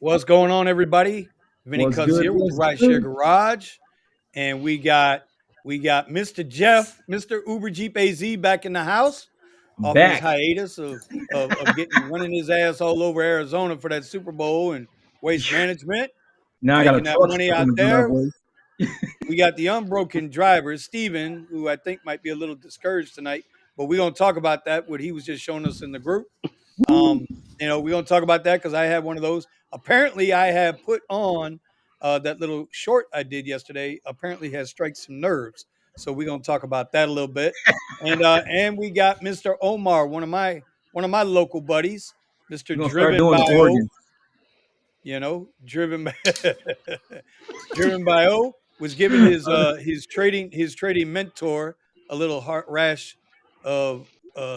What's going on, everybody? Vinny What's Cuz good? here with the What's Rideshare good? Garage, and we got Mr. Jeff, Mr. Uber Jeep AZ, back in the house off his Back. hiatus of getting running his ass all over Arizona for that Super Bowl and waste management, Now I got a making that truck money stuck in out the there. driveway. We got the unbroken driver, Steven, who I think might be a little discouraged tonight, but we're gonna talk about that, what he was just showing us in the group. Woo. We're gonna talk about that because I had one of those. Apparently, I have put on that little short I did yesterday. Apparently, has striked some nerves. So we're gonna talk about that a little bit. And we got Mr. Omar, one of my local buddies, Mr. We're gonna start Driven doing the by O. organs. Driven by driven by O was giving his trading mentor a little heart rash of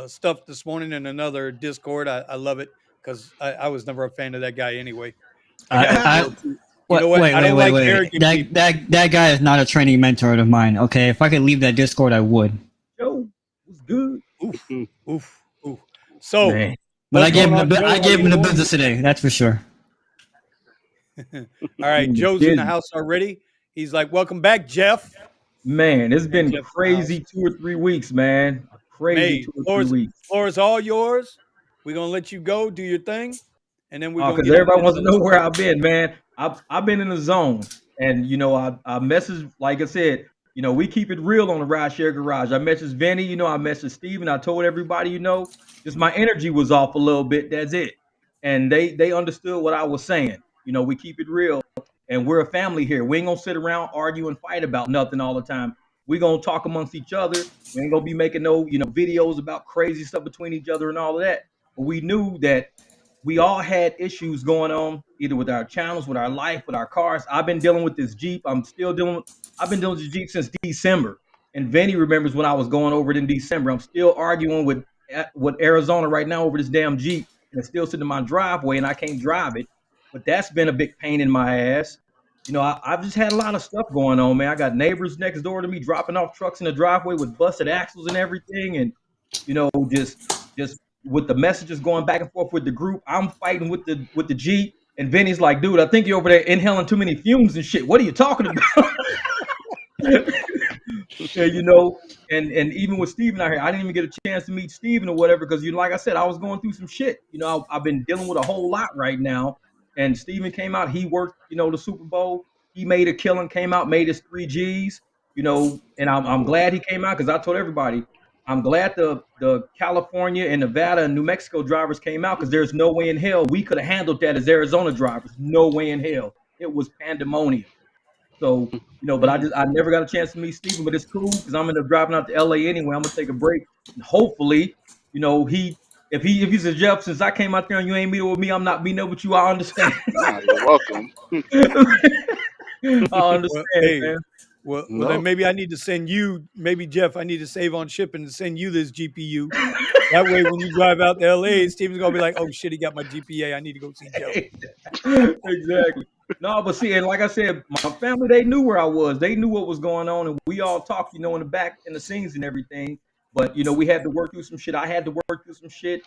stuff this morning in another Discord. I love it because I was never a fan of that guy anyway. That guy's a I little too. You know what? what? Wait, I wait, don't wait, like wait. arrogant That people. that that guy is not a training mentor of mine. Okay, if I could leave that Discord, I would. Yo, what's good? Oof, oof, oof. So Man, But what's going on, I Joe? How gave you him the doing? business today. That's for sure. All right, the Joe's in the business. house already. He's like, "Welcome back, Jeff." Man, it's And been Jeff's in the house. crazy 2 or 3 weeks, man. A crazy Hey, 2 or 3 weeks. floor is all yours. We're gonna let you go, do your thing, and then we're gonna Because get into everybody this wants to other know where stuff. I've been, man. I've been in the zone, and I messaged, like I said, we keep it real on the Ride Share Garage. I messaged Vinny, I messaged Steven. I told everybody, just my energy was off a little bit. That's it, and they understood what I was saying. We keep it real, and we're a family here. We ain't gonna sit around argue and fight about nothing all the time. We gonna talk amongst each other. We ain't gonna be making no videos about crazy stuff between each other and all of that. But we knew that we all had issues going on, either with our channels, with our life, with our cars. I've been dealing with this Jeep. I've been dealing with the Jeep since December. And Vinny remembers when I was going over it in December. I'm still arguing with Arizona right now over this damn Jeep. And it's still sitting in my driveway and I can't drive it. But that's been a big pain in my ass. I've just had a lot of stuff going on, man. I got neighbors next door to me dropping off trucks in the driveway with busted axles and everything. And, just with the messages going back and forth with the group. I'm fighting with the G, and Vinny's like, dude, I think you're over there inhaling too many fumes and shit. What are you talking about? and and even with Steven out here, I didn't even get a chance to meet Steven or whatever because like I said, I was going through some shit. I've been dealing with a whole lot right now. And Steven came out, he worked, the Super Bowl. He made a killing, came out, made his 3 Gs, and I'm glad he came out because I told everybody, I'm glad the California and Nevada and New Mexico drivers came out because there's no way in hell we could have handled that as Arizona drivers. No way in hell. It was pandemonium. So, but Mm. I never got a chance to meet Steven, but it's cool because I'm gonna driving out to LA anyway. I'm gonna take a break. And hopefully, he if he says, Jeff, since I came out there and you ain't meeting with me, I'm not meeting up with you. I understand. Nah, you're welcome. I Well, understand, hey, man. well, then No. maybe I need to send you. Maybe Jeff, I need to save on shipping and send you this GPU. That way, when you drive out to LA, Steven's gonna be like, "Oh shit, he got my GPA. I need to go see Joe." Exactly. No, but see, and like I said, my family, they knew where I was. They knew what was going on, and we all talked, in the back in the scenes and everything. But we had to work through some shit. I had to work through some shit.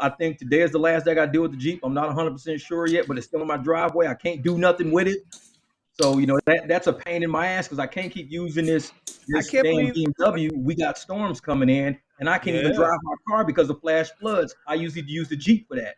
I think today is the last day I got to deal with the Jeep. I'm not 100% sure yet, but it's still in my driveway. I can't do nothing with it. So that's a pain in my ass because I can't keep using this I this can't damn believe. BMW. We got storms coming in, and I can't even Yeah. drive my car because of flash floods. I usually use the Jeep for that.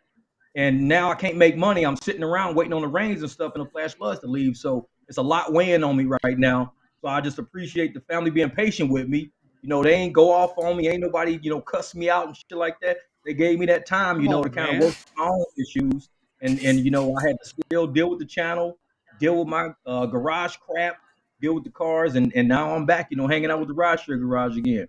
And now I can't make money. I'm sitting around waiting on the rains and stuff and the flash floods to leave. So it's a lot weighing on me right now. So I just appreciate the family being patient with me. They ain't go off on me. Ain't nobody, cuss me out and shit like that. They gave me that time, Come to on, kind of man. work my own issues. And I had to still deal with the channel, deal with my garage crap, deal with the cars, and now I'm back, hanging out with the Rideshare Garage again.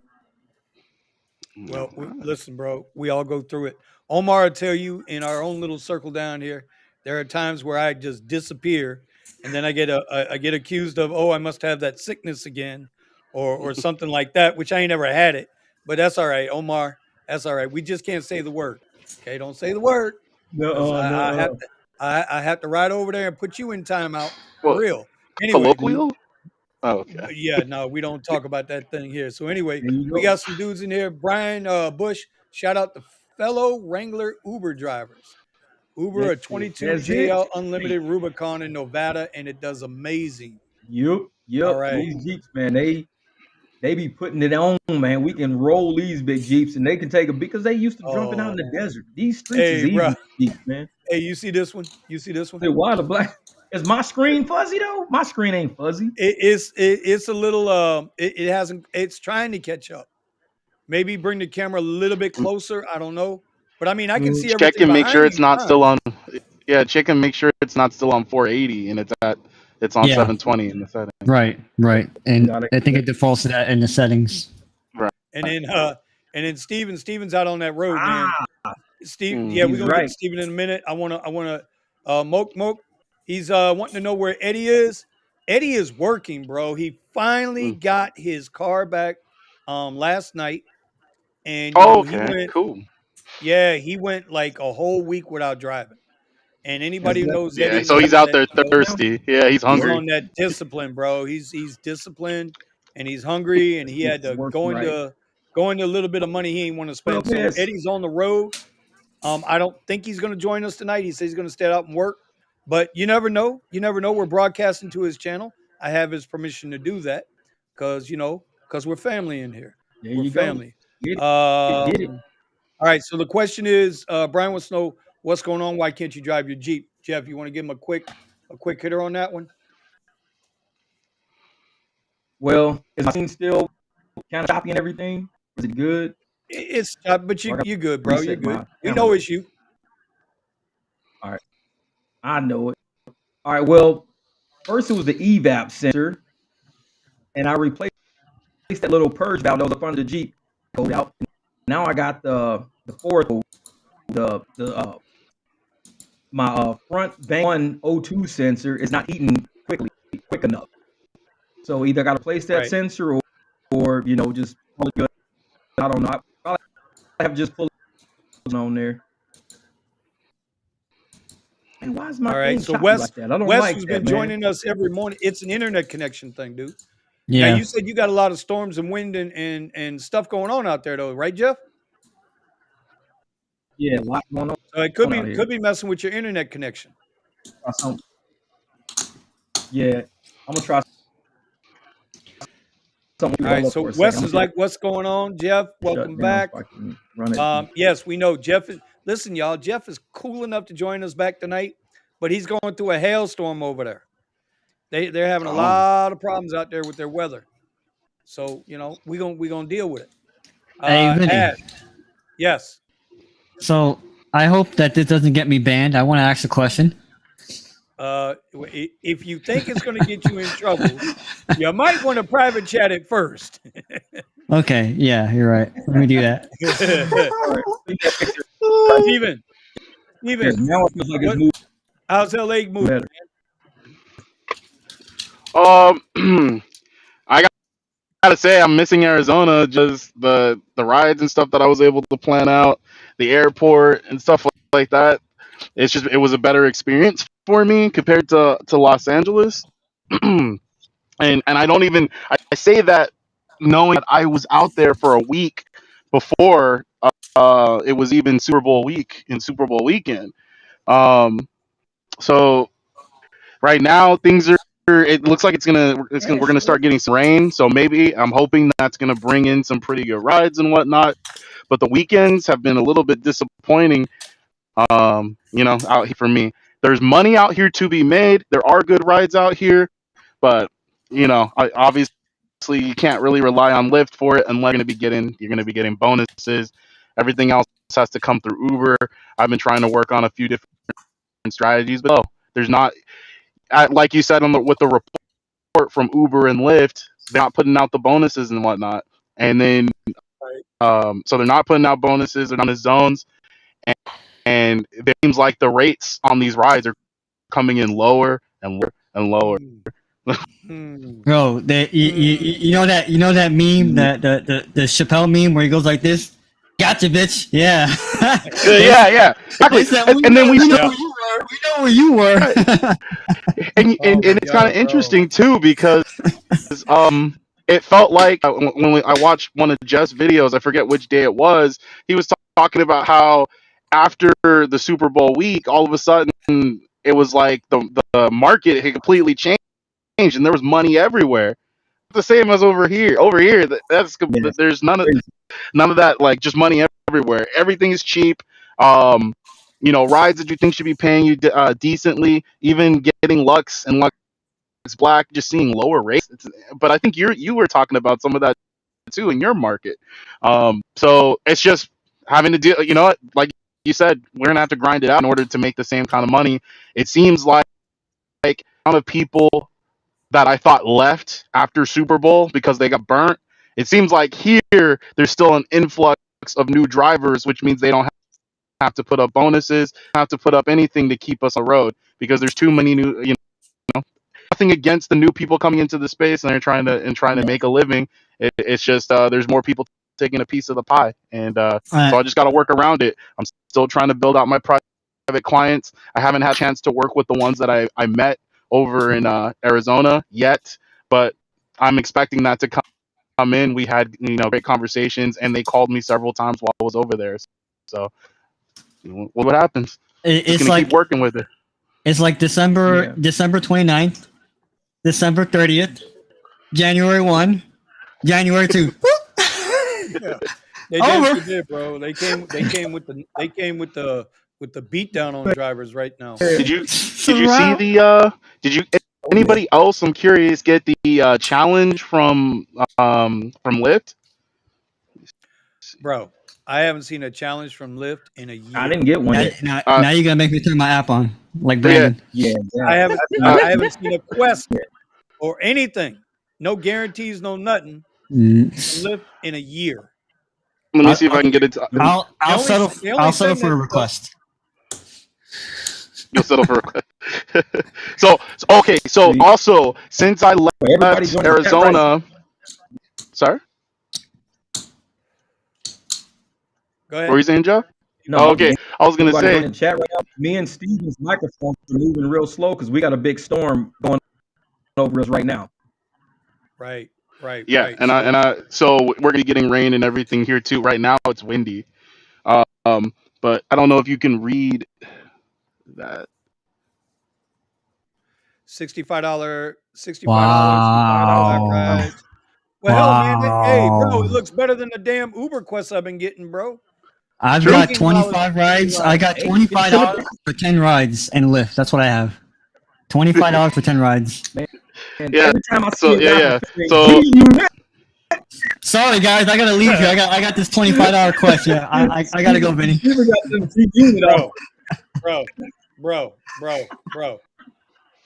Well, All right. listen, bro, we all go through it. Omar will tell you in our own little circle down here, there are times where I just disappear, and then I get accused of, oh, I must have that sickness again, or something like that, which I ain't never had it, but that's all right, Omar. That's all right. We just can't say the word. Okay, don't say the word, because No, I have no. to I have to ride over there and put you in timeout for Well, real. Anyway, colloquial? Oh, okay. yeah, no, we don't talk about that thing here. So anyway, There you we go. got some dudes in here. Brian Bush, shout out to fellow Wrangler Uber drivers. Uber a That's it. That's 22JL it. Unlimited Rubicon in Nevada, and it does amazing. All Yep. right. These Jeeps, man, they be putting it on, man. We can roll these big Jeeps, and they can take a because they used to jumping out in Oh, the desert. These streets is hey, easy bro. with Jeeps, man. Hey, you see this one? You see this one? Why the black? Is my screen fuzzy though? My screen ain't fuzzy. It's a little it hasn't it's trying to catch up. Maybe bring the camera a little bit closer. I don't know. But I mean I can Mm, see Check everything and make sure behind it's you not fine. still on. Yeah, check and make sure it's not still on 480 and it's on Yeah. 720 in the setting. Right. And gotta- I think it defaults to that in the settings. Right. And then Steven's out on that road, man. Steve, yeah, we're He's gonna get right. to Steven in a minute. I wanna Moke. He's wanting to know where Eddie is. Eddie is working, bro. He finally Mm. got his car back last night. And Oh, he okay, went, cool. yeah, he went like a whole week without driving. And That's anybody who that. knows Yeah, Eddie so he's knows out that, there thirsty. Yeah, he's he's hungry. on that discipline, bro. He's disciplined and he's hungry and he had to Work go right. into a little bit of money he ain't want to Well, spend. So yes. Eddie's on the road. I don't think he's going to join us tonight. He says he's going to stay out and work, but you never know. You never know. We're broadcasting to his channel. I have his permission to do that because because we're family in here. There We're you go. family. Get it. Get it. All right. So the question is, Brian wants to know what's going on. Why can't you drive your Jeep, Jeff? You want to give him a quick hitter on that one? Well, is my scene still kind of choppy and everything? Is it good? It's but Or I gotta you're good, bro. You're reset good. my We camera. know it's you. All right. I know it. All right. Well, first it was the evap sensor, and I replaced that little purge valve that was up under the Jeep. Pulled out. Now I got the fourth, the my front bank one O2 sensor is not eating quick enough. So either got to replace that Right. sensor or just pull it good. I don't know. I probably have just pulled it on there. And why is my All right. thing So choppy Wes, like that? I don't Wes like has that, been man. joining us every morning. It's an internet connection thing, dude. Now Yeah. you said you got a lot of storms and wind and stuff going on out there, though, right, Jeff? Yeah, a lot going on So it out here. could be messing with your internet connection. Yeah, I'm gonna try something. All right. So Wes is like, "What's going on, Jeff? Welcome back." So I can run it. Yes, we know Jeff is. Listen, y'all. Jeff is cool enough to join us back tonight, but he's going through a hailstorm over there. They're having a Oh. lot of problems out there with their weather. So we gonna deal with it. Hey, Vinny. Ash, yes. So I hope that this doesn't get me banned. I want to ask a question. If you think it's going to get you in trouble, you might want to private chat it first. Okay, yeah, you're right. Let me do that. Steven, Now it feels like it's moving how's LA moving? better. I gotta say I'm missing Arizona. Just the rides and stuff that I was able to plan out, the airport and stuff like that. It was a better experience for me compared to Los Angeles. and I don't even I say that knowing that I was out there for a week before it was even Super Bowl week and Super Bowl weekend. So right now things are. It looks like we're gonna start getting some rain. So maybe I'm hoping that's gonna bring in some pretty good rides and whatnot. But the weekends have been a little bit disappointing. Out here for me. There's money out here to be made. There are good rides out here, but obviously you can't really rely on Lyft for it unless you're gonna be getting bonuses. Everything else has to come through Uber. I've been trying to work on a few different strategies, but there's not. Like you said with the report from Uber and Lyft, they're not putting out the bonuses and whatnot, and then so they're not putting out bonuses. They're on the zones. And it seems like the rates on these rides are coming in lower and lower and lower. Bro, you know that meme, the Chappelle meme where he goes like this? Gotcha, bitch. Yeah. Yeah. Exactly. And then we know where you were. and it's kind of interesting too because it felt like when I watched one of Jeff's videos, I forget which day it was, he was talking about how after the Super Bowl week, all of a sudden it was like the market had completely changed, and there was money everywhere. The same as over here. Over here, there's none of that, like just money everywhere. Everything is cheap. Rides that you think should be paying you decently, even getting Lux and Lux Black, just seeing lower rates. But I think you were talking about some of that too in your market. So it's just having to deal. You know what? Like you said, we're gonna have to grind it out in order to make the same kind of money. It seems like a lot of people that I thought left after Super Bowl because they got burnt. It seems like here there's still an influx of new drivers, which means they don't have to put up bonuses, have to put up anything to keep us on the road because there's too many new. Nothing against the new people coming into the space and they're trying to make a living. It's just there's more people taking a piece of the pie, and so I just got to work around it. I'm still trying to build out my private clients. I haven't had a chance to work with the ones that I met over in Arizona yet, but I'm expecting that to come in. We had great conversations, and they called me several times while I was over there. So what happens? It's gonna like keep working with it. It's like December 29th, December 30th, January 1, January 2. Yeah. They did, bro. They came with the beat down on drivers right now. Did you see anybody else, I'm curious, get the challenge from Lyft? Bro, I haven't seen a challenge from Lyft in a year. I didn't get one yet. Now you're gonna make me turn my app on, like Brandon. Yeah. I haven't seen a quest or anything. No guarantees, no nothing. From Lyft in a year. Let me see if I can get it. I'll settle for a request. You'll settle for a request. So also, since I left Arizona, sorry. Go ahead. What were you saying, Joe? No, okay. I was gonna say, in the chat right now, me and Steven's microphones are moving real slow because we got a big storm going over us right now. Right. Yeah, right. So we're gonna be getting rain and everything here too. Right now it's windy, but I don't know if you can read that. $65. Wow. Right. Well, hell, man, hey, bro, it looks better than the damn Uber quests I've been getting, bro. I've got 25 rides. I got $25 for 10 rides and Lyft. That's what I have. $25 for 10 rides. Man, yeah. Every time I see So sorry guys, I gotta leave here. I got this $25 quest. Yeah, I gotta go, Vinny. Bro.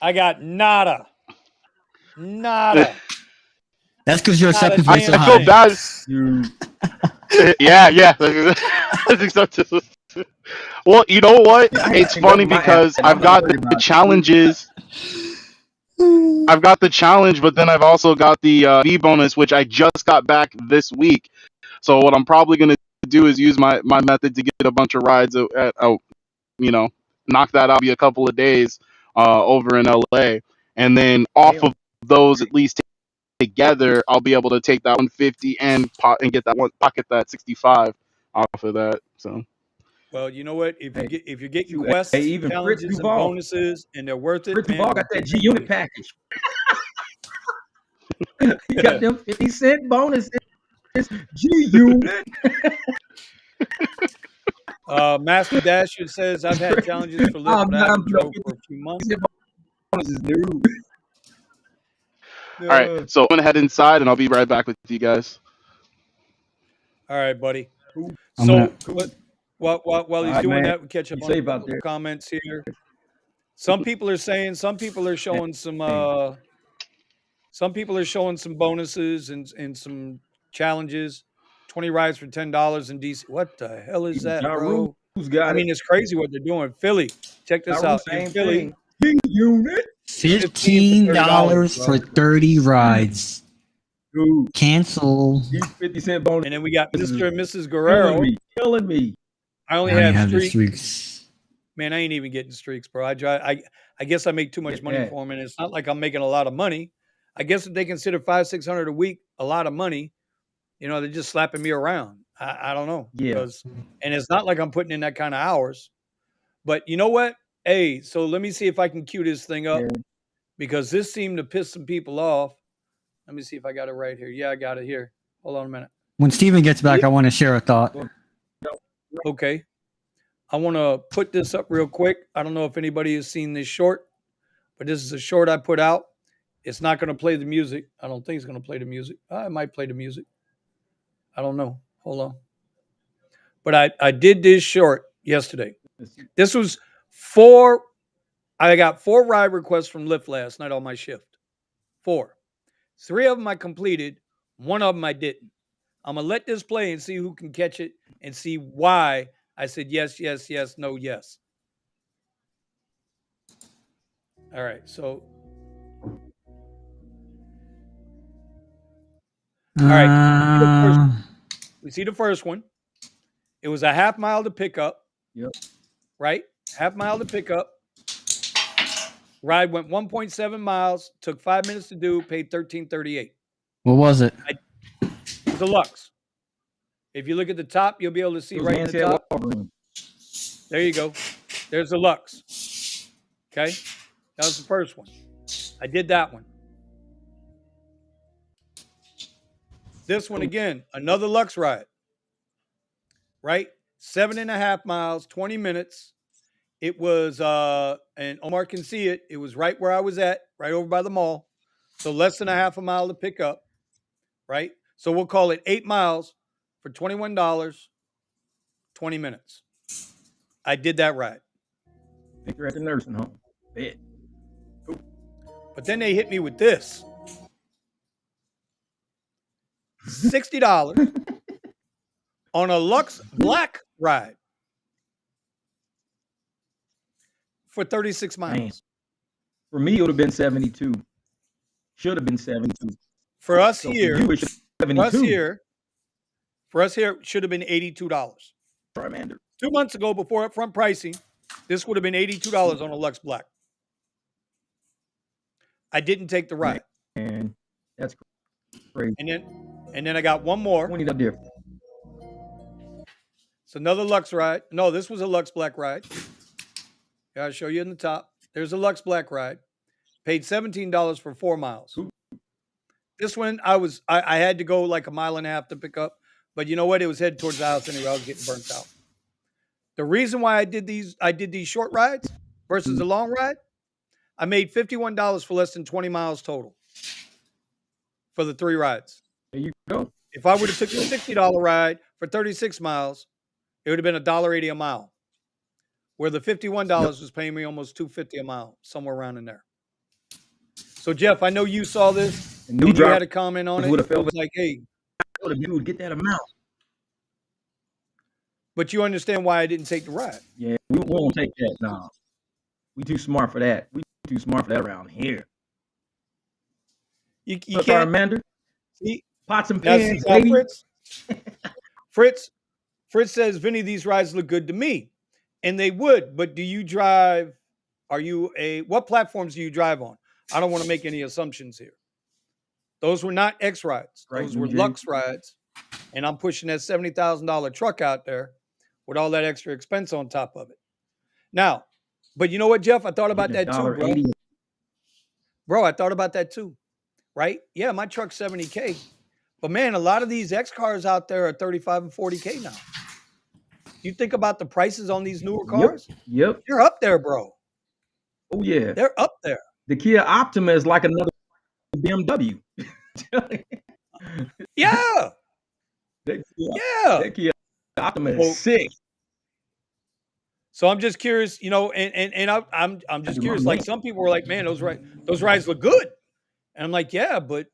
I got nada. That's because your acceptance rate so I high. feel bad. yeah. That's acceptance. Well, you know what? It's funny because I've got the challenges. I've got the challenge, but then I've also got the V bonus, which I just got back this week. So what I'm probably going to do is use my method to get a bunch of rides knock that out, be a couple of days over in LA, and then off of those, at least together, I'll be able to take that 150 and get that pocket that 65 off of that. So. Well, you know what? If you get quests, even challenges, and bonuses, and they're worth it, man. Got that G Unit package. You got them 50-cent bonuses. G Unit. Master Dasher says I've had challenges for Lyft, but I haven't drove for a few months. All right, so I'm gonna head inside, and I'll be right back with you guys. All right, buddy. So, while he's doing that, we catch up on the comments here. Some people are showing some. Some people are showing some bonuses and some challenges. 20 rides for $10 in DC. What the hell is that, bro? I mean, it's crazy what they're doing. Philly, check this out. In Philly, unit $15 for 30 rides. Dude, cancel. 50-cent bonus. And then we got Mr. and Mrs. Guerrero. Killing me. I only have streaks. Man, I ain't even getting streaks, bro. I guess I make too much money for them, and it's not like I'm making a lot of money. I guess if they consider $500-600 a week a lot of money, they're just slapping me around. I don't know. Yeah. And it's not like I'm putting in that kind of hours. But you know what? Hey, so let me see if I can cue this thing up because this seemed to piss some people off. Let me see if I got it right here. Yeah, I got it here. Hold on a minute. When Steven gets back, I want to share a thought. Okay. I want to put this up real quick. I don't know if anybody has seen this short, but this is a short I put out. It's not going to play the music. I don't think it's going to play the music. I might play the music. I don't know. Hold on. But I did this short yesterday. This was I got 4 ride requests from Lyft last night on my shift. 4. 3 of them I completed. 1 of them I didn't. I'm going to let this play and see who can catch it and see why I said yes, yes, yes, no, yes. All right. So, all right. We see the first one. It was a half mile to pick up. Yep. Right? Half mile to pick up. Ride went 1.7 miles, took 5 minutes to do, paid $13.38. What was it? Deluxe. If you look at the top, you'll be able to see right at the top. There you go. There's the Lux. Okay? That was the first one. I did that one. This one again, another Lux ride. Right? 7.5 miles, 20 minutes. It was, and Omar can see it. It was right where I was at, right over by the mall. So less than a half a mile to pick up. Right? So we'll call it 8 miles for $21, 20 minutes. I did that ride. Pick her at the nursing home. Bet. But then they hit me with this. $60 on a Lux Black ride for 36 miles. Man. For me, it would have been 72. Should have been 72. For us So here, for you, it should be 72. for us here, it should have been $82. Charmander. 2 months ago, before upfront pricing, this would have been $82 on a Lux Black. I didn't take the ride. And that's crazy. And then I got one more. 20 up there. It's another Lux ride. No, this was a Lux Black ride. Yeah, I'll show you in the top. There's a Lux Black ride. Paid $17 for 4 miles. Ooh. This one, I had to go like a mile and a half to pick up. But you know what? It was headed towards the house anyway. I was getting burnt out. The reason why I did these short rides versus the long ride, I made $51 for less than 20 miles total for the 3 rides. There you go. If I would have took the $60 ride for 36 miles, it would have been $1.80 a mile. Where the $51 was paying me almost $2.50 a mile, somewhere around in there. So Jeff, I know you saw this and you had a comment on it. It was like, hey, you would get that amount. But you understand why I didn't take the ride. Yeah, we won't take that. No. We too smart for that. We too smart for that around here. You can't. Amanda? See, pots and pans, baby. Fritz says, Vinny, these rides look good to me. And they would, but do you drive? What platforms do you drive on? I don't want to make any assumptions here. Those were not X rides. Those were Lux rides. And I'm pushing that $70,000 truck out there with all that extra expense on top of it. Now, but you know what, Jeff? I thought about that too, bro. Bro, I thought about that too. Right? Yeah, my truck's $70K. But man, a lot of these X cars out there are $35 and $40K now. You think about the prices on these newer cars? Yep. They're up there, bro. Oh, yeah. They're up there. The Kia Optima is like another BMW. Yeah. That Kia Optima is sick. So I'm just curious, and I'm just curious. Like some people were like, man, those rides look good. And I'm like, yeah, but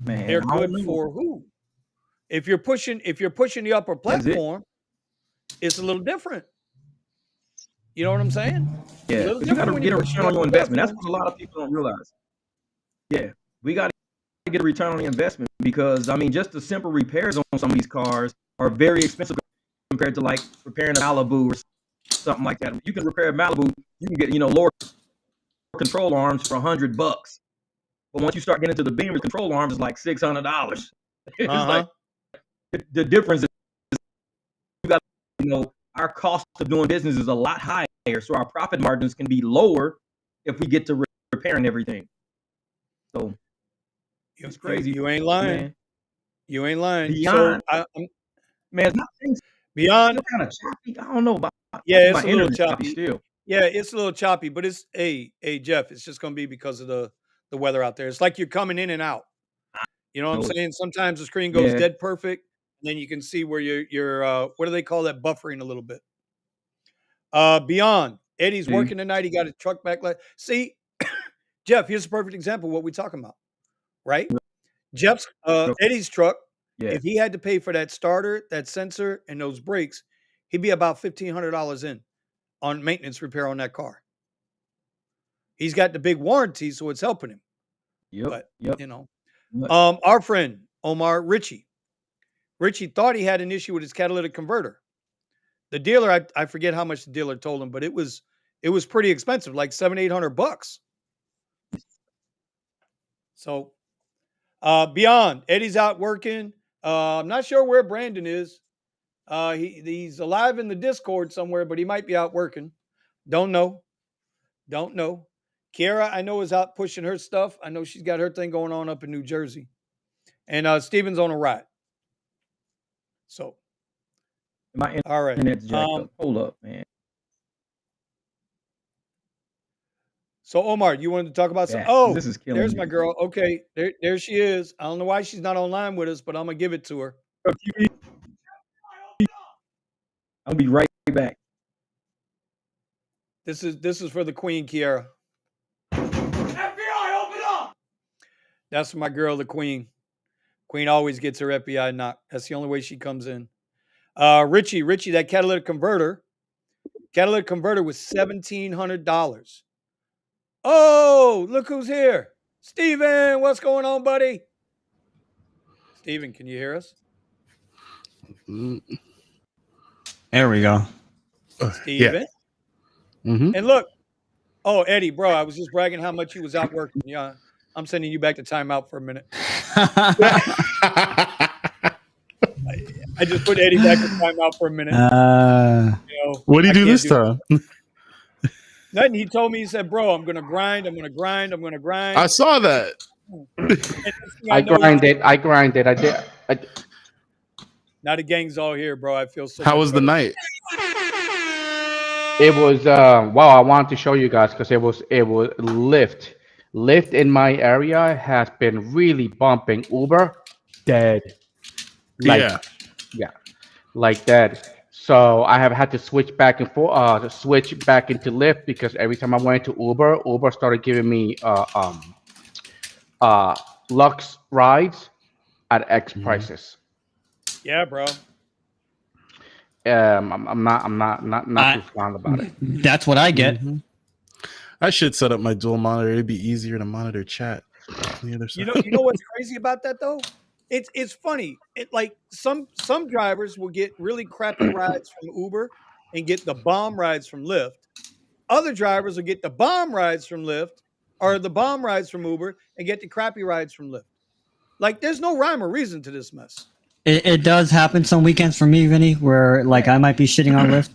man, they're good for who? If you're pushing the upper platform, it's a little different. You know what I'm saying? Yeah, you got to get a return on your investment. That's what a lot of people don't realize. Yeah, we got to get a return on the investment because, I mean, just the simple repairs on some of these cars are very expensive compared to like repairing a Malibu or something like that. You can repair a Malibu, you can get, lower control arms for $100. But once you start getting into the Beamer control arms, it's like $600. It's like the difference is you got, our cost of doing business is a lot higher, so our profit margins can be lower if we get to repairing everything. So it's crazy. You ain't lying. Man. You ain't lying. Beyond, so man, it's not beyond still kind of choppy. I don't know about it's a little internet choppy still. Yeah, it's a little choppy, but it's hey Jeff, it's just gonna be because of the weather out there. It's like you're coming in and out. You know what I'm saying? Sometimes the screen goes dead perfect, and then you can see where you're what do they call that? Buffering a little bit. Beyond Eddie's working tonight. He got his truck back. See, Jeff, here's a perfect example of what we're talking about, right? Jeff's Eddie's truck. Yeah. If he had to pay for that starter, that sensor, and those brakes, he'd be about $1,500 in on maintenance repair on that car. He's got the big warranty, so it's helping him. But our friend Omar Richie thought he had an issue with his catalytic converter. The dealer, I forget how much the dealer told him, but it was pretty expensive, like $700-800. So beyond, Eddie's out working. I'm not sure where Brandon is. He's alive in the Discord somewhere, but he might be out working. Don't know. Kiarra, I know, is out pushing her stuff. I know she's got her thing going on up in New Jersey. And Steven's on a ride. So. All right. Hold up, man. So, Omar, you wanted to talk about some? Oh, this is killing there's me. My girl. Okay, there she is. I don't know why she's not online with us, but I'm going to give it to her. I'll be right back. This is for the Queen, Kiarra. FBI, open up! That's my girl, the Queen. Queen always gets her FBI knock. That's the only way she comes in. Richie, that catalytic converter was $1,700. Oh, look who's here. Steven, what's going on, buddy? Steven, can you hear us? There we go. Steven? Yeah. Mm-hmm. And look, Eddie, bro, I was just bragging how much you was out working. Yeah, I'm sending you back to timeout for a minute. I just put Eddie back to timeout for a minute. What do you do this time? Nothing. He told me, he said, bro, I'm going to grind. I saw that. I grinded. I did. Now the gang's all here, bro. I feel so. How was the night? It was wow. I wanted to show you guys because it was Lyft. Lyft in my area has been really bumping. Uber dead. Yeah, like that. So I have had to switch back and forth, switch back into Lyft because every time I went to Uber started giving me Lux rides at X prices. Yeah, bro. I'm not too fond about it. That's what I get. Mm-hmm. I should set up my dual monitor. It'd be easier to monitor chat. You know what's crazy about that though? It's funny. Like some drivers will get really crappy rides from Uber and get the bomb rides from Lyft. Other drivers will get the bomb rides from Lyft or the bomb rides from Uber and get the crappy rides from Lyft. Like there's no rhyme or reason to this mess. It does happen some weekends for me, Vinny, where like I might be shitting on Lyft,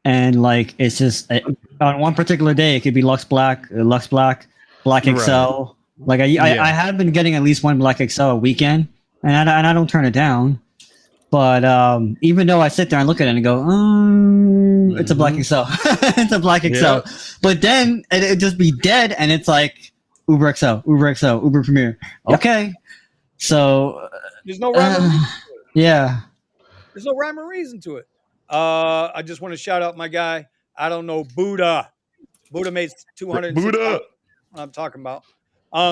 and like it's just on one particular day it could be Black XL. Right. Like I have been getting at least one Black XL a weekend, and I don't turn it down. But even though I sit there and look at it and go, it's a Black XL, it's a Black XL, but then it just be dead, and it's like Uber XL, Uber Premier. Okay, so there's no rhyme or reason. Yeah. There's no rhyme or reason to it. I just want to shout out my guy. I don't know, Buddha. Buddha made 200. What I'm talking about.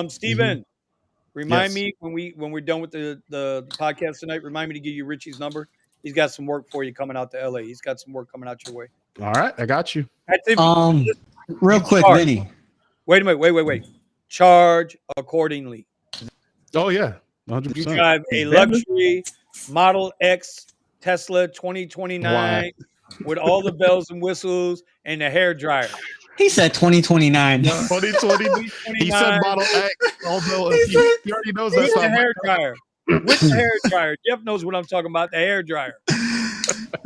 Steven, remind me when we're done with the podcast tonight, remind me to give you Richie's number. He's got some work for you coming out to LA. He's got some work coming out your way. All right, I got you. Real quick, Vinny. Wait a minute. Wait. Charge accordingly. Oh yeah. 100%. You drive a luxury Model X Tesla 2029 with all the bells and whistles and the hair dryer. He said 2029. 2020. He said Model X. Although he already knows that's the hair dryer. with the hair dryer. Jeff knows what I'm talking about. The hair dryer.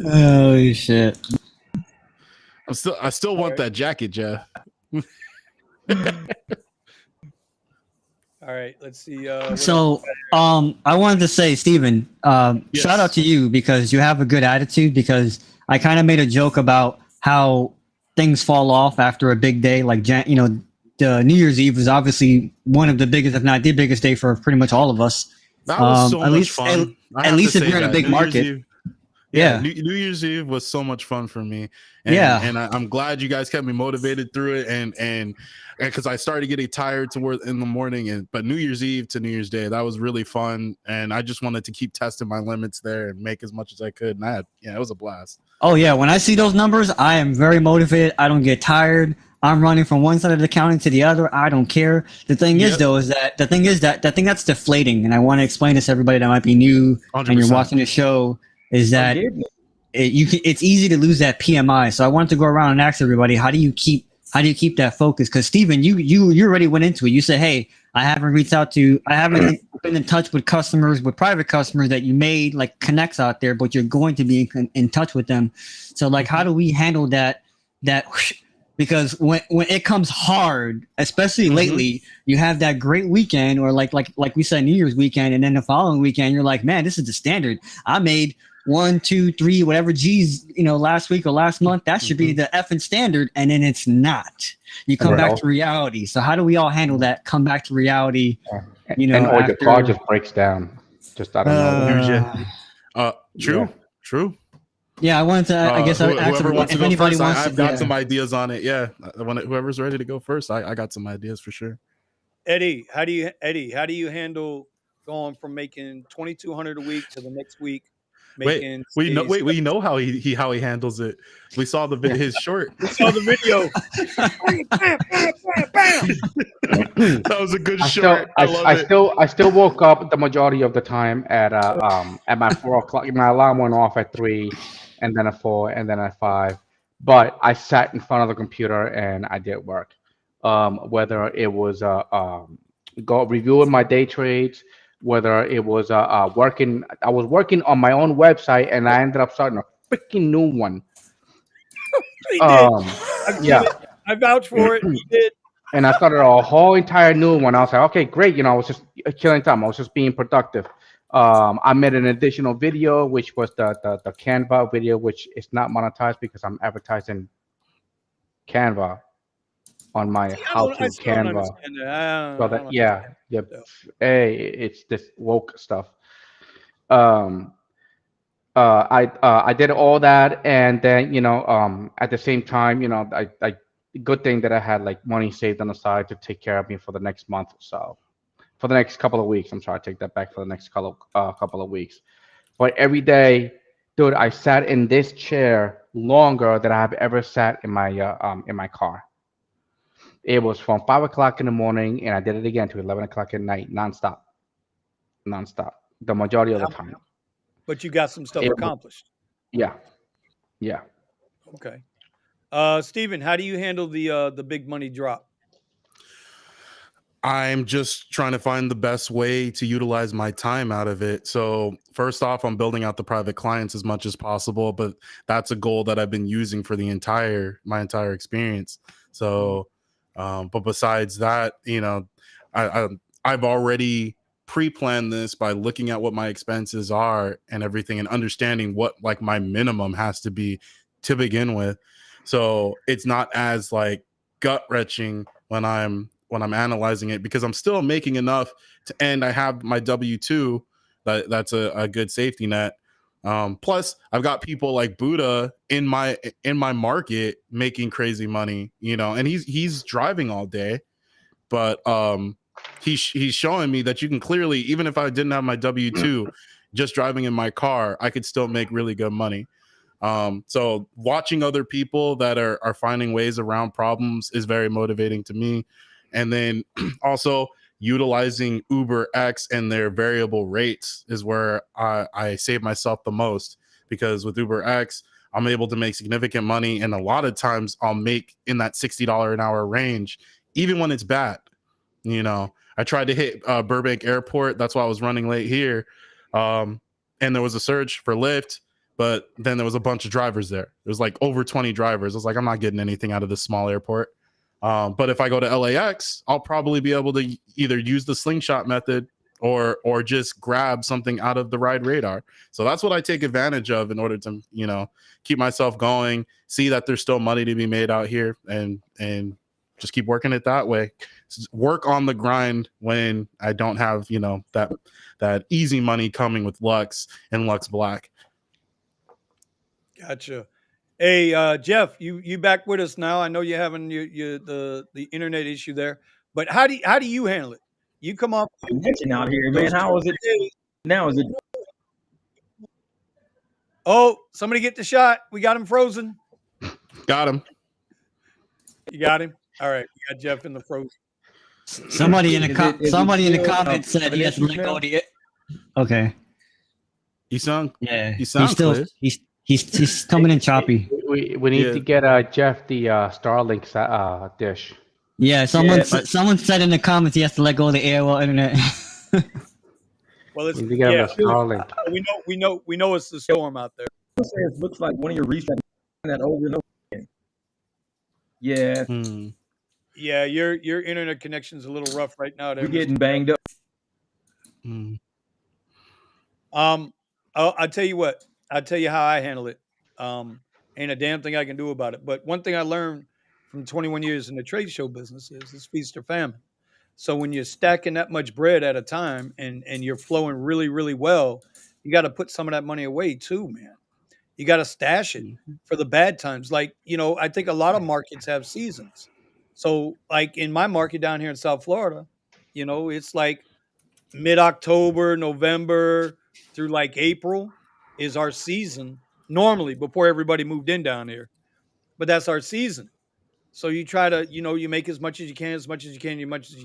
Oh shit! I still want that jacket, Jeff. All right, let's see. So, I wanted to say, Steven, Yes. shout out to you because you have a good attitude. Because I kind of made a joke about how things fall off after a big day, like the New Year's Eve was obviously one of the biggest, if not the biggest day for pretty much all of us. That was so at much least, fun. At least if you're in a big market. Yeah. New Year's Eve was so much fun for me. And I'm glad you guys kept me motivated through it. And because I started getting tired toward in the morning, but New Year's Eve to New Year's Day, that was really fun. And I just wanted to keep testing my limits there and make as much as I could. And it was a blast. Oh yeah, when I see those numbers, I am very motivated. I don't get tired. I'm running from one side of the county to the other. I don't care. The thing is that the thing that's deflating, and I want to explain this to everybody that might be new 100%. and you're watching the show, is that it's easy to lose that PMI. So I wanted to go around and ask everybody, how do you keep that focus? Because Steven, you already went into it. You said, hey, I haven't been in touch with customers, with private customers that you made like connects out there, but you're going to be in touch with them. So like, how do we handle that? Because when it comes hard, especially lately, you have that great weekend, or like we said, New Year's weekend, and then the following weekend, you're like, man, this is the standard. I made 1, 2, 3, whatever G's, last week or last month. That should be the effing standard, and then it's not. You come back to reality. So how do we all handle that? Come back to reality. Or your car just breaks down. Just I don't know. True. Yeah, I wanted to. I guess whoever wants to go first, wants I've got some ideas on it. Yeah, whoever's ready to go first, I got some ideas for sure. Eddie, how do you handle going from making 2,200 a week to the next week making? We know how he handles it. We saw his short. We saw the video. That was a good short. I still woke up the majority of the time at my 4 o'clock. My alarm went off at 3, and then at 4, and then at 5. But I sat in front of the computer and I did work. Whether it was reviewing my day trades, whether it was working. I was working on my own website, and I ended up starting a freaking new one. He did. I vouch for it. He did. And I started a whole entire new one. I was like, okay, great. I was just killing time. I was just being productive. I made an additional video, which was the Canva video, which is not monetized because I'm advertising Canva on my how-to Canva. So that, hey, it's this woke stuff. I did all that, and then at the same time, I good thing that I had like money saved on the side to take care of me for the next month or so. For the next couple of weeks. I'm sorry, I take that back. For the next couple of weeks. But every day, dude, I sat in this chair longer than I have ever sat in my car. It was from 5 o'clock in the morning, and I did it again to 11 o'clock at night, nonstop, the majority of the time. But you got some stuff accomplished. Yeah. Okay. Steven, how do you handle the big money drop? I'm just trying to find the best way to utilize my time out of it. So first off, I'm building out the private clients as much as possible, but that's a goal that I've been using for my entire experience. So, but besides that, I've already pre-planned this by looking at what my expenses are and everything, and understanding what like my minimum has to be to begin with. So it's not as like gut-wrenching when I'm analyzing it, because I'm still making enough and I have my W-2 that's a good safety net. Plus I've got people like Buddha in my market making crazy money, and he's driving all day, but he's showing me that you can clearly, even if I didn't have my W-2, just driving in my car, I could still make really good money. So watching other people that are finding ways around problems is very motivating to me. And then also utilizing Uber X and their variable rates is where I save myself the most, because with Uber X, I'm able to make significant money. And a lot of times I'll make in that $60 an hour range, even when it's bad. I tried to hit Burbank Airport. That's why I was running late here. And there was a search for Lyft, but then there was a bunch of drivers there. There was like over 20 drivers. I was like, I'm not getting anything out of this small airport. But if I go to LAX, I'll probably be able to either use the slingshot method or just grab something out of the ride radar. So that's what I take advantage of in order to, you know, keep myself going, see that there's still money to be made out here, and just keep working it that way. Work on the grind when I don't have, you know, that easy money coming with Lux and Lux Black. Gotcha. Hey, Jeff, you back with us now? I know you're having the internet issue there, but how do you handle it? You come off Connection out here, man. How is it now? Is it? Oh, somebody get the shot. We got him frozen. Got him. You got him. All right, we got Jeff in the frozen. Somebody in the comments said he has to let go of the. Okay. You sound. Yeah. You sound clear. He's coming in choppy. We need to get Jeff the Starlink dish. Yeah, someone said in the comments he has to let go of the AOL internet. Well, it's We need to get him a Starlink. we know it's the storm out there. It looks like one of your resets that over and over again. Yeah, Yeah, your internet connection's a little rough right now. There, we're getting banged up. I'll tell you what. I'll tell you how I handle it. Ain't a damn thing I can do about it. But one thing I learned from 21 years in the trade show business is it's feast or famine. So when you're stacking that much bread at a time and you're flowing really, really well, you got to put some of that money away too, man. You got to stash it for the bad times. Like, you know, I think a lot of markets have seasons. So like in my market down here in South Florida, you know, it's like mid-October, November through like April is our season normally before everybody moved in down here. But that's our season. So you try to, you know, you make as much as you can, as much as you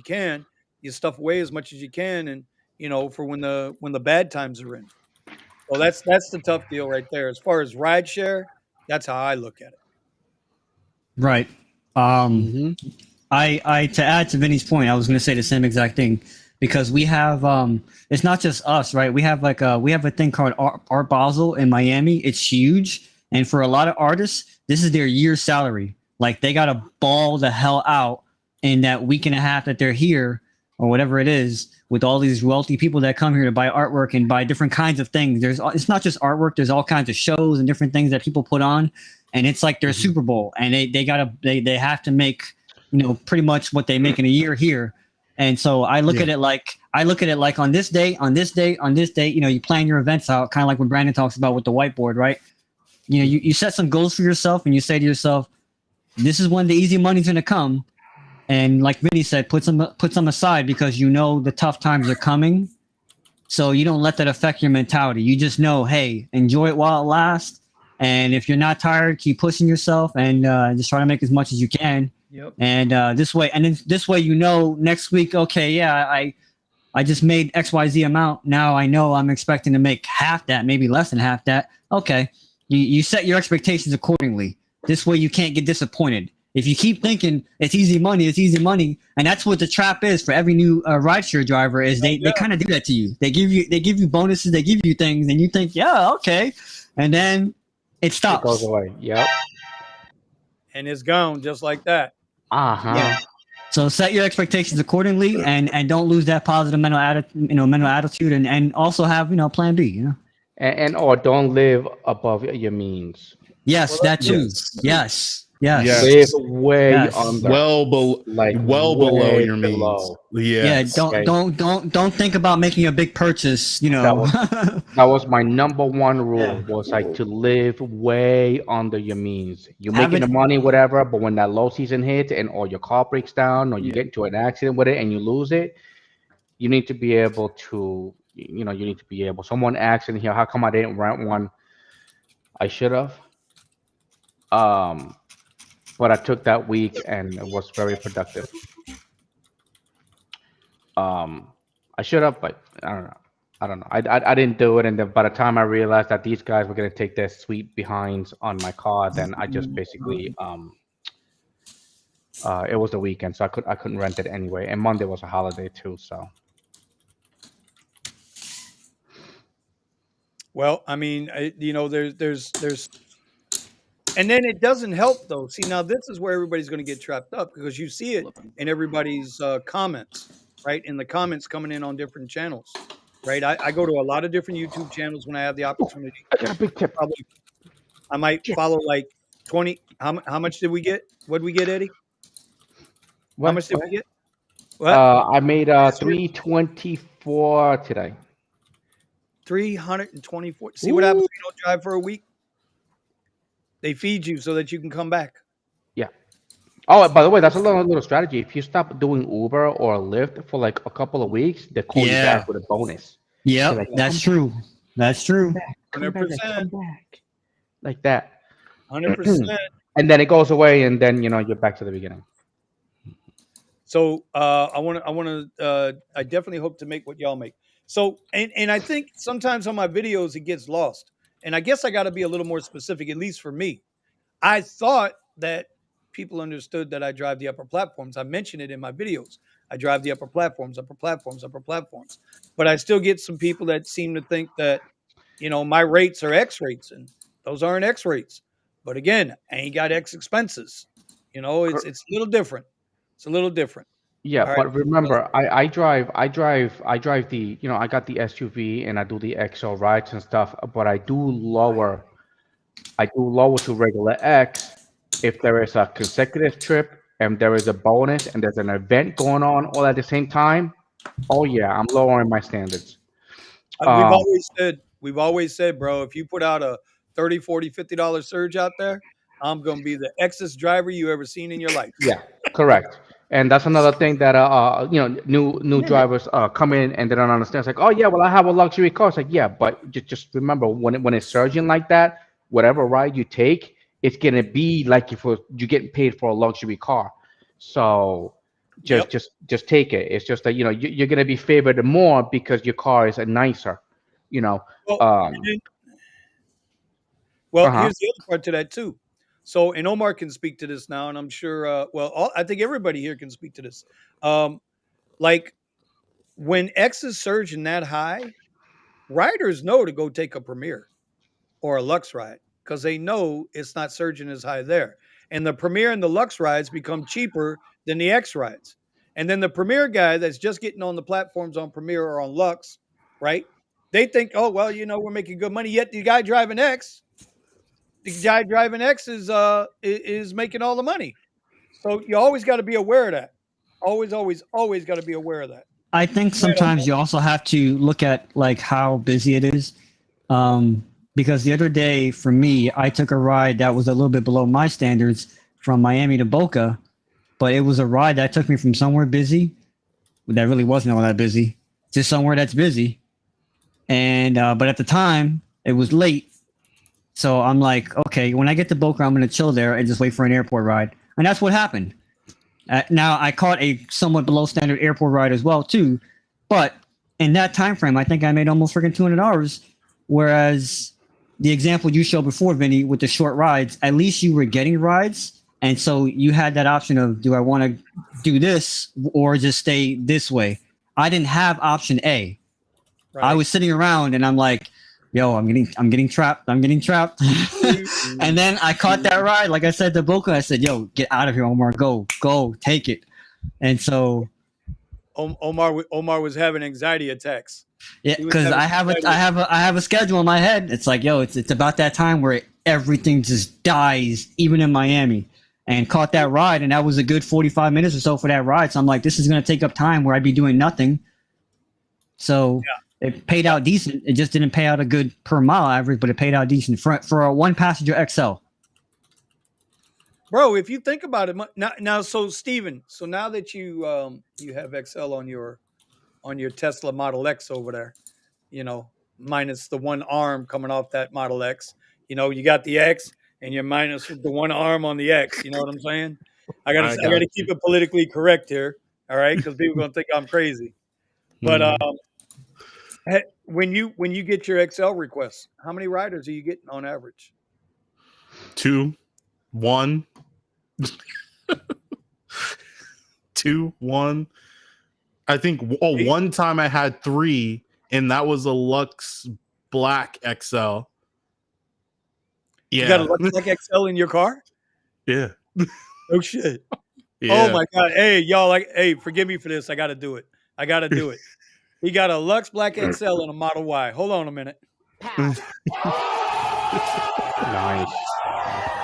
can. You stuff away as much as you can, and you know, for when the bad times are in. Well, that's the tough deal right there. As far as rideshare, that's how I look at it. Right. I to add to Vinny's point, I was going to say the same exact thing, because we have it's not just us, right? We have a thing called Art Basel in Miami. It's huge, and for a lot of artists, this is their year's salary. Like they got to ball the hell out in that week and a half that they're here, or whatever it is, with all these wealthy people that come here to buy artwork and buy different kinds of things. It's not just artwork. There's all kinds of shows and different things that people put on, and it's like their Super Bowl, and they have to make, you know, pretty much what they make in a year here. And so I look at it like on this day, you know, you plan your events out, kind of like when Brandon talks about with the whiteboard, right? You know, you set some goals for yourself, and you say to yourself, this is when the easy money's going to come. And like Vinny said, put some aside, because you know the tough times are coming. So you don't let that affect your mentality. You just know, hey, enjoy it while it lasts. And if you're not tired, keep pushing yourself, and just try to make as much as you can. Yep. And this way, you know, next week, okay, yeah, I just made XYZ amount. Now I know I'm expecting to make half that, maybe less than half that. Okay. You set your expectations accordingly. This way you can't get disappointed. If you keep thinking it's easy money, and that's what the trap is for every new rideshare driver, is they kind of do that to you. They give you bonuses, they give you things, and you think, yeah, okay, and then it stops. It goes away. Yep. And it's gone just like that. Yeah. So set your expectations accordingly, and don't lose that positive mental attitude, and also have, you know, plan B, you know. And or don't live above your means. Yes, that too. Yes. Live way under. Well below your means. Yes. Yeah. Don't think about making a big purchase. You know. That was my number one rule. Was like to live way under your means. You're making the money, whatever, but when that low season hits and or your car breaks down or you get into an accident with it and you lose it, you need to be able to. You know, you need to be able. Someone asked in here, how come I didn't rent one? I should have. But I took that week and it was very productive. I should have, but I don't know. I didn't do it, and then by the time I realized that these guys were gonna take their sweet behinds on my car, then I just basically It was the weekend, so I couldn't rent it anyway. And Monday was a holiday too, so. Well, I mean, there's, and then it doesn't help though. See, now this is where everybody's going to get trapped up because you see it in everybody's comments, right? In the comments coming in on different channels, right? I go to a lot of different YouTube channels when I have the opportunity. I got a big tip. Probably, I might follow like 20. How much did we get? What did we get, Eddie? How much did we get? What? I made 324 today. 324. See what happens if you don't drive for a week? They feed you so that you can come back. Yeah. Oh, by the way, that's a little strategy. If you stop doing Uber or Lyft for like a couple of weeks, they call you back with a bonus. Yeah, like, that's true. That's true. 100%. Come back. Like that. 100%. And then it goes away, and then you're back to the beginning. So I definitely hope to make what y'all make. So and I think sometimes on my videos it gets lost. And I guess I got to be a little more specific, at least for me. I thought that people understood that I drive the upper platforms. I mention it in my videos. I drive the upper platforms. But I still get some people that seem to think that, my rates are X rates, and those aren't X rates. But again, I ain't got X expenses. It's a little different. It's a little different. Yeah, All but right. remember, I drive the, I got the SUV and I do the XL rides and stuff, but I do lower to regular X if there is a consecutive trip and there is a bonus and there's an event going on all at the same time. Oh yeah, I'm lowering my standards. We've always said, bro, if you put out a $30, $40, $50 surge out there, I'm gonna be the Xest driver you ever seen in your life. Yeah, correct. And that's another thing that new drivers come in and they don't understand. It's like, oh yeah, well I have a luxury car. It's like, yeah, but just remember when it's surging like that, whatever ride you take, it's gonna be like if you're getting paid for a luxury car. So just take it. It's just that you're gonna be favored more because your car is a nicer. Well, Um, here's the other part to that too. So, and Omar can speak to this now, and I'm sure. I think everybody here can speak to this. Like when X is surging that high, riders know to go take a Premier or a Lux ride because they know it's not surging as high there. And the Premier and the Lux rides become cheaper than the X rides. And then the Premier guy that's just getting on the platforms on Premier or on Lux, right? They think, oh well, we're making good money. Yet the guy driving X is making all the money. So you always got to be aware of that. Always got to be aware of that. I think sometimes you also have to look at like how busy it is. Because the other day for me, I took a ride that was a little bit below my standards from Miami to Boca, but it was a ride that took me from somewhere busy that really wasn't all that busy to somewhere that's busy. And but at the time it was late. So I'm like, okay, when I get to Boca, I'm going to chill there and just wait for an airport ride. And that's what happened. Now, I caught a somewhat below standard airport ride as well, too. But in that time frame, I think I made almost freaking $200. Whereas the example you showed before, Vinny, with the short rides, at least you were getting rides. And so you had that option of, do I want to do this or just stay this way? I didn't have option A. Right. I was sitting around and I'm like, yo, I'm getting trapped. And then I caught that ride. Like I said to Boca, I said, yo, get out of here, Omar. Go, take it. And so Omar was having anxiety attacks. Yeah, because I have a schedule in my head. It's like, yo, it's about that time where everything just dies, even in Miami. And caught that ride, and that was a good 45 minutes or so for that ride. So I'm like, this is gonna take up time where I'd be doing nothing. So it paid out decent. It just didn't pay out a good per mile average, but it paid out decent for a one passenger XL. Bro, if you think about it now, so Steven, so now that you have XL on your Tesla Model X over there, minus the one arm coming off that Model X, you got the X and you're minus the one arm on the X. You know what I'm saying? I gotta keep it politically correct here, all right? Because people are gonna think I'm crazy. But when you get your XL requests, how many riders are you getting on average? 2, 1. 2, 1. I think one time I had 3, and that was a Lux Black XL. Yeah. You got a Lux Black XL in your car? Yeah. Oh shit. Yeah. Oh my god. Hey, y'all, hey, forgive me for this. I gotta do it. He got a Lux Black XL and a Model Y. Hold on a minute. Nice.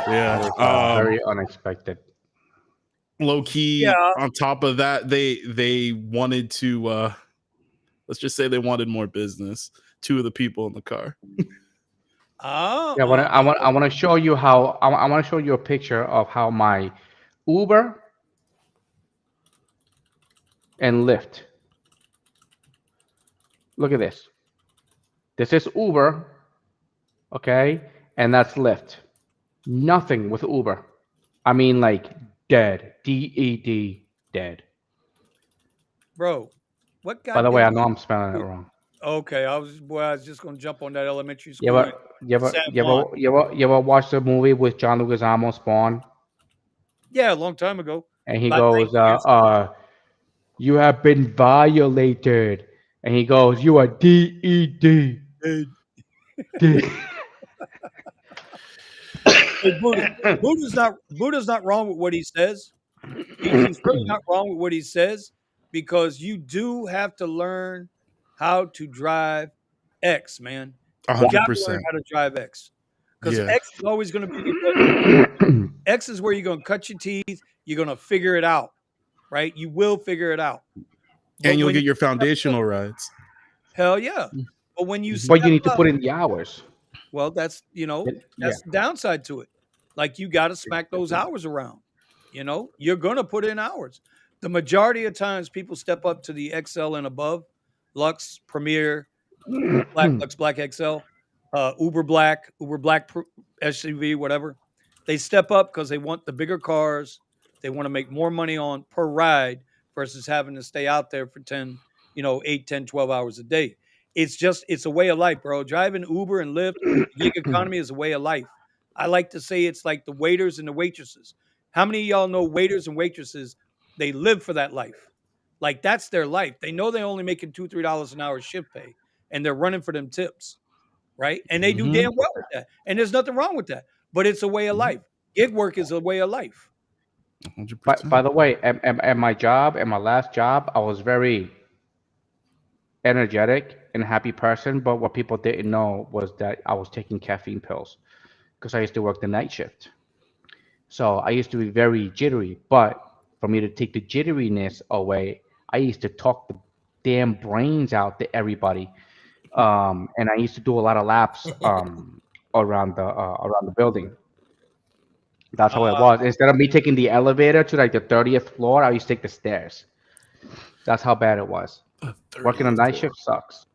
Yeah. That was very unexpected. Low key. Yeah. On top of that, they wanted to let's just say they wanted more business. 2 of the people in the car. Oh. Yeah, I want to show you how I want to show you a picture of how my Uber and Lyft. Look at this. This is Uber, okay, and that's Lyft. Nothing with Uber. I mean, like dead. DED, dead. Bro, what By the way, I goddamn- know I'm spelling it wrong. Okay, I was just gonna jump on that elementary school. You ever watch the movie with John Leguizamo, Spawn? Yeah, a long time ago. And he Like goes, 9 years you have been violated. And he goes, you are DED. Hey, Buddha's not wrong with what he says. He's really not wrong with what he says, because you do have to learn how to drive X, man. You got to 100%. learn how to drive X, because Yeah. X is always going to be X is where you're going to cut your teeth. You're going to figure it out, right? You will figure it out, But And you'll when get you your step foundational up- rides. Hell yeah! But when you But step you need to up, put in the hours. well, that's Yeah. that's the downside to it. Like, you got to smack those hours around. You're gonna put in hours. The majority of times, people step up to the XL and above, Lux, Premier, Black, Lux Black XL, Uber Black SUV, whatever. They step up because they want the bigger cars. They want to make more money on per ride versus having to stay out there for 10, 8, 10, 12 hours a day. It's a way of life, bro. Driving Uber and Lyft, the gig economy is a way of life. I like to say it's like the waiters and the waitresses. How many of y'all know waiters and waitresses? They live for that life. Like, that's their life. They know they're only making $2, $3 an hour shift pay, and they're running for them tips, right? And they do damn well with that. And there's nothing wrong with that. But it's a way of life. Gig work is a way of life. 100%. By the way, at my job, at my last job, I was very energetic and happy person. But what people didn't know was that I was taking caffeine pills because I used to work the night shift. So I used to be very jittery. But for me to take the jitteriness away, I used to talk the damn brains out to everybody. And I used to do a lot of laps around the building. That's how it was. Instead of me taking the elevator to like the 30th floor, I used to take the stairs. That's how bad it was. Working a night shift sucks.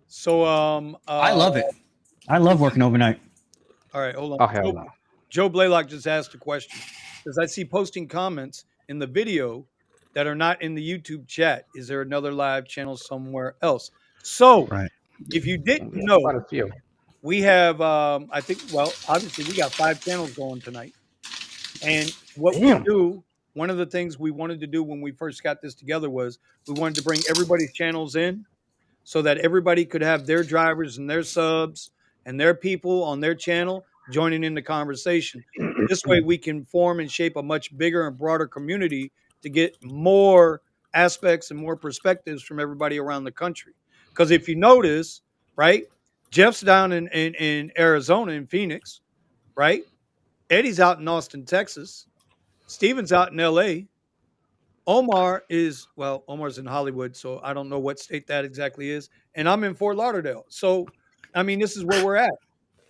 So I love it. I love working overnight. All right, hold on. Oh hell no. Joe Blaylock just asked a question, because I see posting comments in the video that are not in the YouTube chat. Is there another live channel somewhere else? So, Right. if you didn't Quite know, a few. we have, I think, well, obviously we got 5 channels going tonight. And what we do, one of the things we wanted to do when we first got this together was we wanted to bring everybody's channels in so that everybody could have their drivers and their subs and their people on their channel joining in the conversation. This way we can form and shape a much bigger and broader community to get more aspects and more perspectives from everybody around the country. Because if you notice, right, Jeff's down in Arizona, in Phoenix, right? Eddie's out in Austin, Texas. Steven's out in LA. Omar's in Hollywood, so I don't know what state that exactly is. And I'm in Fort Lauderdale. So, I mean, this is where we're at.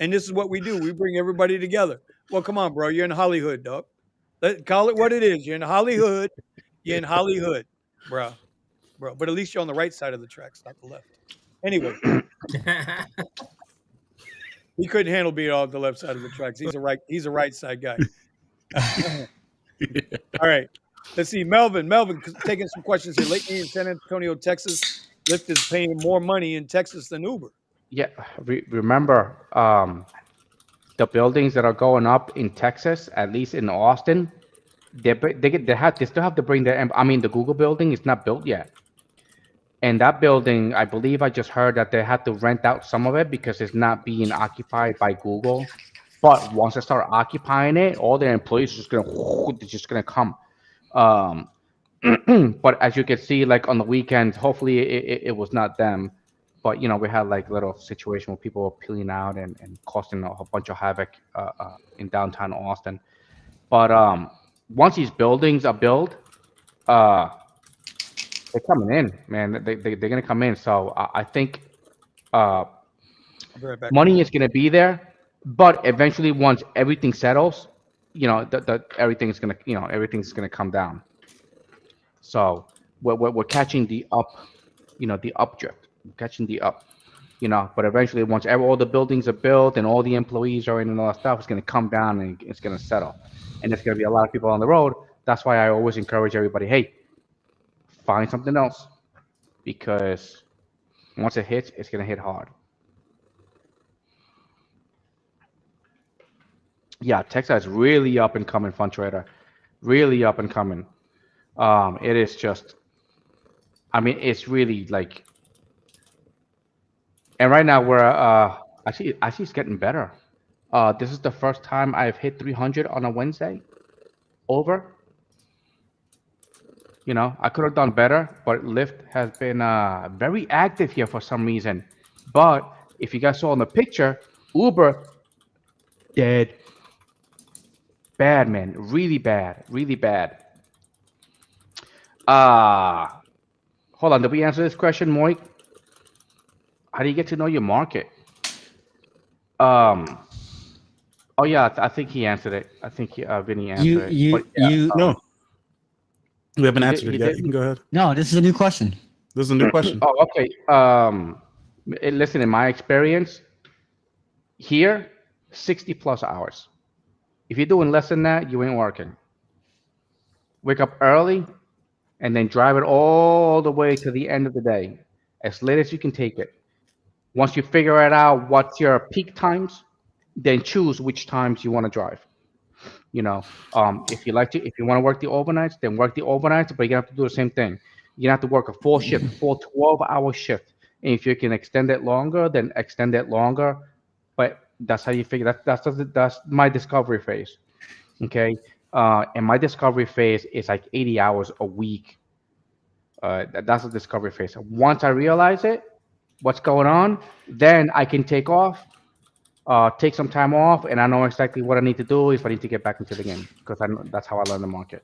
And this is what we do. We bring everybody together. Well, come on, bro. You're in Hollywood, dog. Call it what it is. You're in Hollywood. You're in Hollywood, bro. But at least you're on the right side of the tracks, not the left. Anyway. He couldn't handle being on the left side of the tracks. He's a right side guy. All right. Let's see. Melvin taking some questions here. Lately in San Antonio, Texas, Lyft is paying more money in Texas than Uber. Yeah, remember the buildings that are going up in Texas, at least in Austin, they still have to bring I mean, the Google building is not built yet. And that building, I believe I just heard that they had to rent out some of it because it's not being occupied by Google. But once they start occupying it, all their employees are just gonna come. Um, but as you can see, like on the weekends, hopefully it was not them. But we had like little situation where people were peeling out and causing a whole bunch of havoc in downtown Austin. But once these buildings are built, uh, they're coming in, man. They're gonna come in. So I think I'll be right back. money is gonna be there, but eventually, once everything settles, everything's gonna come down. So we're catching the up, the updrift. We're catching the up, But eventually, once all the buildings are built and all the employees are in and all that stuff, it's gonna come down and it's gonna settle, and there's gonna be a lot of people on the road. That's why I always encourage everybody, hey, find something else, because once it hits, it's gonna hit hard. Yeah, Texas is really up and coming, Fun Trader. Really up and coming. It is just, I mean, it's really like, and right now we're actually it's getting better. This is the first time I've hit 300 on a Wednesday. Over. I could have done better, but Lyft has been very active here for some reason. But if you guys saw in the picture, Uber, dead. Bad, man. Really bad. Really bad. Hold on. Did we answer this question, Moik? How do you get to know your market? Oh yeah, I think he answered it. I think Vinny answered it. No. We haven't You answered it yet. You can go ahead. No, this is a new question. This is a new question. Oh, okay. Listen, in my experience, here, 60 plus hours. If you're doing less than that, you ain't working. Wake up early and then drive it all the way to the end of the day, as late as you can take it. Once you figure it out, what's your peak times, then choose which times you want to drive. If you want to work the overnights, then work the overnights, but you're gonna have to do the same thing. You have to work a full shift, full 12-hour shift. And if you can extend it longer, then extend it longer. But that's how you figure that's my discovery phase. Okay. And my discovery phase is like 80 hours a week. That's the discovery phase. Once I realize what's going on, then I can take some time off, and I know exactly what I need to do if I need to get back into the game, because that's how I learn the market.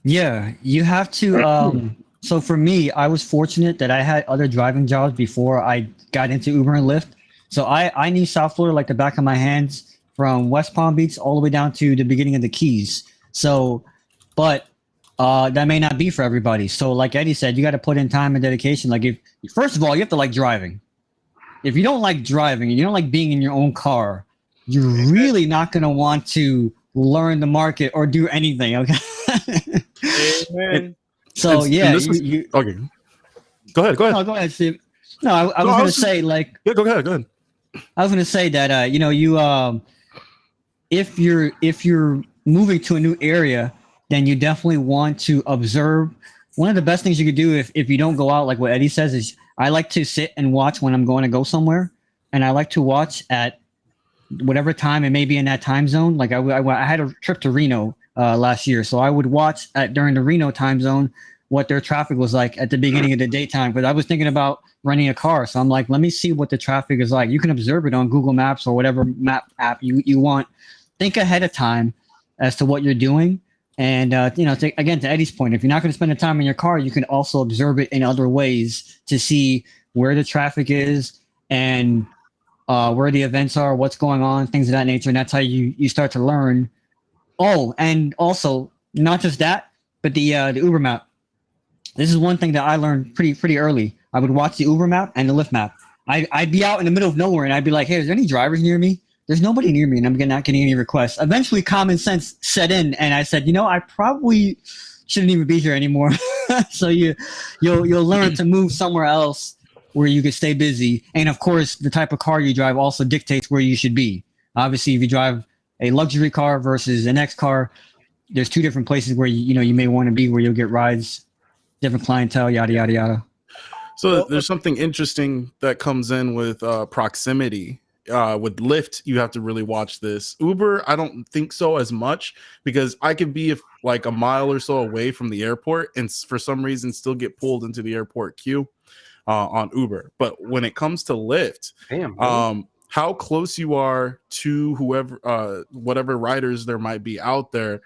Yeah, you have to. So for me, I was fortunate that I had other driving jobs before I got into Uber and Lyft. So I knew South Florida like the back of my hands, from West Palm Beach all the way down to the beginning of the Keys. So, but that may not be for everybody. So like Eddie said, you got to put in time and dedication. Like first of all, you have to like driving. If you don't like driving and you don't like being in your own car, you're really not going to want to learn the market or do anything. Okay. Amen. So okay. Go ahead. No, go ahead, Steve. No, I was going to say like. Yeah, go ahead. I was going to say that if you're moving to a new area, then you definitely want to observe. One of the best things you could do if you don't go out, like what Eddie says, is I like to sit and watch when I'm going to go somewhere, and I like to watch at whatever time it may be in that time zone. Like I had a trip to Reno last year, so I would watch during the Reno time zone what their traffic was like at the beginning of the daytime, because I was thinking about renting a car. So I'm like, let me see what the traffic is like. You can observe it on Google Maps or whatever map app you want. Think ahead of time as to what you're doing. And, again, to Eddie's point, if you're not going to spend the time in your car, you can also observe it in other ways to see where the traffic is and where the events are, what's going on, things of that nature. And that's how you start to learn. Oh, and also not just that, but the Uber map. This is one thing that I learned pretty early. I would watch the Uber map and the Lyft map. I'd be out in the middle of nowhere and I'd be like, hey, is there any drivers near me? There's nobody near me, and I'm not getting any requests. Eventually, common sense set in, and I said, I probably shouldn't even be here anymore. So you'll learn to move somewhere else where you can stay busy. And of course, the type of car you drive also dictates where you should be. Obviously, if you drive a luxury car versus an X car, there's two different places where you may want to be, where you'll get rides, different clientele, yada yada yada. So Well, there's something interesting that comes in with proximity. With Lyft, you have to really watch this. Uber, I don't think so as much, because I could be like a mile or so away from the airport and for some reason still get pulled into the airport queue on Uber. But when it comes to Lyft, Damn, really? how close you are to whoever, whatever riders there might be out there,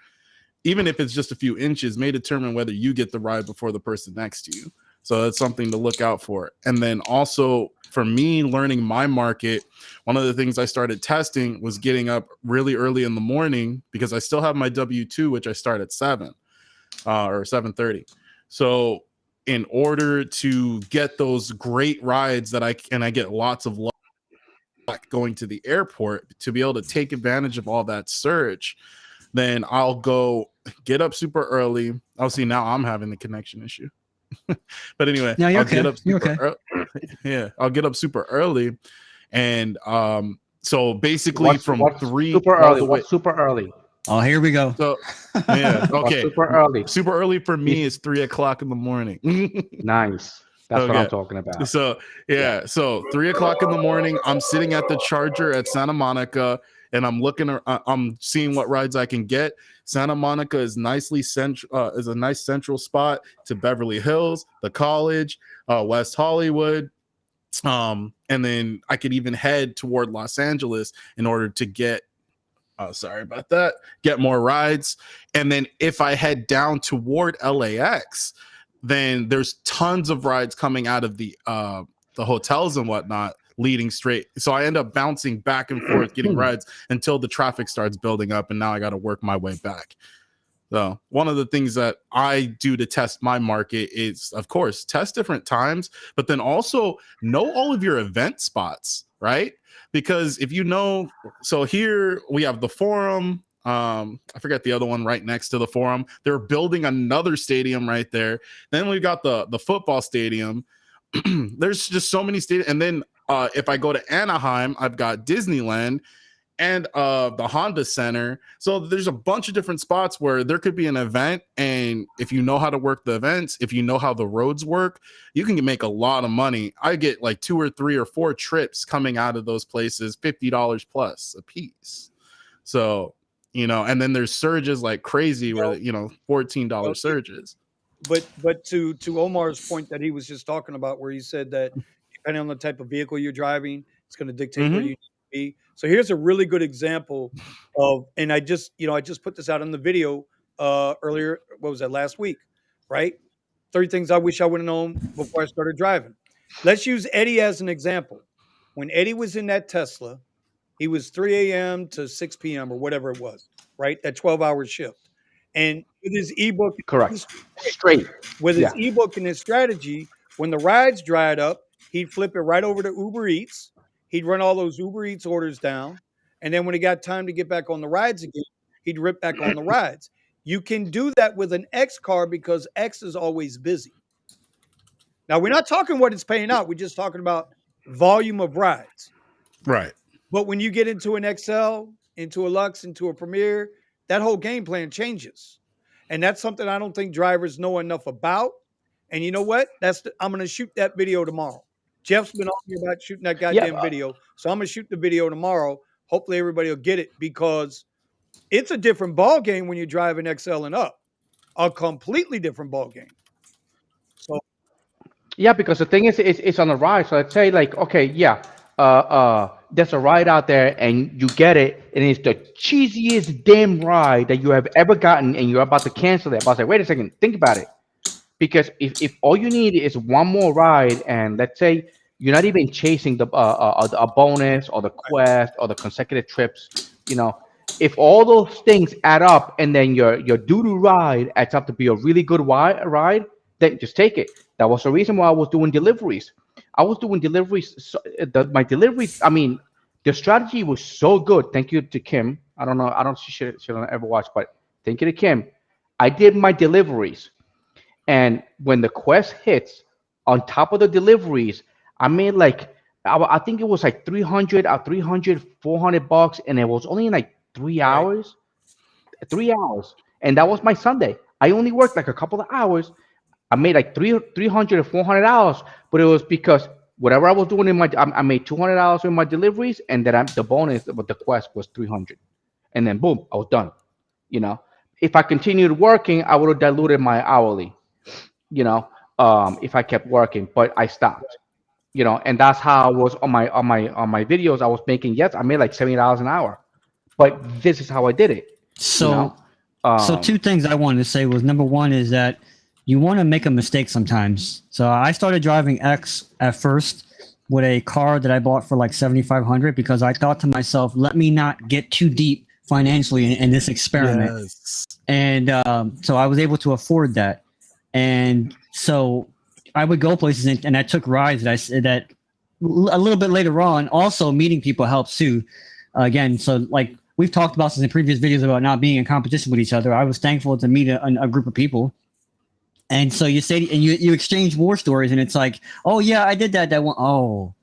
even if it's just a few inches, may determine whether you get the ride before the person next to you. So that's something to look out for. And then also for me, learning my market, one of the things I started testing was getting up really early in the morning, because I still have my W-2, which I start at 7 or 7:30. So in order to get those great rides that I get lots of luck going to the airport, to be able to take advantage of all that surge, then I'll go get up super early. I'll see, now I'm having the connection issue. But anyway, No, you're I'll get okay. up You're super okay. yeah, I'll get up super early. And so basically from What's 3 super all early? the way. What's super early? Oh, here we go. So yeah, What's okay. super early? Super early for me is 3 o'clock in the morning. Nice. That's what I'm Okay. talking about. So yeah, so 3 o'clock in the morning, I'm sitting at the charger at Santa Monica, and I'm looking. I'm seeing what rides I can get. Santa Monica is nicely central. Is a nice central spot to Beverly Hills, the college, West Hollywood, and then I could even head toward Los Angeles in order to get. Sorry about that. Get more rides, and then if I head down toward LAX, then there's tons of rides coming out of the hotels and whatnot, leading straight. So I end up bouncing back and forth, getting rides until the traffic starts building up, and now I got to work my way back. So one of the things that I do to test my market is, of course, test different times, but then also know all of your event spots, right? Because if you know, so here we have the Forum. I forget the other one right next to the Forum. They're building another stadium right there. Then we've got the football stadium. There's just so many stadiums. And then if I go to Anaheim, I've got Disneyland and the Honda Center. So there's a bunch of different spots where there could be an event, and if you know how to work the events, if you know how the roads work, you can make a lot of money. I get like 2 or 3 or 4 trips coming out of those places, $50 plus a piece. So, and then there's surges like crazy where, $14 surges. But to Omar's point that he was just talking about, where he said that depending on the type of vehicle you're driving, it's going to dictate where you need to be. So here's a really good example of, and I just put this out in the video earlier. What was that, last week? Right? 30 things I wish I would have known before I started driving. Let's use Eddie as an example. When Eddie was in that Tesla, he was 3 a.m. to 6 p.m. or whatever it was, right? That 12-hour shift. And with his ebook, Correct. Straight. with his Yeah. ebook and his strategy, when the rides dried up, he'd flip it right over to Uber Eats. He'd run all those Uber Eats orders down. And then when he got time to get back on the rides again, he'd rip back on the rides. You can do that with an X car because X is always busy. Now, we're not talking what it's paying out. We're just talking about volume of rides. Right. But when you get into an XL, into a Lux, into a Premier, that whole game plan changes. And that's something I don't think drivers know enough about. And you know what? I'm going to shoot that video tomorrow. Jeff's been on me about shooting that goddamn video. So I'm going to shoot the video tomorrow. Hopefully everybody will get it, because it's a different ball game when you're driving XL and up. A completely different ball game. So Yeah, because the thing is, it's on the ride. So let's say, like, okay, yeah, there's a ride out there, and you get it, and it's the cheesiest damn ride that you have ever gotten, and you're about to cancel it. But I was like, wait a second, think about it. Because if all you need is one more ride, and let's say you're not even chasing a bonus or the quest or the consecutive trips, if all those things add up, and then your doo-doo ride adds up to be a really good ride, then just take it. That was the reason why I was doing deliveries. I was doing deliveries. So my deliveries, I mean, the strategy was so good. Thank you to Kim. I don't know. I don't she should ever watch, but thank you to Kim. I did my deliveries. And when the quest hits, on top of the deliveries, I made like, I think it was like 300 or 300, $400, and it was only in like 3 hours. 3 hours. and that was my Sunday. I only worked like a couple of hours. I made like 300 or $400, but it was because whatever I was doing in my, I made $200 in my deliveries, and then the bonus with the quest was 300, and then boom, I was done. You know, if I continued working, I would have diluted my hourly. You know, if I kept working, but I stopped. You know, and that's how I was on my videos. I was making, yes, I made like $70 an hour, but this is how I did it. You know, So two things I wanted to say was, number one is that you want to make a mistake sometimes. So I started driving X at first with a car that I bought for like 7,500 because I thought to myself, let me not get too deep financially in this experiment. Yes. And so I was able to afford that. And so I would go places, and I took rides that a little bit later on. Also, meeting people helps too. Again, so like we've talked about this in previous videos about not being in competition with each other. I was thankful to meet a group of people. And so you say, and you exchange war stories, and it's like, oh yeah, I did that one. Oh,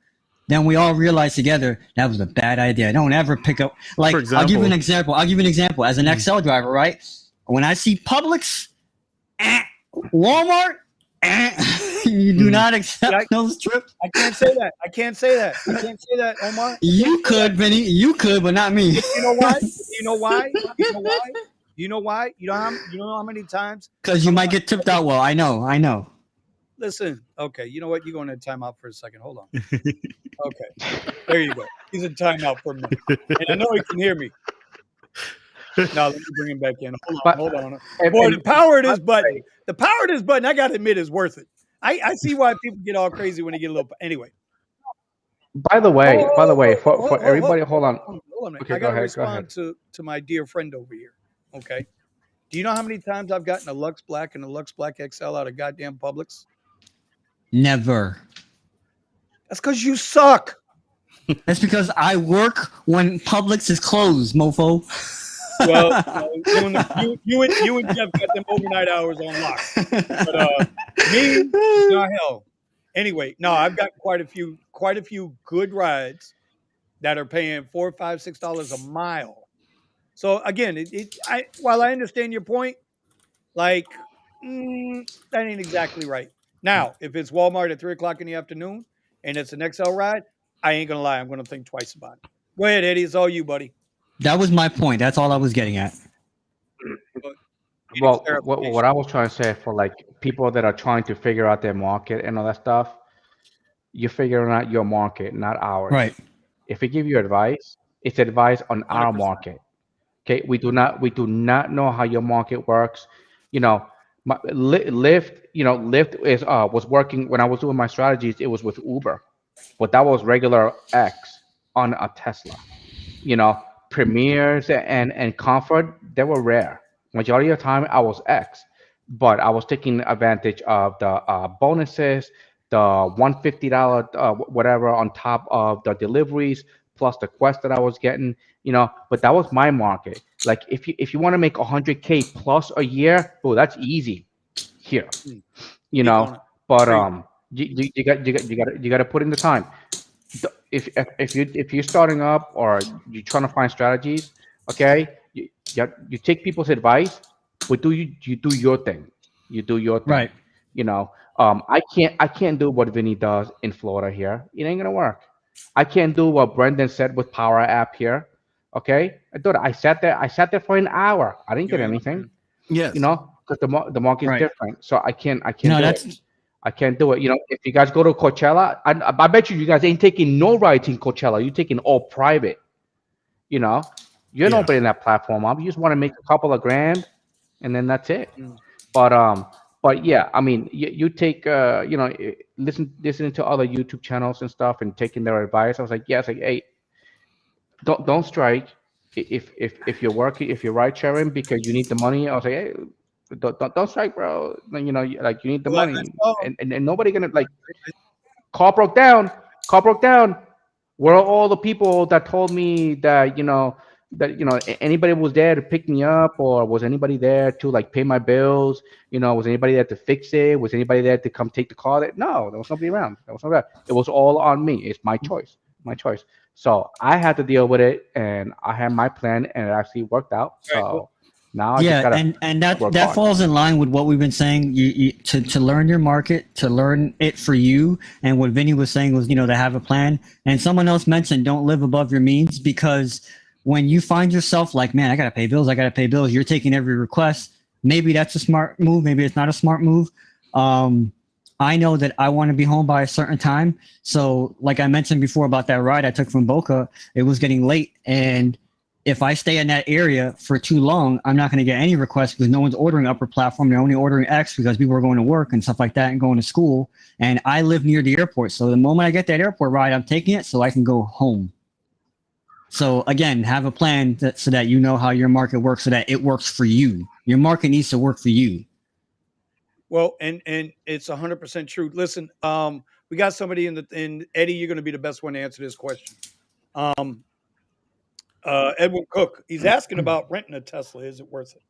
then we all realize together that was a bad idea. Don't ever pick up. Like, I'll give you an example. As an XL driver, right? When I see Publix, Walmart, you do not accept those trips. I can't say that. I can't say that, Omar. You could, Vinny. You could, but not me. You know why? You know why? You know why? You know how many times? Because you might get tipped out well. I know. Listen, okay, you know what? You're going to timeout for a second. Hold on. Okay, there you go. He's in timeout for a minute. And I know he can hear me. Now, let me bring him back in. Hold on. Boy, the power of this button, I got to admit, is worth it. I see why people get all crazy when they get a little. Anyway. By the way, for everybody, hold on. Okay, I got to respond to my dear friend over here. Okay. Do you know how many times I've gotten a Lux Black and a Lux Black XL out of goddamn Publix? Never. That's because you suck. That's because I work when Publix is closed, mofo. Well, you and Jeff got them overnight hours on lock. But me, no hell. Anyway, no, I've got quite a few good rides that are paying $4, $5, $6 a mile. So again, while I understand your point, like that ain't exactly right. Now, if it's Walmart at 3:00 in the afternoon and it's an XL ride, I ain't gonna lie, I'm gonna think twice about it. Go ahead, Eddie. It's all you, buddy. That was my point. That's all I was getting at. Well, what I was trying to say, for like people that are trying to figure out their market and all that stuff, you're figuring out your market, not ours. Right. If we give you advice, it's advice on our 100%. market. Okay, we do not know how your market works. You know, Lyft. You know, Lyft was working when I was doing my strategies. It was with Uber, but that was regular X on a Tesla. You know, premieres and comfort, they were rare. Majority of the time, I was X, but I was taking advantage of the bonuses, the $150 whatever on top of the deliveries, plus the quest that I was getting. You know, but that was my market. Like if you want to make 100K plus a year, oh, that's easy here. You know, but you got to put in the time. If you're starting up or you're trying to find strategies, okay, you take people's advice, but you do your thing. You do your thing. Right. You know, I can't do what Vinny does in Florida here. It ain't gonna work. I can't do what Brendan said with Power App here. Okay, I sat there for an hour. I didn't get anything. Yes. You know, because the market's Right. different. So I can't No, do that's it. I can't do it. You know, if you guys go to Coachella, I bet you guys ain't taking no rides in Coachella. You're taking all private. You know, you're not opening that platform up. You just want to make a couple of grand, and then that's it. But yeah, I mean, you take you know, listening to other YouTube channels and stuff and taking their advice. I was like, yes, like, hey, don't strike. If you're working, if you're ride sharing because you need the money, I was like, hey, don't strike, bro. You know, like you need the money, and nobody gonna like. Car broke down. Where are all the people that told me that anybody was there to pick me up, or was anybody there to like pay my bills? You know, was anybody there to fix it? Was anybody there to come take the car? No, there was nobody around. It was all on me. It's my choice. So I had to deal with it, and I had my plan, and it actually worked out. So Now I just gotta and that work that hard. falls in line with what we've been saying. You to learn your market, to learn it for you, and what Vinny was saying was, to have a plan. And someone else mentioned, don't live above your means, because when you find yourself like, man, I gotta pay bills, you're taking every request. Maybe that's a smart move. Maybe it's not a smart move. I know that I want to be home by a certain time. So, like I mentioned before about that ride I took from Boca, it was getting late, and if I stay in that area for too long, I'm not going to get any requests because no one's ordering upper platform. They're only ordering X because people are going to work and stuff like that and going to school. And I live near the airport. So the moment I get that airport ride, I'm taking it so I can go home. So again, have a plan so that you know how your market works, so that it works for you. Your market needs to work for you. Well, and it's 100% true. Listen, we got somebody in Eddie. You're going to be the best one to answer this question. Edwin Cook, he's asking about renting a Tesla. Is it worth it?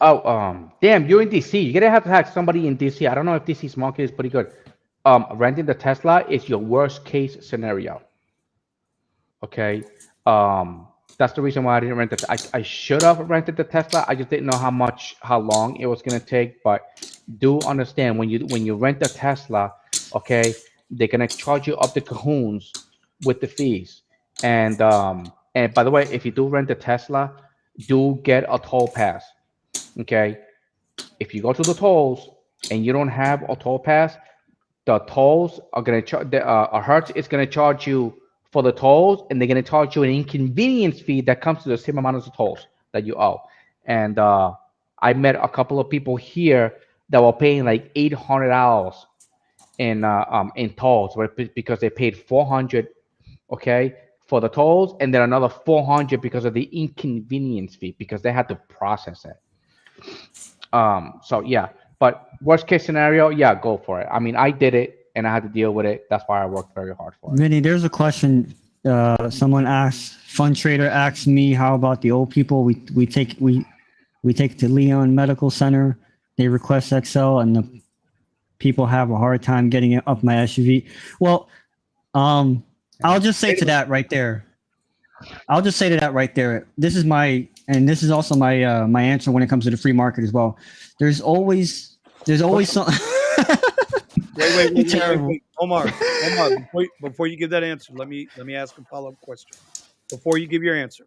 Oh, damn, you're in DC. You're gonna have to have somebody in DC. I don't know if DC's market is pretty good. Renting the Tesla is your worst case scenario. Okay. That's the reason why I didn't rent it. I should have rented the Tesla. I just didn't know how long it was gonna take. But do understand when you rent the Tesla, okay, they're gonna charge you up the cajoons with the fees. And by the way, if you do rent a Tesla, do get a toll pass. Okay, if you go to the tolls and you don't have a toll pass, the tolls are gonna charge. Hertz is gonna charge you for the tolls, and they're gonna charge you an inconvenience fee that comes to the same amount as the tolls that you owe. And I met a couple of people here that were paying like $800 in tolls, right? Because they paid $400, okay, for the tolls, and then another $400 because of the inconvenience fee because they had to process it. So yeah, but worst case scenario, yeah, go for it. I mean, I did it and I had to deal with it. That's why I worked very hard for it. Vinny, there's a question. Someone asked, Fun Trader asked me, how about the old people? We take to Leon Medical Center. They request XL, and the people have a hard time getting it up my SUV. Well, I'll just say to that right there. This is also my my answer when it comes to the free market as well. There's always some. Wait. Omar, before you give that answer, let me ask a follow-up question. Before you give your answer.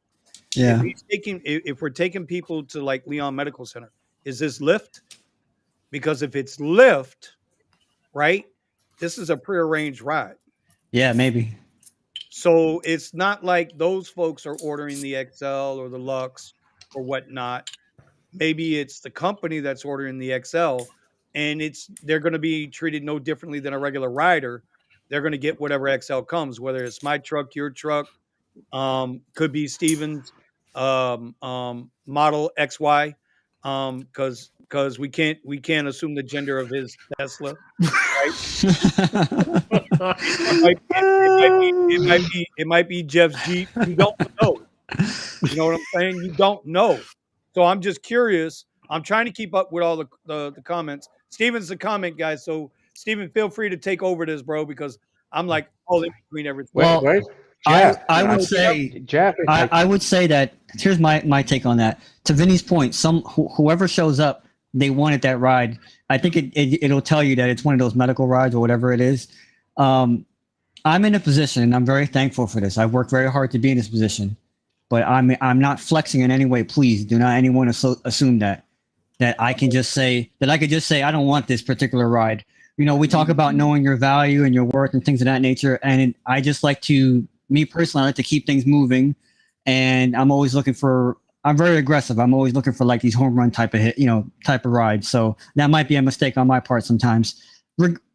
Yeah. If we're taking people to like Leon Medical Center, is this Lyft? Because if it's Lyft, right, this is a prearranged ride. Yeah, maybe. So it's not like those folks are ordering the XL or the Lux or whatnot. Maybe it's the company that's ordering the XL, and they're going to be treated no differently than a regular rider. They're going to get whatever XL comes, whether it's my truck, your truck, could be Steven's model XY, because we can't assume the gender of his Tesla, right? It might be Jeff's Jeep. You don't know. You know what I'm saying? You don't know. So I'm just curious. I'm trying to keep up with all the comments. Steven's the comment guy, so Steven, feel free to take over this, bro, because I'm like all in between everything. Well, Wait, Jeff, I would say Jeff. I would say that here's my take on that. To Vinny's point, whoever shows up, they wanted that ride. I think it'll tell you that it's one of those medical rides or whatever it is. I'm in a position, and I'm very thankful for this. I've worked very hard to be in this position, but I'm not flexing in any way. Please do not anyone assume that I can just say I don't want this particular ride. We talk about knowing your value and your worth and things of that nature, and I just like to. Me personally, I like to keep things moving, and I'm always looking for. I'm very aggressive. I'm always looking for like these home run type of rides. So that might be a mistake on my part sometimes.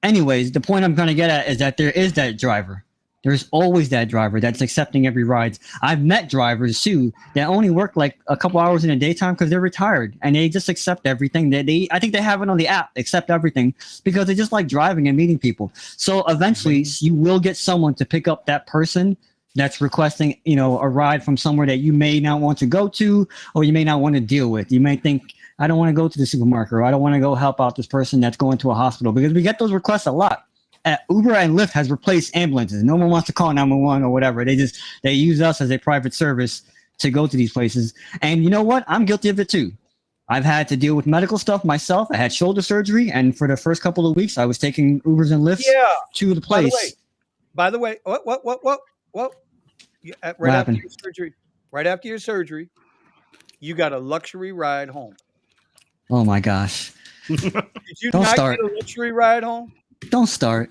Anyways, the point I'm going to get at is that there is that driver. There's always that driver that's accepting every ride. I've met drivers too that only work like a couple hours in the daytime because they're retired and they just accept everything. I think they have it on the app, accept everything, because they just like driving and meeting people. So eventually you will get someone to pick up that person that's requesting, a ride from somewhere that you may not want to go to, or you may not want to deal with. You may think, I don't want to go to the supermarket, or I don't want to go help out this person that's going to a hospital, because we get those requests a lot. Uber and Lyft has replaced ambulances. No one wants to call 911 or whatever. They use us as a private service to go to these places. And you know what? I'm guilty of it too. I've had to deal with medical stuff myself. I had shoulder surgery, and for the first couple of weeks, I was taking Ubers and Lyfts Yeah. to the place. By the way, what? Right What after happened? your surgery, you got a luxury ride home. Oh my gosh. Did you Don't not start. get a luxury ride home? Don't start.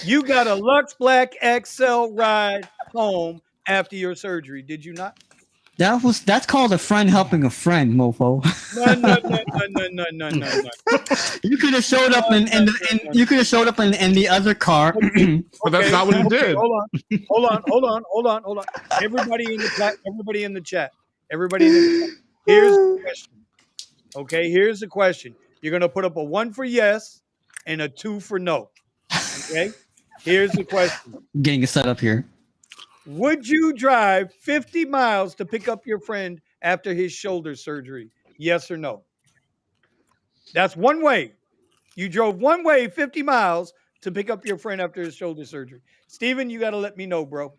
You got a Lux Black XL ride home after your surgery, did you not? That's called a friend helping a friend, mofo. No. You could have showed up you could have showed up in the other car. But that's not what he did. Hold on. Everybody in the chat. Here's the question. Okay, here's the question. You're gonna put up a 1 for yes and a 2 for no. Okay? Here's the question. Getting it set up here. Would you drive 50 miles to pick up your friend after his shoulder surgery? Yes or no? That's one way. You drove one way 50 miles to pick up your friend after his shoulder surgery. Steven, you got to let me know, bro.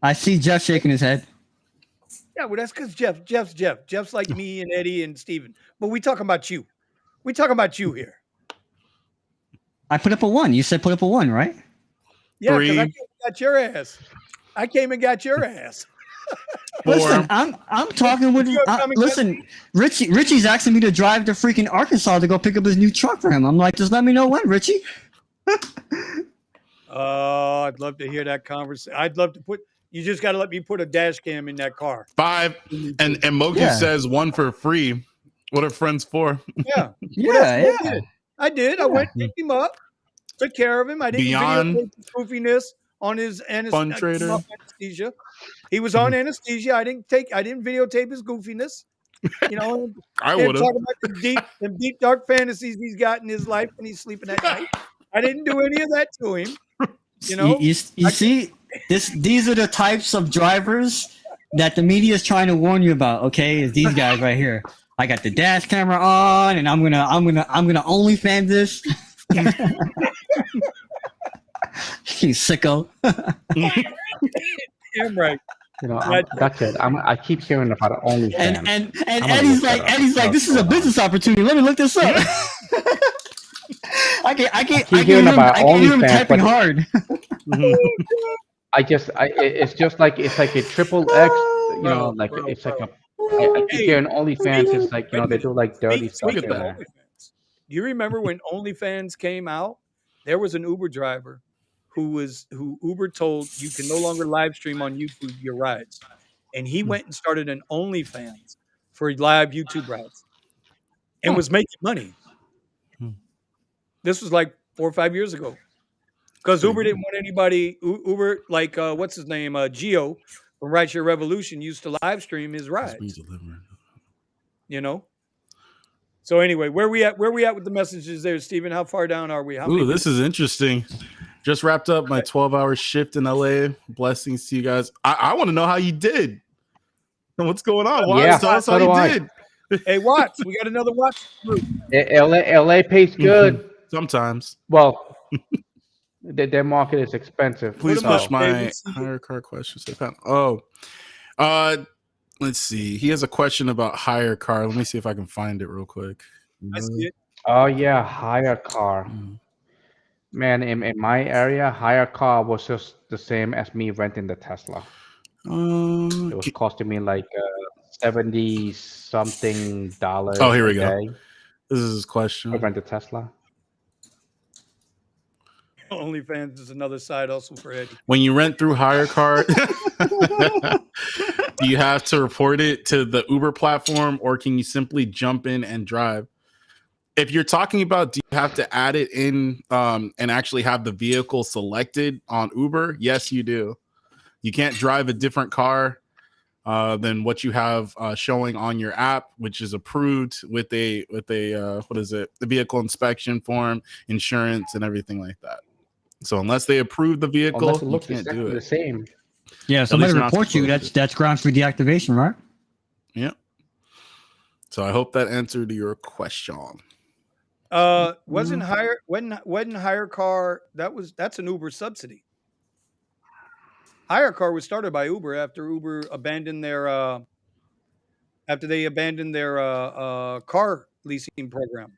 I see Jeff shaking his head. Yeah, well, that's because Jeff's Jeff. Jeff's like me and Eddie and Steven. But we talking about you. We talking about you here. I put up a 1. You said put up a 1, right? Yeah, because 3. I came and got your ass. I came and got your ass. 4. Listen, I'm talking with. Listen, Richie's asking me to drive to freaking Arkansas to go pick up his new truck for him. I'm like, just let me know when, Richie. Oh, I'd love to hear that conversation. I'd love to put. You just got to let me put a dash cam in that car. 5. And Moki Yeah. says 1 for free. What are friends for? Yeah. Yeah. I did. I went picked him up, took care of him. I didn't Beyond videotape his goofiness on his Fun Trader. anesthesia. He was on anesthesia. I didn't videotape his goofiness. You know, I and would have. talk about the deep dark fantasies he's got in his life when he's sleeping at night. I didn't do any of that to him. You know, you see, these are the types of drivers that the media is trying to warn you about. Okay, is these guys right here. I got the dash camera on, and I'm gonna OnlyFans this. You sicko. I'm right. You know, that's it. I keep hearing about OnlyFans. And Eddie's like, this is a business opportunity. Let me look this up. I can't hear him typing hard. It's just like a triple X. You know, like it's like a. I keep hearing OnlyFans. It's like, you know, they do like dirty stuff in there. Do you remember when OnlyFans came out? There was an Uber driver who Uber told you can no longer live stream on YouTube your rides, and he went and started an OnlyFans for live YouTube rides, and was making money. This was like 4 or 5 years ago, because Uber didn't want anybody. Uber, like what's his name, Gio from Rideshare Revolution, used to live stream his rides. You know. So anyway, where we at with the messages there, Steven? How far down are we? Ooh, this is interesting. Just wrapped up my 12-hour shift in LA. Blessings to you guys. I want to know how you did. What's going on? Watts, tell us how you did. Hey, Watts, we got another Watts group. LA pays good. Sometimes. Well, their market is expensive. Please push my hire car questions. Let's see. He has a question about hire car. Let me see if I can find it real quick. I see it. Oh yeah, hire car. Man, in my area, hire car was just the same as me renting the Tesla. It was costing me like $70-something. Oh, here we go. This is his question. I rent a Tesla. OnlyFans is another side hustle for Eddie. When you rent through hire car, do you have to report it to the Uber platform, or can you simply jump in and drive? If you're talking about, do you have to add it in and actually have the vehicle selected on Uber? Yes, you do. You can't drive a different car than what you have showing on your app, which is approved with a what is it? The vehicle inspection form, insurance, and everything like that. So unless they approve the vehicle, you can't do it. The same. Yeah, somebody reports you. That's grounds for deactivation, right? Yeah. So I hope that answered your question. Wasn't hire car? That's an Uber subsidy. hire car was started by Uber after Uber abandoned their car leasing program.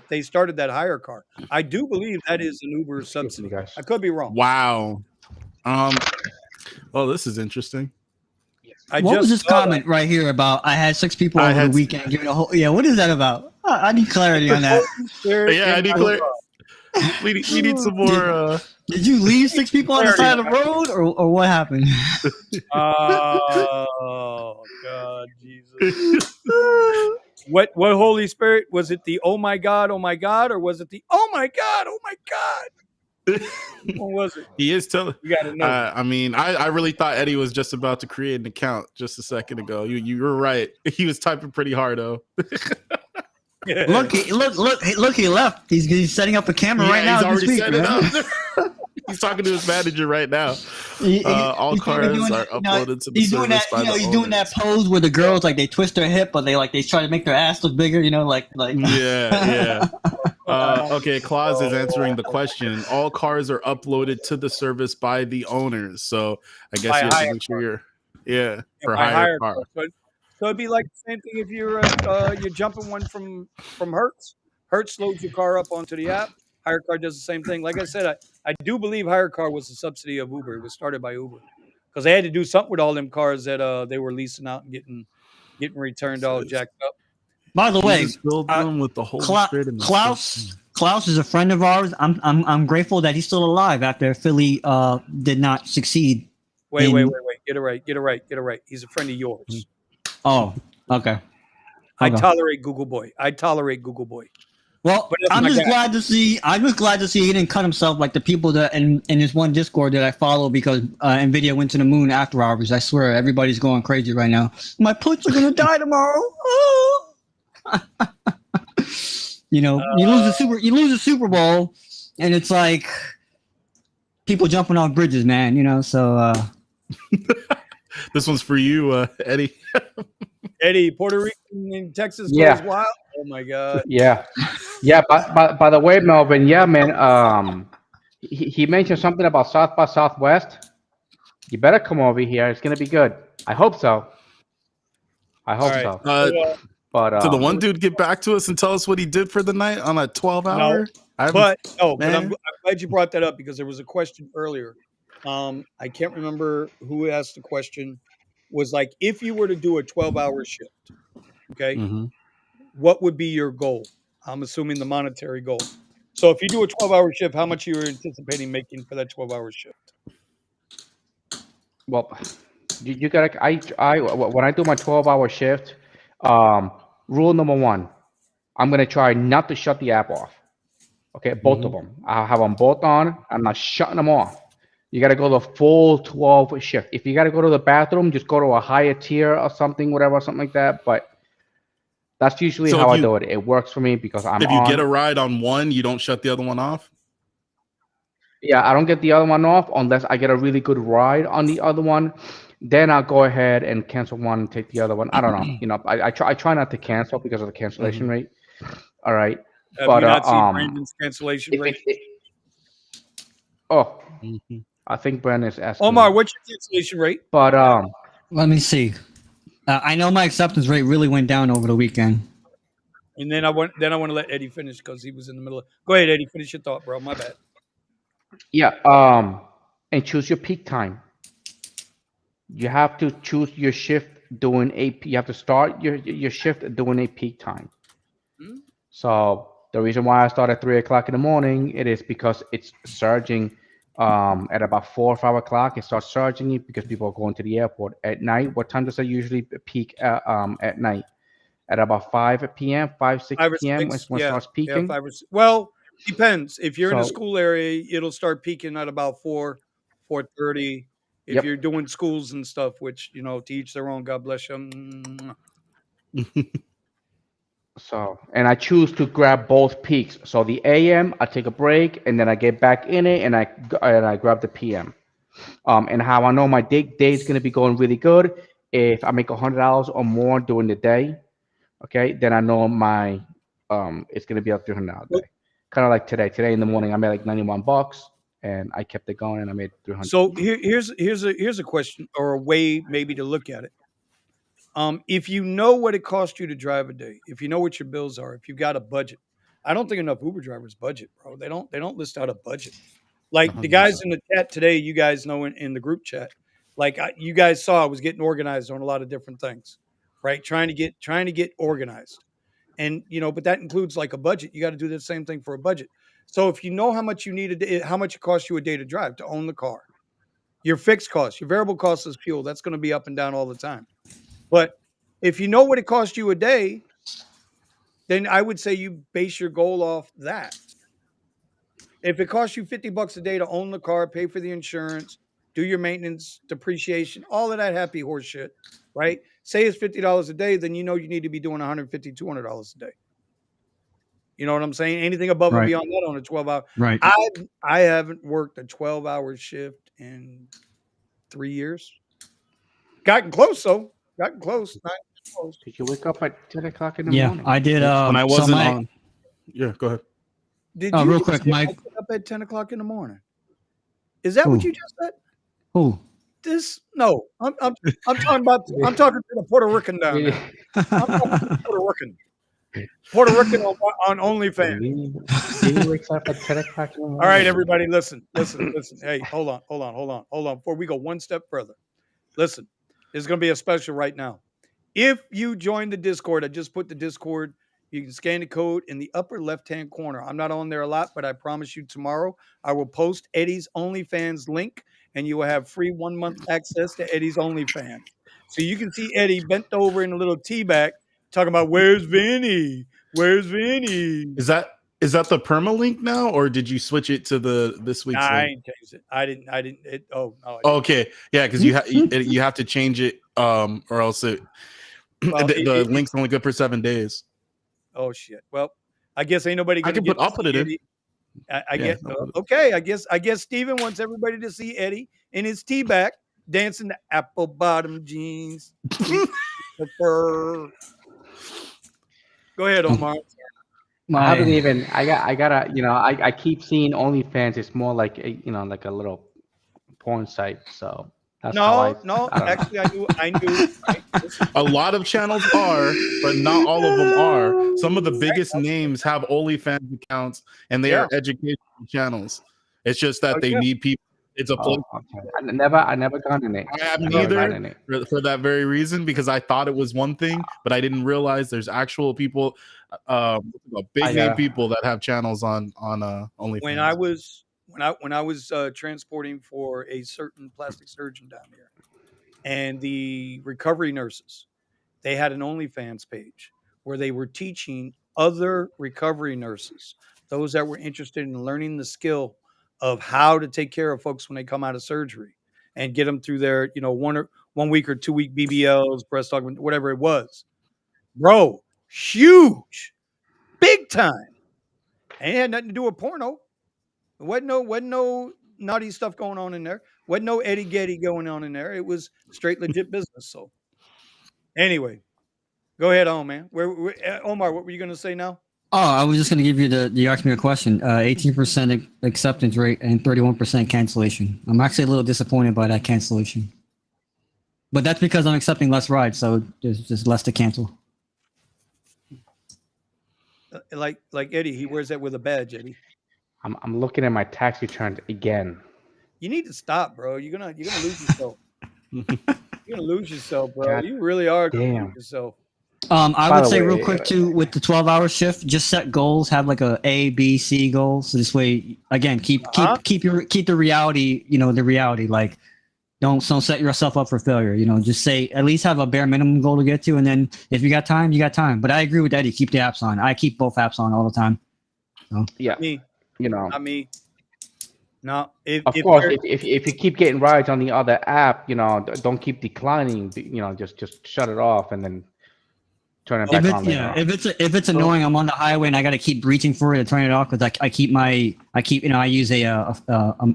They started that hire car. I do believe that is an Uber Excuse me, subsidy. guys. I could be wrong. Wow. Oh, this is interesting. What was this comment right here about? I had 6 people over the weekend giving a whole. Yeah, what is that about? I need clarity on that. Yeah, I need clarity. We need some more. Did you leave 6 people on the side of the road, or what happened? Oh God, Jesus! What Holy Spirit was it? The oh my God, or was it the oh my God, oh my God? What was it? He is telling. You got to know. I mean, I really thought Eddie was just about to create an account just a second ago. You were right. He was typing pretty hard, though. Look! He left. He's setting up a camera right now. He's already set it up. He's talking to his manager right now. All cars are uploaded to the service by the owners. He's doing that pose where the girls like they twist their hip, but they try to make their ass look bigger. like. Yeah. Okay, Claus is answering the question. All cars are uploaded to the service by the owners, so I guess you have to make sure you're for hire car. So it'd be like the same thing if you're jumping one from Hertz. Hertz loads your car up onto the app. Hire car does the same thing. Like I said, I do believe hire car was a subsidy of Uber. It was started by Uber because they had to do something with all them cars that they were leasing out and getting returned all jacked up. By the way, with the Holy Spirit and Klaus is a friend of ours. I'm grateful that he's still alive after Philly did not succeed. Wait. Get it right. He's a friend of yours. Oh, okay. I tolerate Google Boy. Well, I'm just glad to see he didn't cut himself like the people that in this one Discord that I follow because Nvidia went to the moon after hours. I swear everybody's going crazy right now. My puts are gonna die tomorrow. Oh. You lose the Super Bowl, and it's like people jumping off bridges, man. So this one's for you, Eddie. Eddie, Puerto Rican and Texas goes wild. Oh my God. Yeah. By the way, Melvin. Yeah, man. He mentioned something about South by Southwest. You better come over here. It's gonna be good. I hope so. But did the one dude get back to us and tell us what he did for the night on a 12-hour? But I'm glad you brought that up because there was a question earlier. I can't remember who asked the question. Was like, if you were to do a 12-hour shift, okay, what would be your goal? I'm assuming the monetary goal. So if you do a 12-hour shift, how much are you anticipating making for that 12-hour shift? Well, you gotta. When I do my 12-hour shift, rule number 1, I'm gonna try not to shut the app off. Okay, both of them. I'll have them both on. I'm not shutting them off. You got to go the full 12 shift. If you got to go to the bathroom, just go to a higher tier or something, whatever, something like that. But that's usually how I do it. It works for me because if you get a ride on one, you don't shut the other one off? Yeah, I don't get the other one off unless I get a really good ride on the other one. Then I'll go ahead and cancel one and take the other one. I don't know. I try not to cancel because of the cancellation rate. All right. Have you not seen Brandon's cancellation rate? I think Brandon's asking. Omar, what's your cancellation rate? But let me see. I know my acceptance rate really went down over the weekend. And then I want to let Eddie finish because he was in the middle of. Go ahead, Eddie. Finish your thought, bro. My bad. Yeah. And choose your peak time. You have to choose your shift doing you have to start your shift doing a peak time. So the reason why I start at 3 o'clock in the morning, it is because it's surging. At about 4 or 5 o'clock, it starts surging it because people are going to the airport. At night, what time does it usually peak at night? At about 5 p.m., 6 p.m. when it starts peaking? Yeah, 5 or 6. Well, depends. If you're in a school area, it'll start peaking at about 4:30. If you're doing schools and stuff, which, to each their own, God bless them. So, and I choose to grab both peaks. So the AM, I take a break, and then I get back in it, and I grab the PM. And how I know my day is going to be going really good, if I make $100 or more during the day, okay, then I know my it's going to be up $300 a day. Kind of like today. Today in the morning, I made like $91. and I kept it going, and I made 300. So here's a question or a way maybe to look at it. If you know what it costs you to drive a day, if you know what your bills are, if you got a budget, I don't think enough Uber drivers budget, bro. They don't list out a budget. Like the guys 100%. in the chat today, you guys know in the group chat, like you guys saw, I was getting organized on a lot of different things, right? Trying to get organized, and but that includes like a budget. You got to do the same thing for a budget. So if you know how much you need a day, how much it costs you a day to drive to own the car, your fixed cost, your variable cost is fuel. That's going to be up and down all the time. But if you know what it costs you a day, then I would say you base your goal off that. If it costs you $50 a day to own the car, pay for the insurance, do your maintenance, depreciation, all of that happy horse shit, right? Say it's $50 a day, then you need to be doing $150, $200 a day. You know what I'm saying? Anything above and beyond that on a 12-hour. Right. I haven't worked a 12-hour shift in 3 years. Gotten close though. Gotten close. Not close. Did you wake up at 10 o'clock in the morning? Yeah, I did. When I wasn't on. Yeah, go ahead. Did Oh, you real just quick, say Mike. I get up at 10 o'clock in the morning? Is that what Who? you just said? Who? No. I'm talking about. I'm talking to the Puerto Rican down there. I'm talking to the Puerto Rican on OnlyFans. He wakes up at 10 o'clock in the morning. All right, everybody, listen. Hey, hold on. Before we go one step further, listen. There's going to be a special right now. If you join the Discord, I just put the Discord. You can scan the code in the upper left-hand corner. I'm not on there a lot, but I promise you tomorrow I will post Eddie's OnlyFans link, and you will have free 1 month access to Eddie's OnlyFans. So you can see Eddie bent over in a little tea bag talking about, where's Vinny? Where's Vinny? Is that the permalink now, or did you switch it to this week's I link? ain't changed it. I didn't. I didn't. No. Okay, yeah, because you have to change it, or else the link's only good for 7 days. Oh shit. Well, I guess ain't nobody gonna get. I'll put it in. I guess. Okay. I guess Steven wants everybody to see Eddie in his tea bag dancing the apple bottom jeans. Go ahead, Omar. I haven't even. I gotta. I keep seeing OnlyFans. It's more like like a little porn site. So that's actually, I knew. A lot of channels are, but not all of them are. Some of the biggest names have OnlyFans accounts, and they are educational channels. It's just that they need people. It's a okay. I never gone in it. I haven't either for that very reason, because I thought it was one thing, but I didn't realize there's actual people, big name people that have channels on OnlyFans. When I was transporting for a certain plastic surgeon down here, and the recovery nurses, they had an OnlyFans page where they were teaching other recovery nurses, those that were interested in learning the skill of how to take care of folks when they come out of surgery and get them through their 1 week or 2 week BBLs, breast augment, whatever it was. Bro, huge, big time. And it had nothing to do with porno. Wasn't no naughty stuff going on in there. Wasn't no Eddie Getty going on in there. It was straight legit business. So anyway, go ahead on, man. Omar, what were you going to say now? Oh, I was just going to give you you asked me a question. 18% acceptance rate and 31% cancellation. I'm actually a little disappointed by that cancellation. But that's because I'm accepting less rides, so there's just less to cancel. Like Eddie, he wears that with a badge, Eddie. I'm looking at my tax returns again. You need to stop, bro. You're gonna lose yourself. You're gonna lose yourself, bro. God, you really are gonna lose yourself. I would say real quick too, with the 12-hour shift, just set goals. Have like a B, C goal. So this way, again, keep the reality. The reality. Like, don't set yourself up for failure. Just say at least have a bare minimum goal to get to, and then if you got time, you got time. But I agree with Eddie. Keep the apps on. I keep both apps on all the time. So. Yeah. Me. Not me. No. Of course, if you keep getting rides on the other app, don't keep declining. Just shut it off and then turn it back on. If it's annoying, I'm on the highway and I got to keep reaching for it to turn it off because I use a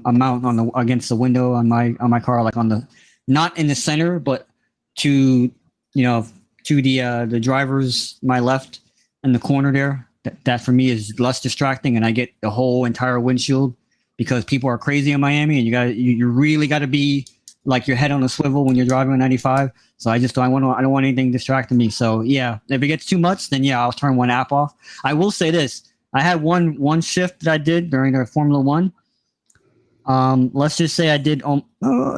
mount against the window on my car, like not in the center, but to the driver's my left in the corner there. That for me is less distracting, and I get the whole entire windshield because people are crazy in Miami, and you really got to be like your head on a swivel when you're driving on 95. So I don't want anything distracting me. So yeah, if it gets too much, then yeah, I'll turn one app off. I will say this: I had one shift that I did during the Formula One. Let's just say I did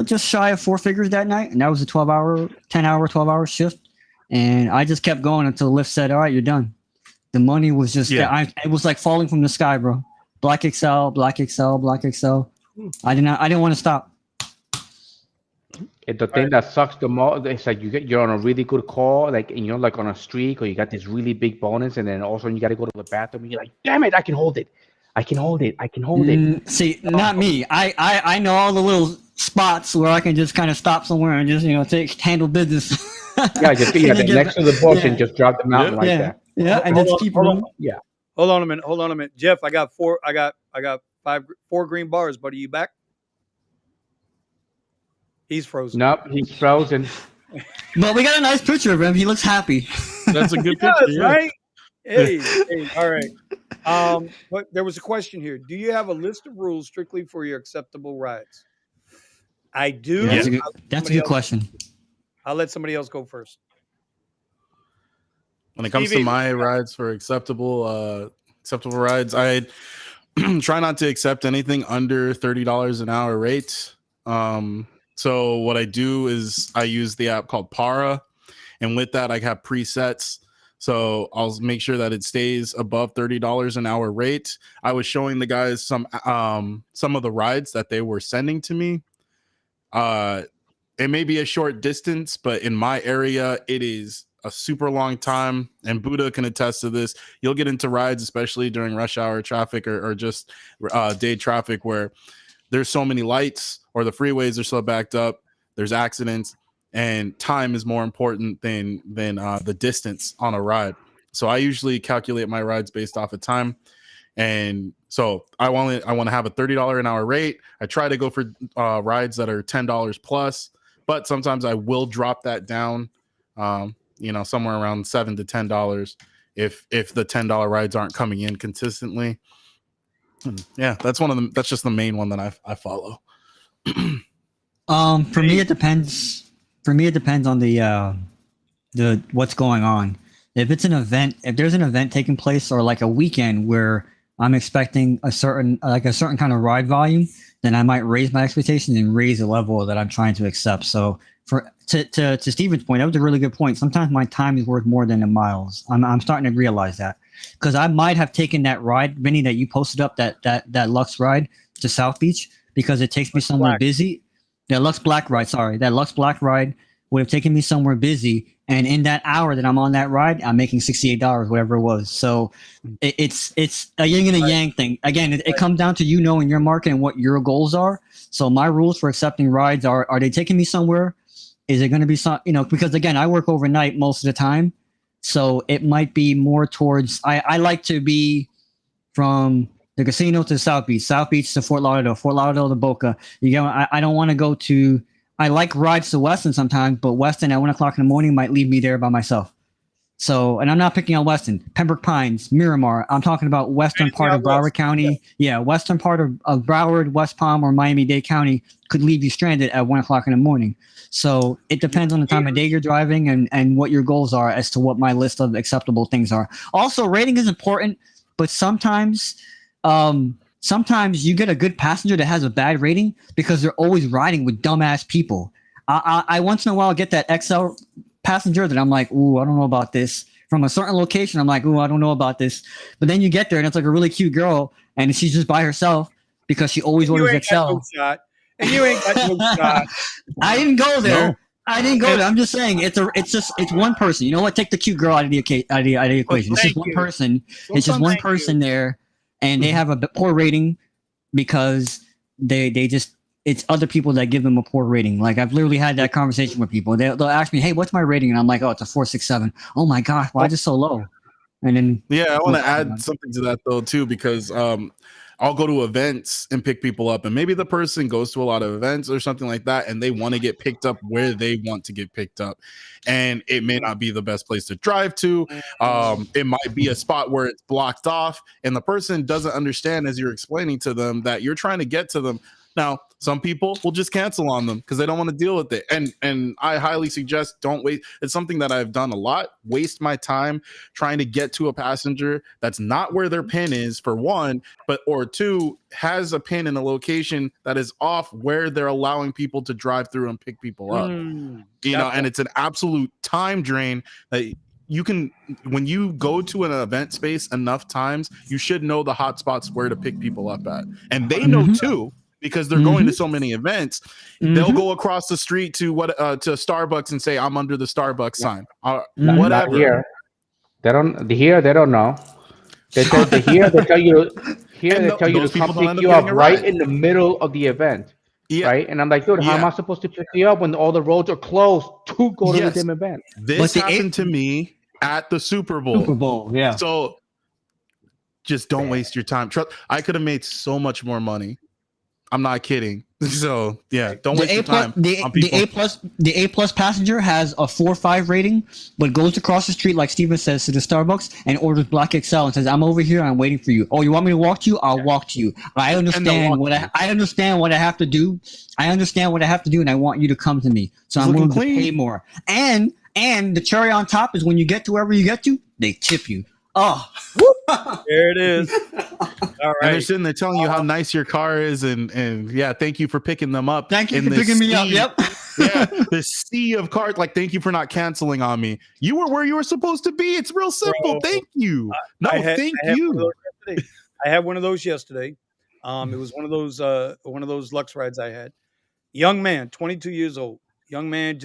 just shy of 4 figures that night, and that was a 12-hour shift, and I just kept going until Lyft said, "All right, you're done." The money was just it was like falling from the sky, bro. Black XL, Black XL, Black XL. I didn't want to stop. The thing that sucks the most is like you're on a really good call, like like on a streak, or you got this really big bonus, and then all of a sudden you got to go to the bathroom, and you're like, "Damn it, I can hold it, I can hold it, I can hold it." See, not me. I know all the little spots where I can just kind of stop somewhere and just handle business. Next to the bush and just drop the mountain like that. Yeah, and just keep rolling. Yeah. Hold on a minute, Jeff. I got 4 green bars, buddy. You back? He's frozen. Nope, he's frozen. But we got a nice picture of him. He looks happy. That's a good picture, right? Hey, all right. But there was a question here. Do you have a list of rules strictly for your acceptable rides? I do. Yeah, that's a good question. I'll let somebody else go first. When it comes to my rides for acceptable rides, I try not to accept anything under $30 an hour rate. So what I do is I use the app called Para, and with that I have presets. So I'll make sure that it stays above $30 an hour rate. I was showing the guys some of the rides that they were sending to me. It may be a short distance, but in my area, it is a super long time. And Buddha can attest to this. You'll get into rides, especially during rush hour traffic or just day traffic, where there's so many lights or the freeways are so backed up. There's accidents, and time is more important than the distance on a ride. So I usually calculate my rides based off of time. And so I want to have a $30 an hour rate. I try to go for rides that are $10 plus, but sometimes I will drop that down, somewhere around $7 to $10 if the $10 rides aren't coming in consistently. And yeah, that's one of them. That's just the main one that I follow. For me, it depends. For me, it depends on the what's going on. If it's an event, if there's an event taking place, or like a weekend where I'm expecting a certain kind of ride volume, then I might raise my expectations and raise the level that I'm trying to accept. So to Steven's point, that was a really good point. Sometimes my time is worth more than the miles. I'm starting to realize that, because I might have taken that ride, Vinny, that you posted up, that Lux ride to South Beach, because it takes me somewhere busy. That Lux Black ride would have taken me somewhere busy, and in that hour that I'm on that ride, I'm making $68, whatever it was. So it's a yin and a yang thing. Again, it comes down to knowing your market and what your goals are. So my rules for accepting rides are they taking me somewhere? Is it going to be some, because again, I work overnight most of the time. So it might be more towards, I like to be from the casino to South Beach to Fort Lauderdale to Boca. I don't want to go to, I like rides to Weston sometimes, but Weston at 1 o'clock in the morning might leave me there by myself. So, and I'm not picking on Weston, Pembroke Pines, Miramar. I'm talking about western part of Broward County. Yeah, western part of Broward, West Palm, or Miami-Dade County could leave you stranded at 1 o'clock in the morning. So it depends on the time of day you're driving and what your goals are as to what my list of acceptable things are. Also, rating is important, but sometimes you get a good passenger that has a bad rating because they're always riding with dumbass people. I once in a while get that XL passenger that I'm like, ooh, I don't know about this. From a certain location, I'm like, ooh, I don't know about this. But then you get there and it's like a really cute girl, and she's just by herself because she always orders XL. And you ain't got no shot. I didn't go there. No. I didn't go there. I'm just saying it's one person. You know what? Take the cute girl out of the equation. It's just one person. It's just one person there, and they have a poor rating because they just, it's other people that give them a poor rating. Like I've literally had that conversation with people. They'll ask me, hey, what's my rating? And I'm like, oh, it's a 4.67. Oh my gosh, why is it so low? And then I want to add something to that though too, because I'll go to events and pick people up, and maybe the person goes to a lot of events or something like that, and they want to get picked up where they want to get picked up, and it may not be the best place to drive to. It might be a spot where it's blocked off, and the person doesn't understand as you're explaining to them that you're trying to get to them. Now, some people will just cancel on them because they don't want to deal with it. And I highly suggest don't wait. It's something that I've done a lot. Waste my time trying to get to a passenger that's not where their pin is, for one, or two, has a pin in a location that is off where they're allowing people to drive through and pick people up. And it's an absolute time drain that you can, when you go to an event space enough times, you should know the hot spots where to pick people up at. And they know too, because they're going to so many events. They'll go across the street to Starbucks and say, I'm under the Starbucks sign. Whatever. Not here. They don't know. They tell you to come pick you up right in the middle of the event. Yeah. Right? And I'm like, dude, how am I supposed to pick you up when all the roads are closed to go to the damn event? This happened to me at the Super Bowl. Yeah. So just don't waste your time. I could have made so much more money. I'm not kidding. So yeah, don't waste your time. The A plus passenger has a 4.5 rating, but goes across the street, like Steven says, to the Starbucks and orders Black XL and says, "I'm over here. I'm waiting for you." Oh, you want me to walk to you? I'll walk to you. I understand what I understand what I have to do. I understand what I have to do, and I want you to come to me. So I'm willing to pay more. And the cherry on top is when you get to wherever you get to, they tip you. Oh, there it is. All right. And they're sitting there telling you how nice your car is, and yeah, thank you for picking them up. Thank you for picking me up. Yep. Yeah, the sea of cars. Like, thank you for not canceling on me. You were where you were supposed to be. It's real simple. Bro, thank you. Thank you. I had one of those yesterday. It was one of those Lux rides I had. Young man, 22 years old. Young man,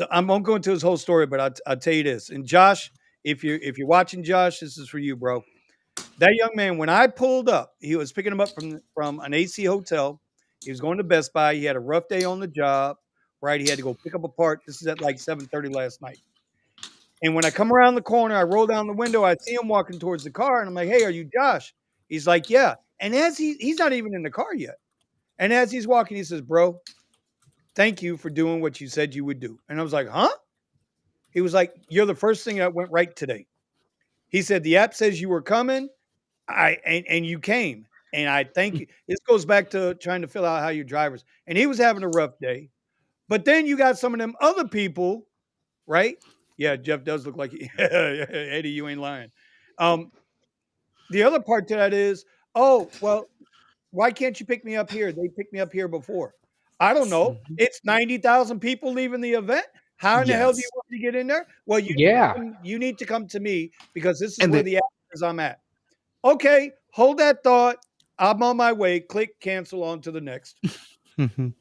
I won't go into his whole story, but I'll tell you this. And Josh, if you're watching, Josh, this is for you, bro. That young man, when I pulled up, he was picking him up from an AC hotel. He was going to Best Buy. He had a rough day on the job, right? He had to go pick up a part. This is at like 7:30 last night. And when I come around the corner, I roll down the window. I see him walking towards the car, and I'm like, "Hey, are you Josh?" He's like, "Yeah." And as he's not even in the car yet. And as he's walking, he says, "Bro, thank you for doing what you said you would do." And I was like, "Huh?" He was like, "You're the first thing that went right today." He said, "The app says you were coming, and you came, and I thank you." This goes back to trying to fill out how your drivers. And he was having a rough day, but then you got some of them other people, right? Yeah, Jeff does look like Eddie. You ain't lying. The other part to that is, oh well, why can't you pick me up here? They picked me up here before. I don't know. It's 90,000 people leaving the event. How in the hell do you want me to get in there? Well, you need to come to me because this is where the app is I'm at. Okay, hold that thought. I'm on my way. Click cancel on to the next. Ain't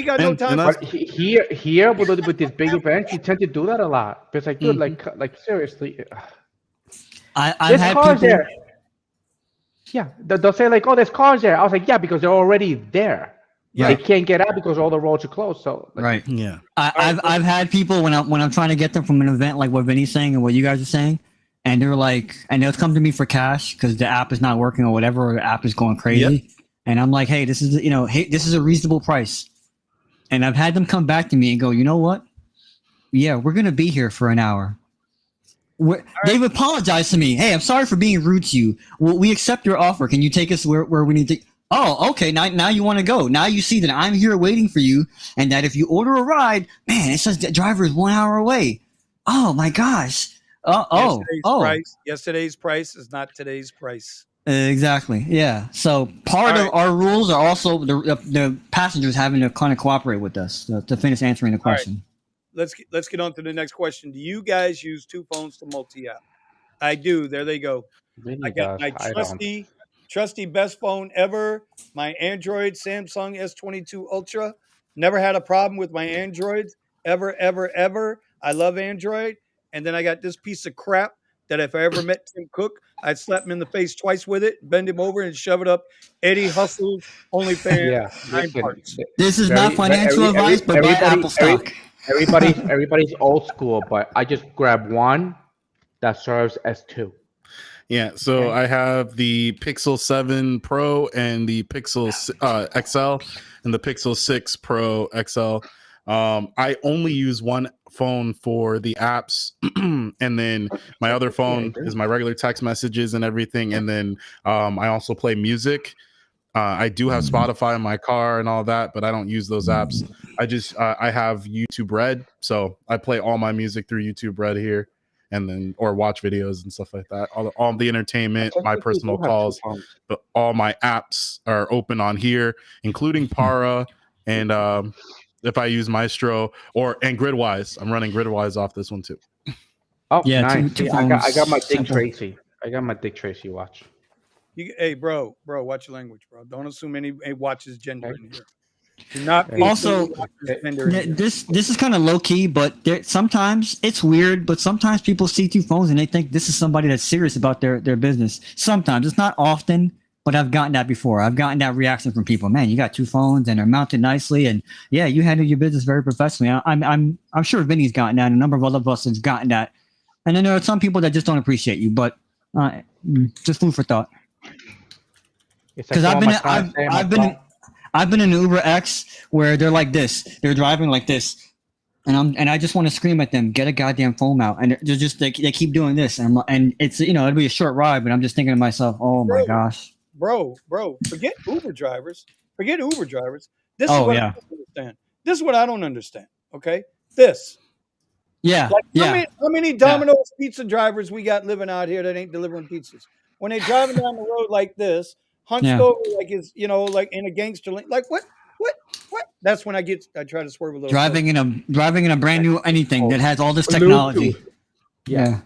got no time. But here with these big events, you tend to do that a lot. It's like, dude, like seriously. I've had cars people there. Yeah, they'll say like, "Oh, there's cars there." I was like, "Yeah, because they're already there. Yeah, they can't get out because all the roads are closed." So right, yeah. I've had people when I'm trying to get them from an event like what Vinny's saying and what you guys are saying, and they're like, and they'll come to me for cash because the app is not working or whatever, or the app is going crazy, and I'm like, "Hey, this is a reasonable price," and I've had them come back to me and go, "You know what? Yeah, we're gonna be here for an hour." They've apologized to me. "Hey, I'm sorry for being rude to you. We accept your offer. Can you take us where we need to?" Oh, okay. Now you want to go. Now you see that I'm here waiting for you, and that if you order a ride, man, it says the driver is 1 hour away. Oh my gosh. Yesterday's price is not today's price. Exactly. Yeah. So part of our rules are also the passengers having to kind of cooperate with us to finish answering the question. Right. Let's get on to the next question. Do you guys use two phones to multi-app? I do. There they go. Vinny I got my trusty best phone ever, my Android Samsung S22 Ultra. Never had a problem with my Androids ever, ever, ever. I love Android. And then I got this piece of crap that if I ever met Tim Cook, I'd slap him in the face twice with it, bend him over, and shove it up Eddie Hustle's OnlyFans. This is not financial advice, but buy Apple stock. Everybody's old school, but I just grab one that serves as two. Yeah, so I have the Pixel 7 Pro and the Pixel XL and the Pixel 6 Pro XL. I only use one phone for the apps, and then my other phone is my regular text messages and everything. And then I also play music. I do have Spotify in my car and all that, but I don't use those apps. I have YouTube Red, so I play all my music through YouTube Red here, and then or watch videos and stuff like that. All the entertainment, my personal calls, but all my apps are open on here, including Para and if I use Maestro and Gridwise. I'm running Gridwise off this one too. Oh, Yeah, nice. two I got my Dick simple. Tracy. I got my Dick Tracy watch. Hey, bro, watch your language, bro. Don't assume any watches gender in here. Do not Also, gender in here. this is kind of low key, but sometimes it's weird. But sometimes people see two phones and they think this is somebody that's serious about their business. Sometimes it's not often, but I've gotten that before. I've gotten that reaction from people. Man, you got two phones and they're mounted nicely, and yeah, you handle your business very professionally. I'm sure Vinny's gotten that. And a number of other of us have gotten that. And then there are some people that just don't appreciate you. But just food for thought. Because I've been in Uber X where they're like this. They're driving like this, and I just want to scream at them, get a goddamn phone out, and they're just they keep doing this, and it's it'll be a short ride, but I'm just thinking to myself, oh my gosh, bro, forget Uber drivers. This is what I don't understand. This is what I don't understand. Okay, this. Yeah, How many Domino's pizza drivers we got living out here that ain't delivering pizzas? When they're driving down the road like this, hunched over like it's like in a gangster lane. Like what? That's when I try to swerve a little. Driving in a brand new anything that has all this technology. Bluetooth. Yeah.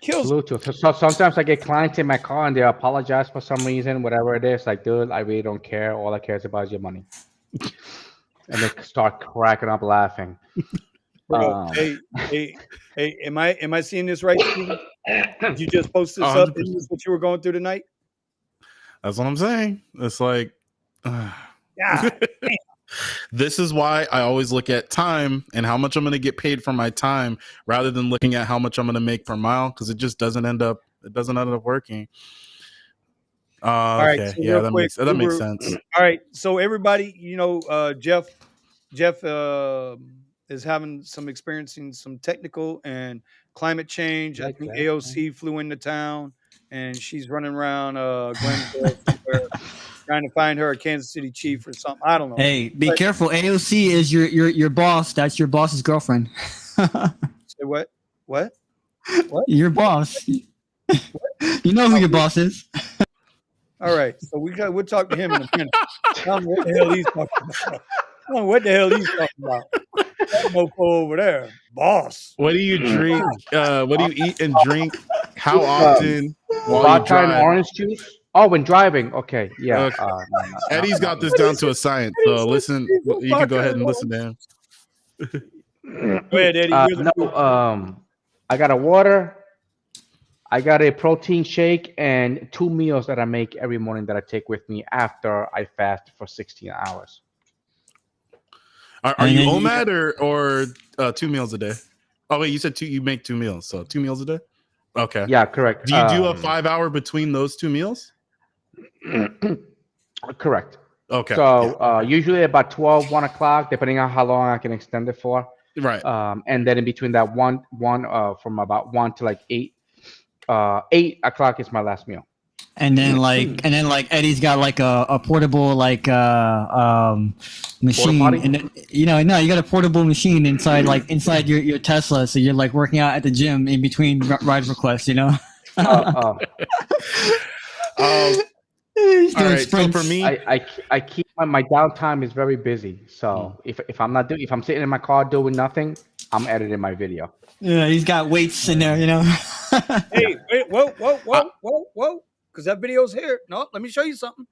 Kills Bluetooth. So sometimes I get clients in my car and they apologize for some reason, whatever it is. Like, dude, I really don't care. All I care is about your money. And they start cracking up laughing. Bro, hey, am I seeing this right, Steven? Did you just post this up? Is this what you were going through tonight? That's what I'm saying. It's like, yeah. This is why I always look at time and how much I'm going to get paid for my time, rather than looking at how much I'm going to make per mile, because it just doesn't end up working. All right, okay, so yeah, that makes sense. All right, so everybody, Jeff is experiencing some technical and climate change. I think AOC flew into town, and she's running around Glendale somewhere, trying to find her a Kansas City chief or something. I don't know. Hey, be careful. AOC is your boss. That's your boss's girlfriend. Say what? What? Your boss. You know who your boss is. All right, so we'll talk to him in a minute. I don't know what the hell he's talking about. That mofo over there, boss. What do you drink? What do you eat and drink? How often? While you drive? Orange juice. Oh, when driving. Okay, yeah. Okay. Eddie's got this down to a science. So listen, you can go ahead and listen to him. Go ahead, Eddie. I got a water. I got a protein shake and 2 meals that I make every morning that I take with me after I fast for 16 hours. Are you OMAD or 2 meals a day? Oh wait, you said 2. You make 2 meals, so 2 meals a day. Okay. Yeah, correct. Do you do a 5-hour between those 2 meals? Correct. Okay. So usually about 12, 1 o'clock, depending on how long I can extend it for. Right. And then in between that one from about 1 to like 8 o'clock is my last meal. And then like Eddie's got like a portable machine, and then, you got a portable machine inside your Tesla, so you're like working out at the gym in between ride requests, All right, so for me, I keep my downtime is very busy. So if I'm sitting in my car doing nothing, I'm editing my video. Yeah, he's got weights in there, Hey, wait, whoa. Because that video's here. No, let me show you something.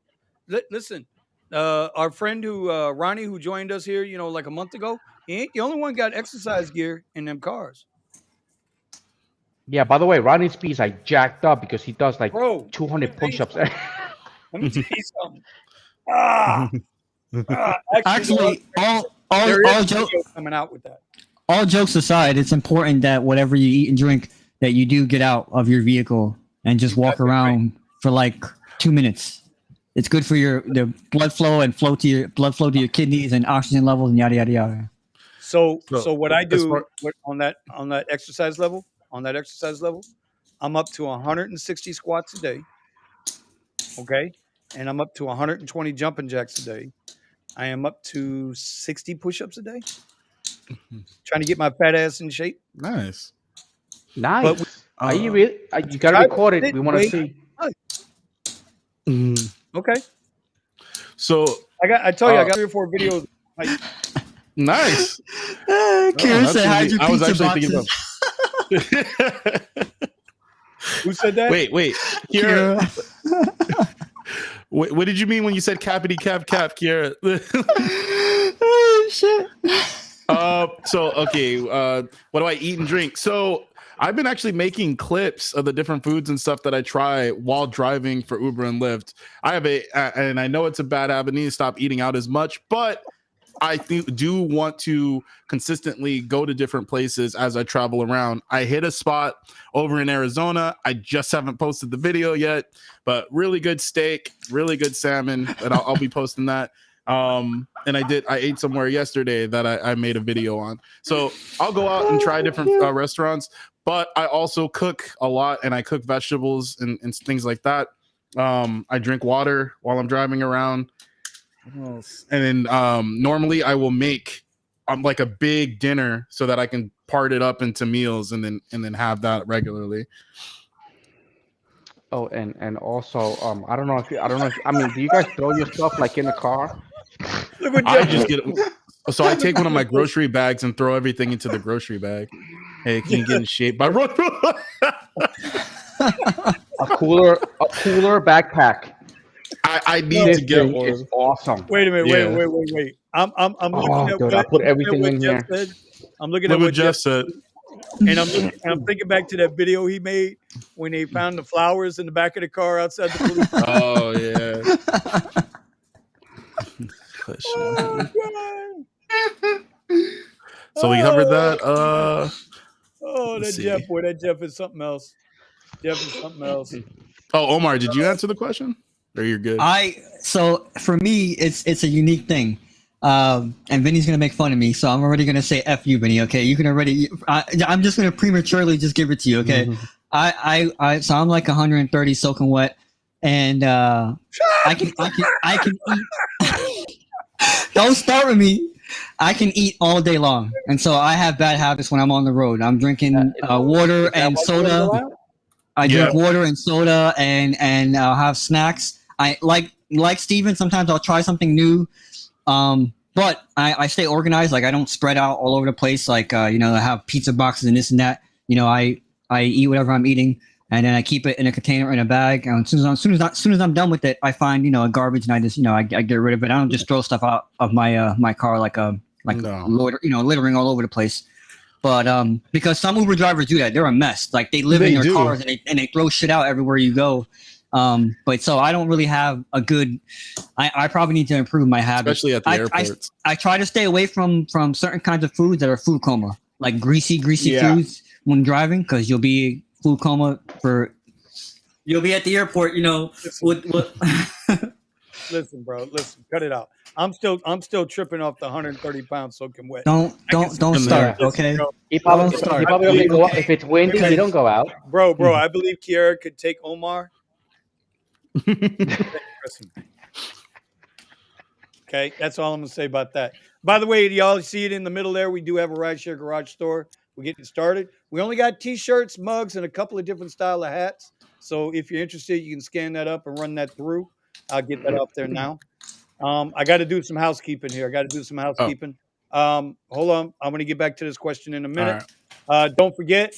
Listen, our friend Ronnie, who joined us here, like a month ago, he ain't the only one got exercise gear in them cars. Yeah, by the way, Ronnie's speeds are jacked up because he does like 200 push-ups. Let me tell you something. Actually, all jokes coming out with that. All jokes aside, it's important that whatever you eat and drink, that you do get out of your vehicle and just walk around for like 2 minutes. It's good for the blood flow and flow to your kidneys and oxygen levels and yada yada yada. So what I do on that exercise level, I'm up to 160 squats a day. Okay, and I'm up to 120 jumping jacks a day. I am up to 60 push-ups a day. Trying to get my fat ass in shape. Nice. Nice. Are you really? You got to record it. We want to see. Okay. So I tell you, I got 3 or 4 videos. Nice. Kiarra said, "Hide your pizza boxes." Who said that? Wait, Kiarra. What did you mean when you said cappity cap, Kiarra? Oh shit. So okay, what do I eat and drink? So I've been actually making clips of the different foods and stuff that I try while driving for Uber and Lyft. I have and I know it's a bad habit. I need to stop eating out as much, but I do want to consistently go to different places as I travel around. I hit a spot over in Arizona. I just haven't posted the video yet, but really good steak, really good salmon, and I'll be posting that. And I ate somewhere yesterday that I made a video on. So I'll go out and try different restaurants, but I also cook a lot, and I cook vegetables and things like that. I drink water while I'm driving around. And then normally I will make like a big dinner so that I can part it up into meals and then have that regularly. Oh, and also I don't know if I mean, do you guys throw your stuff like in the car? I just get so I take one of my grocery bags and throw everything into the grocery bag. Hey, can you get in shape by a cooler backpack. I need to get one. It's awesome. Wait a minute. Wait. I'm looking at dude, I put everything in here. Said. I'm looking at what Jeff said. And I'm thinking back to that video he made when they found the flowers in the back of the car outside the police. Oh yeah. So we covered that. That Jeff is something else. Oh, Omar, did you answer the question? Or you're good? So for me, it's a unique thing. And Vinny's gonna make fun of me, so I'm already gonna say F you, Vinny. Okay, you can already. I'm just gonna prematurely just give it to you. Okay, so I'm like 130 soaking wet, and I can eat. Don't start with me. I can eat all day long, and so I have bad habits when I'm on the road. I'm drinking water and soda. I drink water and soda, and I'll have snacks. I like Steven. Sometimes I'll try something new. But I stay organized. Like I don't spread out all over the place. Like I have pizza boxes and this and that. I eat whatever I'm eating, and then I keep it in a container in a bag. And as soon as I'm done with it, I find a garbage, and I just I get rid of it. I don't just throw stuff out of my car littering all over the place. But because some Uber drivers do that, they're a mess. Like they live in their cars and they throw shit out everywhere you go. But so I don't really have a good. I probably need to improve my habits, especially at the airports. I try to stay away from certain kinds of foods that are food coma, like greasy foods when driving, because you'll be food coma you'll be at the airport, Listen, bro. Listen, cut it out. I'm still tripping off the 130 pounds soaking wet. Don't start, okay? He probably doesn't go out if it's windy. You don't go out, bro. I believe Kiarra could take Omar. Okay, that's all I'm gonna say about that. By the way, y'all see it in the middle there. We do have a rideshare garage store. We're getting started. We only got t-shirts, mugs, and a couple of different style of hats. So if you're interested, you can scan that up and run that through. I'll get that up there now. I got to do some housekeeping here. Hold on. I'm going to get back to this question in a minute. Right. Don't forget,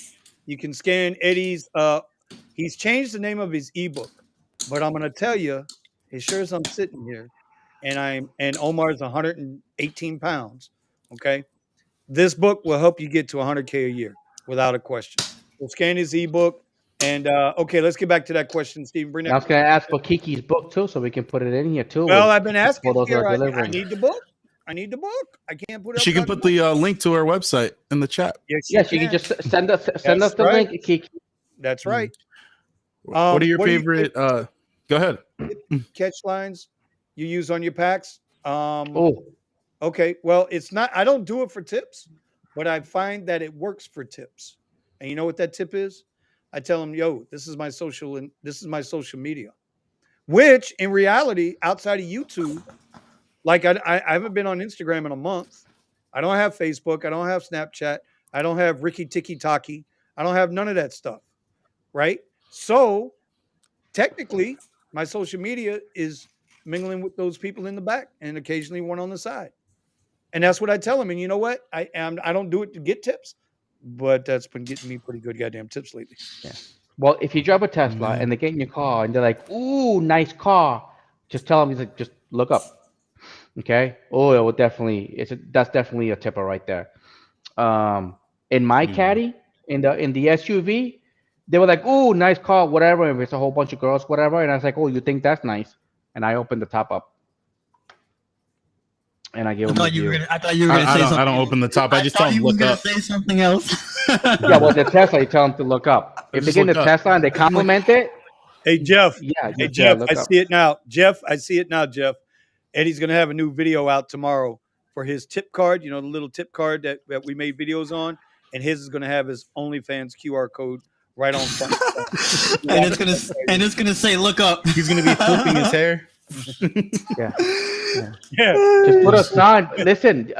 you can scan Eddie's. He's changed the name of his ebook, but I'm going to tell you, as sure as I'm sitting here, and Omar's 118 pounds. Okay, this book will help you get to 100K a year without a question. We'll scan his ebook. And okay, let's get back to that question, Stephen. Bring that. I was going to ask for Kiki's book too, so we can put it in here too. Well, I've been asking here. I need the book. I can't put it. She can put the link to her website in the chat. Yes, she can just send us the link, Kiki. That's right. What are your what do you favorite? Go ahead. catch lines you use on your packs? Oh, Okay, well, it's not. I don't do it for tips, but I find that it works for tips. And you know what that tip is? I tell them, "Yo, this is my social and this is my social media." Which, in reality, outside of YouTube, like I haven't been on Instagram in a month. I don't have Facebook. I don't have Snapchat. I don't have Ricky Tiki Taki. I don't have none of that stuff. Right. So technically, my social media is mingling with those people in the back and occasionally one on the side. And that's what I tell them. And you know what? I don't do it to get tips, but that's been getting me pretty good goddamn tips lately. yeah. Well, if you drive a Tesla and they get in your car and they're like, "Ooh, nice car," just tell them, like, just look up. Okay. Oh, it will definitely. That's definitely a tipper right there. In my caddy, in the SUV, they were like, "Ooh, nice car, whatever." If it's a whole bunch of girls, whatever, and I was like, "Oh, you think that's nice?" And I opened the top up, and I gave them a view. I thought you were gonna say something. I don't open the top. I just tell thought them you were look gonna up. say something else. Yeah, well, the Tesla, you tell them to look up. If they Just get in the look up. Tesla and they compliment it, Hey Jeff. yeah, Hey just Jeff, look I up. see it now. Jeff, I see it now, Jeff. Eddie's gonna have a new video out tomorrow for his tip card, you know, the little tip card that we made videos on. And his is gonna have his OnlyFans QR code right on front. and it's gonna say look up. He's gonna be flipping his hair. Yeah. Yeah. Just put a sign. Listen,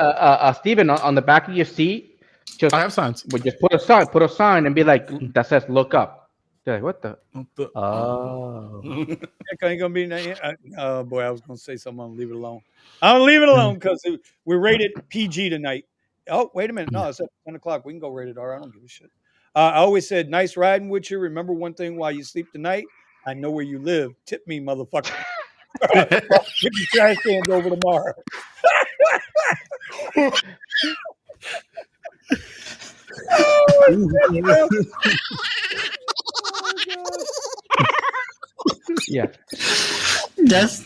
Steven, on the back of your seat, just I have signs. just put a sign, and be like, that says "look up." They're like, "What the?" Oh, Ain't gonna be. Oh boy, I was gonna say something. I'll leave it alone. I'll leave it alone because we're rated PG tonight. Oh, wait a minute. No, it's at 10 o'clock. We can go rated R. I don't give a shit. I always said, nice riding with you. Remember one thing while you sleep tonight? I know where you live. Tip me, motherfucker. Get the trash cans over tomorrow. yeah. That's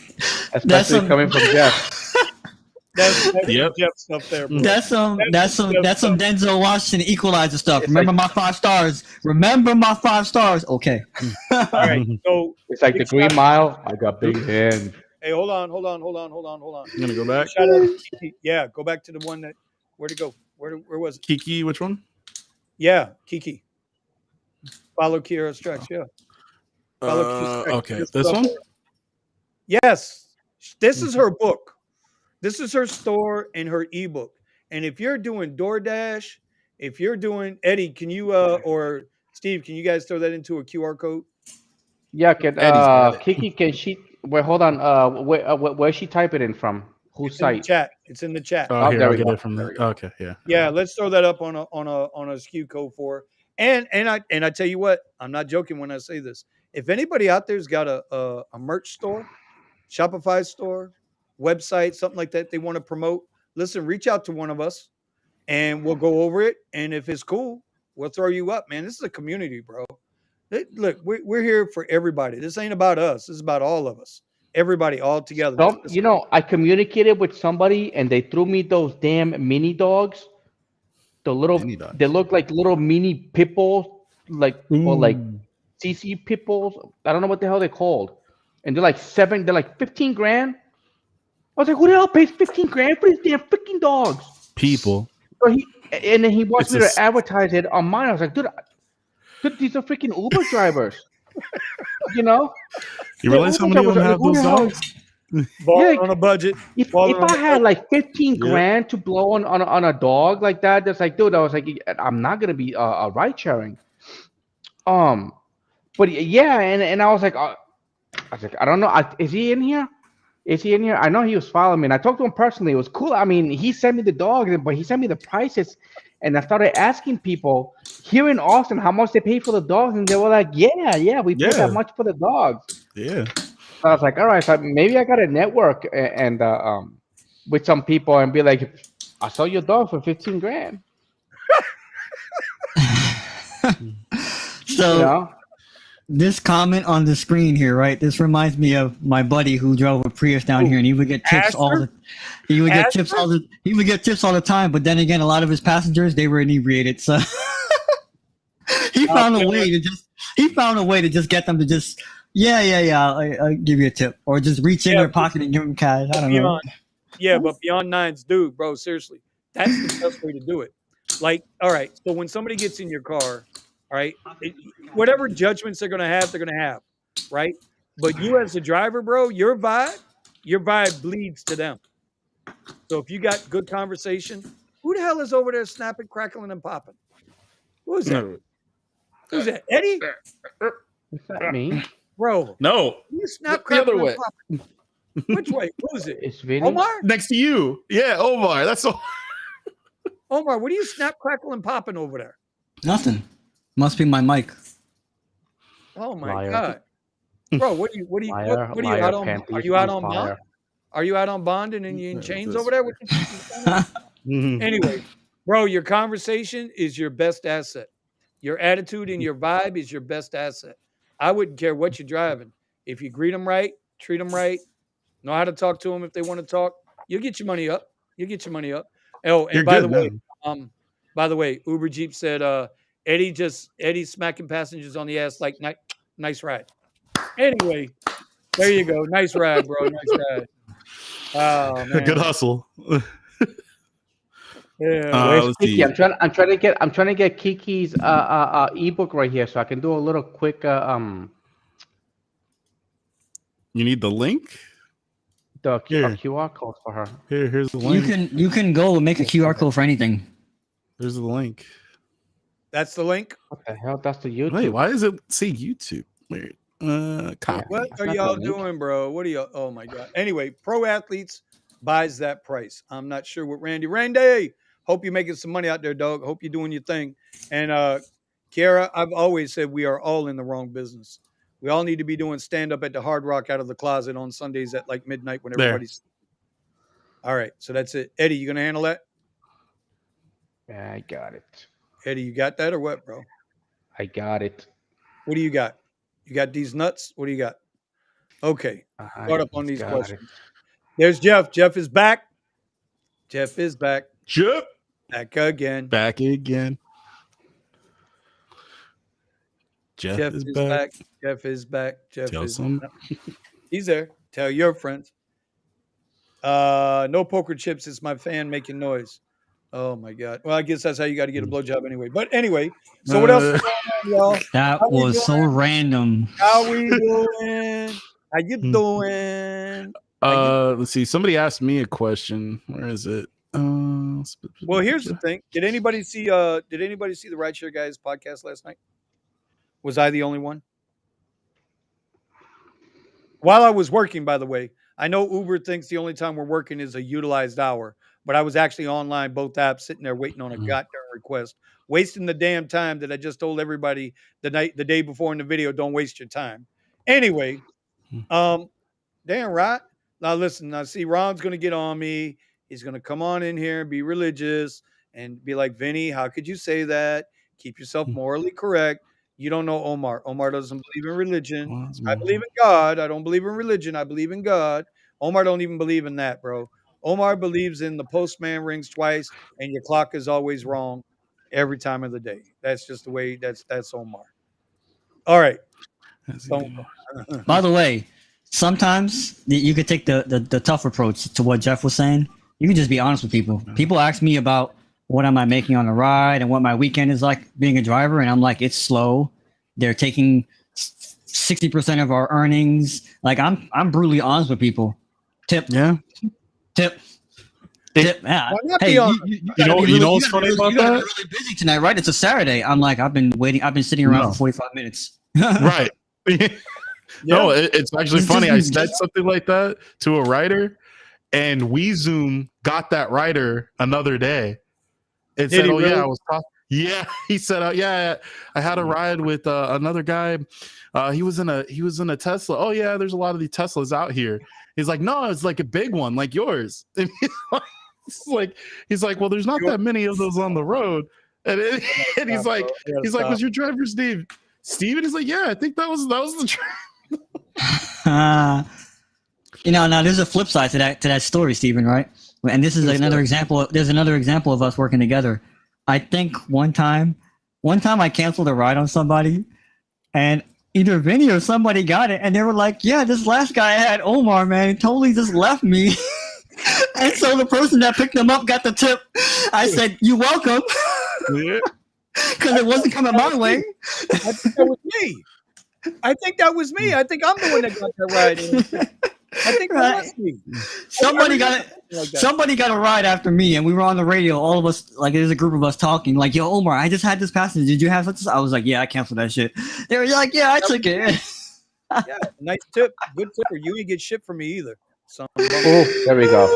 Especially coming from Jeff. That's Yep. Jeff stuff there, bro. that's some Denzel Washington Equalizer stuff. Remember my 5 stars. Remember my 5 stars. Okay. All right. So It's like the Green Mile. I got big hands. hey, hold on. I'm gonna go back. Shout out to Kiki. Yeah, go back to the one that where'd it go? Where was it? Kiki, which one? Yeah, Kiki. Follow Kiarra Strex, yeah. Follow Kiarra Strex. Okay, this one. Yes. This is her book. This is her store and her ebook. And if you're doing DoorDash, if you're doing Eddie, can you or Steve, can you guys throw that into a QR code? Yeah, can Eddie's got it. Kiki? Can she? Wait, hold on. Where she type it in from? Whose It's in the site? chat. It's in the chat. Oh, here there I'll we get go. it from There the. we go. Okay, yeah. Yeah, let's throw that up on a SKU code for her. And I tell you what, I'm not joking when I say this. If anybody out there's got a merch store, Shopify store, website, something like that they want to promote, listen, reach out to one of us and we'll go over it. And if it's cool, we'll throw you up, man. This is a community, bro. Look, we're here for everybody. This ain't about us. This is about all of us. Everybody all together. I communicated with somebody and they threw me those damn mini dogs. The little, Mini dogs. they look like little mini pit bulls, or like CC pit bulls. I don't know what the hell they're called. And they're like 15 grand. I was like, who the hell pays 15 grand for these damn freaking dogs? People. So then he wants It's me just- to advertise it on mine. I was like, dude, these are freaking Uber drivers. You know? You realize how many of them have those dogs? Balling Yeah, on a budget. If Balling on I a had like 15 Yeah. grand to blow on a dog like that, that's like, dude, I was like, I'm not gonna be ride sharing. But yeah, and I was like, I don't know, is he in here? Is he in here? I know he was following me, and I talked to him personally. It was cool. I mean, he sent me the dog, but he sent me the prices, and I started asking people here in Austin how much they pay for the dogs, and they were like, yeah, we pay Yeah. that much for the dogs. Yeah. So I was like, all right, so maybe I got to network and with some people and be like, I saw your dog for 15 grand. So You know? this comment on the screen here, right? This reminds me of my buddy who drove a Prius down here, and he would get tips all the time. But then again, a lot of his passengers, they were inebriated, so he found a way to he found a way to just get them to just, I'll give you a tip. Or just reach in their pocket and give them cash. I don't know. But beyond nines, dude, bro, seriously, that's the best way to do it. Like, all right, so when somebody gets in your car, all right, whatever judgments they're going to have, right? But you as a driver, bro, your vibe bleeds to them. So if you got good conversation, who the hell is over there snapping, crackling, and popping? Who is that? Who's that? Eddie? Is that me? Bro. No. You snap, the other crackling, way. and popping. Which way? Who is it? It's Vinny. Omar? Next to you. Yeah, Omar. That's all. Omar, what are you snap, crackling, popping over there? Nothing. Must be my mic. Oh my Liar. God. Bro, what are you Liar, what are you liar, out on? panties Are you out on on fire. bond? Are you out on bond and you in chains over there? What you Mhm. Anyway, bro, your conversation is your best asset. Your attitude and your vibe is your best asset. I wouldn't care what you're driving. If you greet them right, treat them right, know how to talk to them if they want to talk, you'll get your money up. You'll get your money up. Oh, and You're by good the way, Uber Jeep said Eddie's smacking passengers on the ass like nice ride. Anyway, there you go. Nice ride, bro. Nice ride. Oh man. Good hustle. Yeah. Where's Let's Kiki? see. I'm trying to get Kiki's ebook right here so I can do a little quick You need the link? Here. QR code for her. Here's the link. You can go and make a QR code for anything. There's the link. That's the link. What the hell? That's the YouTube. Wait, why does it say YouTube? Weird. Copy. What That's are not y'all the link. doing, bro? What are y'all? Oh my God. Anyway, Pro Athletes buys that price. I'm not sure what Randy, hope you're making some money out there, dog. Hope you're doing your thing. And Kiarra, I've always said we are all in the wrong business. We all need to be doing stand up at the Hard Rock out of the closet on Sundays at like midnight when There. everybody's. All right, so that's it. Eddie, you gonna handle that? Yeah, I got it. Eddie, you got that or what, bro? I got it. What do you got? You got these nuts? What do you got? Okay, start up on these got questions. There's Jeff. Jeff is back. Jeff is back. Chip. Back again. Back again. Jeff is back. Jeff is back. Jeff Tell is some. He's there. Tell your friends. No poker chips. It's my fan making noise. Oh my God. Well, I guess that's how you got to get a blowjob anyway. But anyway, so what else is going on, y'all? That How we was so doing? Random. How we doing? How you doing? Let's see. Somebody asked me a question. Where is it? Well, here's the thing. Did anybody see the Rideshare Guys podcast last night? Was I the only one? While I was working, by the way, I know Uber thinks the only time we're working is a utilized hour, but I was actually online, both apps, sitting there waiting on a goddamn request, wasting the damn time that I just told everybody the day before in the video. Don't waste your time. Anyway, damn right. Now listen. Now see, Ron's gonna get on me. He's gonna come on in here and be religious and be like, Vinny, how could you say that? Keep yourself morally correct. You don't know Omar. Omar doesn't believe in religion. I believe in God. I don't believe in religion. I believe in God. Omar don't even believe in that, bro. Omar believes in the postman rings twice and your clock is always wrong every time of the day. That's just the way that's Omar. All right. By the way, sometimes you could take the tough approach to what Jeff was saying. You can just be honest with people. People ask me about what am I making on the ride and what my weekend is like being a driver, and I'm like, it's slow. They're taking 60% of our earnings. Like I'm brutally honest with people. Tip. Yeah. Tip. Yeah. Hey, you know what's funny about that? Really busy tonight, right? It's a Saturday. I'm like, I've been waiting. I've been sitting around for 45 minutes. Right. No, it's actually funny. I said something like that to a writer, and WeZoom got that writer another day. It said, "Oh yeah, I was talking." Yeah, he said, "Yeah, I had a ride with another guy. He was in a Tesla. Oh yeah, there's a lot of these Teslas out here." He's like, "No, it's like a big one, like yours." And he's like, "Well, there's not that many of those on the road." And he's like, "Was your driver's name Steven?" He's like, "Yeah, I think that was the driver." Now there's a flip side to that story, Steven, right? And this is another example. There's another example of us working together. I think one time I canceled a ride on somebody, and either Vinny or somebody got it, and they were like, "Yeah, this last guy had Omar, man, he totally just left me." And so the person that picked him up got the tip. I said, "You're welcome," Yeah. because it wasn't coming my way. I think that was me. I think that was me. I think I'm the one that got that ride. I think that Right. was me. Somebody got it. Like that. Somebody got a ride after me, and we were on the radio. All of us, like, there's a group of us talking, like, "Yo, Omar, I just had this passenger. Did you have such?" I was like, "Yeah, I canceled that shit." They were like, "Yeah, I took it." Yeah, nice tip. Good tipper. You ain't get shit from me either. So, Oh, there we go.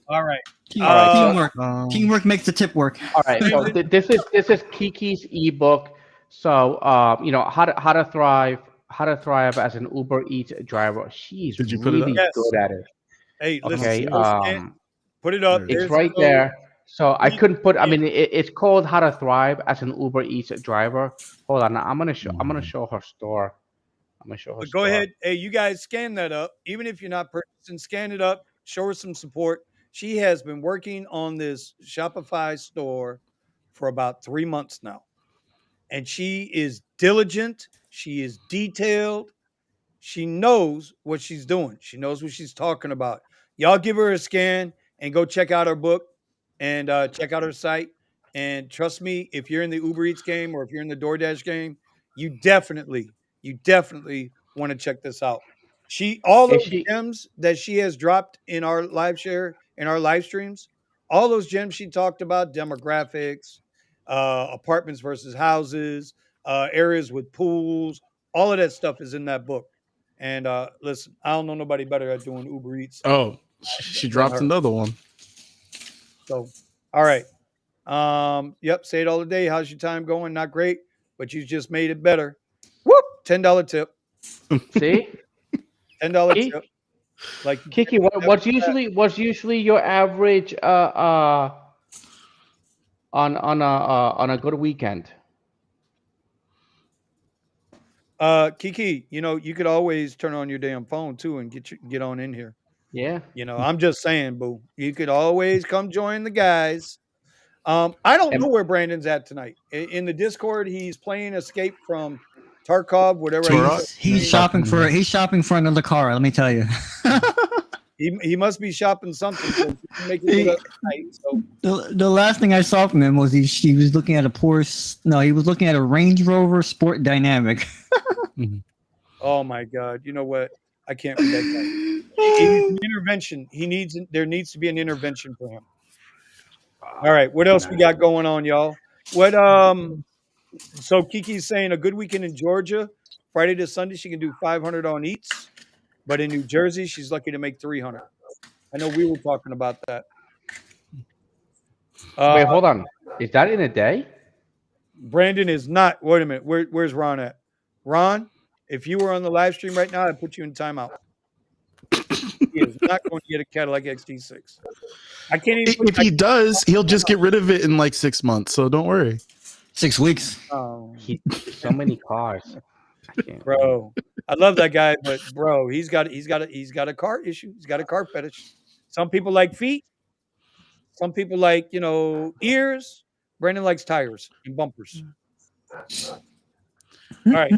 all right. Teamwork. Um, Teamwork makes the tip work. All right, so this is Kiki's ebook. So you know how to thrive as an Uber Eats driver. She's Did you put it up? really Yes. good at it. Hey, listen. Okay, Put it up. There it it's There's right the there. So I Read- couldn't put. I mean, it's called How to Thrive as an Uber Eats driver. Hold on, I'm gonna show her store. I'm gonna show her. But go store. ahead. Hey, you guys scan that up. Even if you're not purchasing, scan it up. Show her some support. She has been working on this Shopify store for about 3 months now. And she is diligent. She is detailed. She knows what she's doing. She knows what she's talking about. Y'all give her a scan and go check out her book and check out her site. And trust me, if you're in the Uber Eats game or if you're in the DoorDash game, you definitely want to check this out. All Is those she? gems that she has dropped in our live share, in our live streams, all those gems she talked about, demographics, apartments versus houses, areas with pools, all of that stuff is in that book. And listen, I don't know nobody better at doing Uber Eats Oh, she dropped her. another one. So, all right. Yep, say it all the day. How's your time going? Not great, but you just made it better. Whoop, $10 tip. See, $10 Kiki, tip. Like Kiki, what's usually your average on a good weekend? Kiki, you could always turn on your damn phone too and get on in here. Yeah. I'm just saying, boo. You could always come join the guys. I don't know where Brandon's at tonight. In the Discord, he's playing Escape from Tarkov, whatever. He's shopping for another car. Let me tell you. He must be shopping something. So he can make it up tonight, so. The last thing I saw from him was he was looking at a Porsche. No, he was looking at a Range Rover Sport Dynamic. Oh my God! You know what? I can't with that guy. He needs an intervention. There needs to be an intervention for him. All right, what else we got going on, y'all? So Kiki's saying a good weekend in Georgia, Friday to Sunday, she can do 500 on Eats, but in New Jersey, she's lucky to make 300. I know we were talking about that. Wait, hold on. Is that in a day? Brandon is not. Wait a minute. Where's Ron at? Ron, if you were on the live stream right now, I'd put you in timeout. He is not going to get a Cadillac XT6. I can't even. If he does, he'll just get rid of it in like 6 months. So don't worry. 6 weeks. Oh, So many cars. bro, I love that guy, but bro, he's got a car issue. He's got a car fetish. Some people like feet. Some people like ears. Brandon likes tires and bumpers. All right.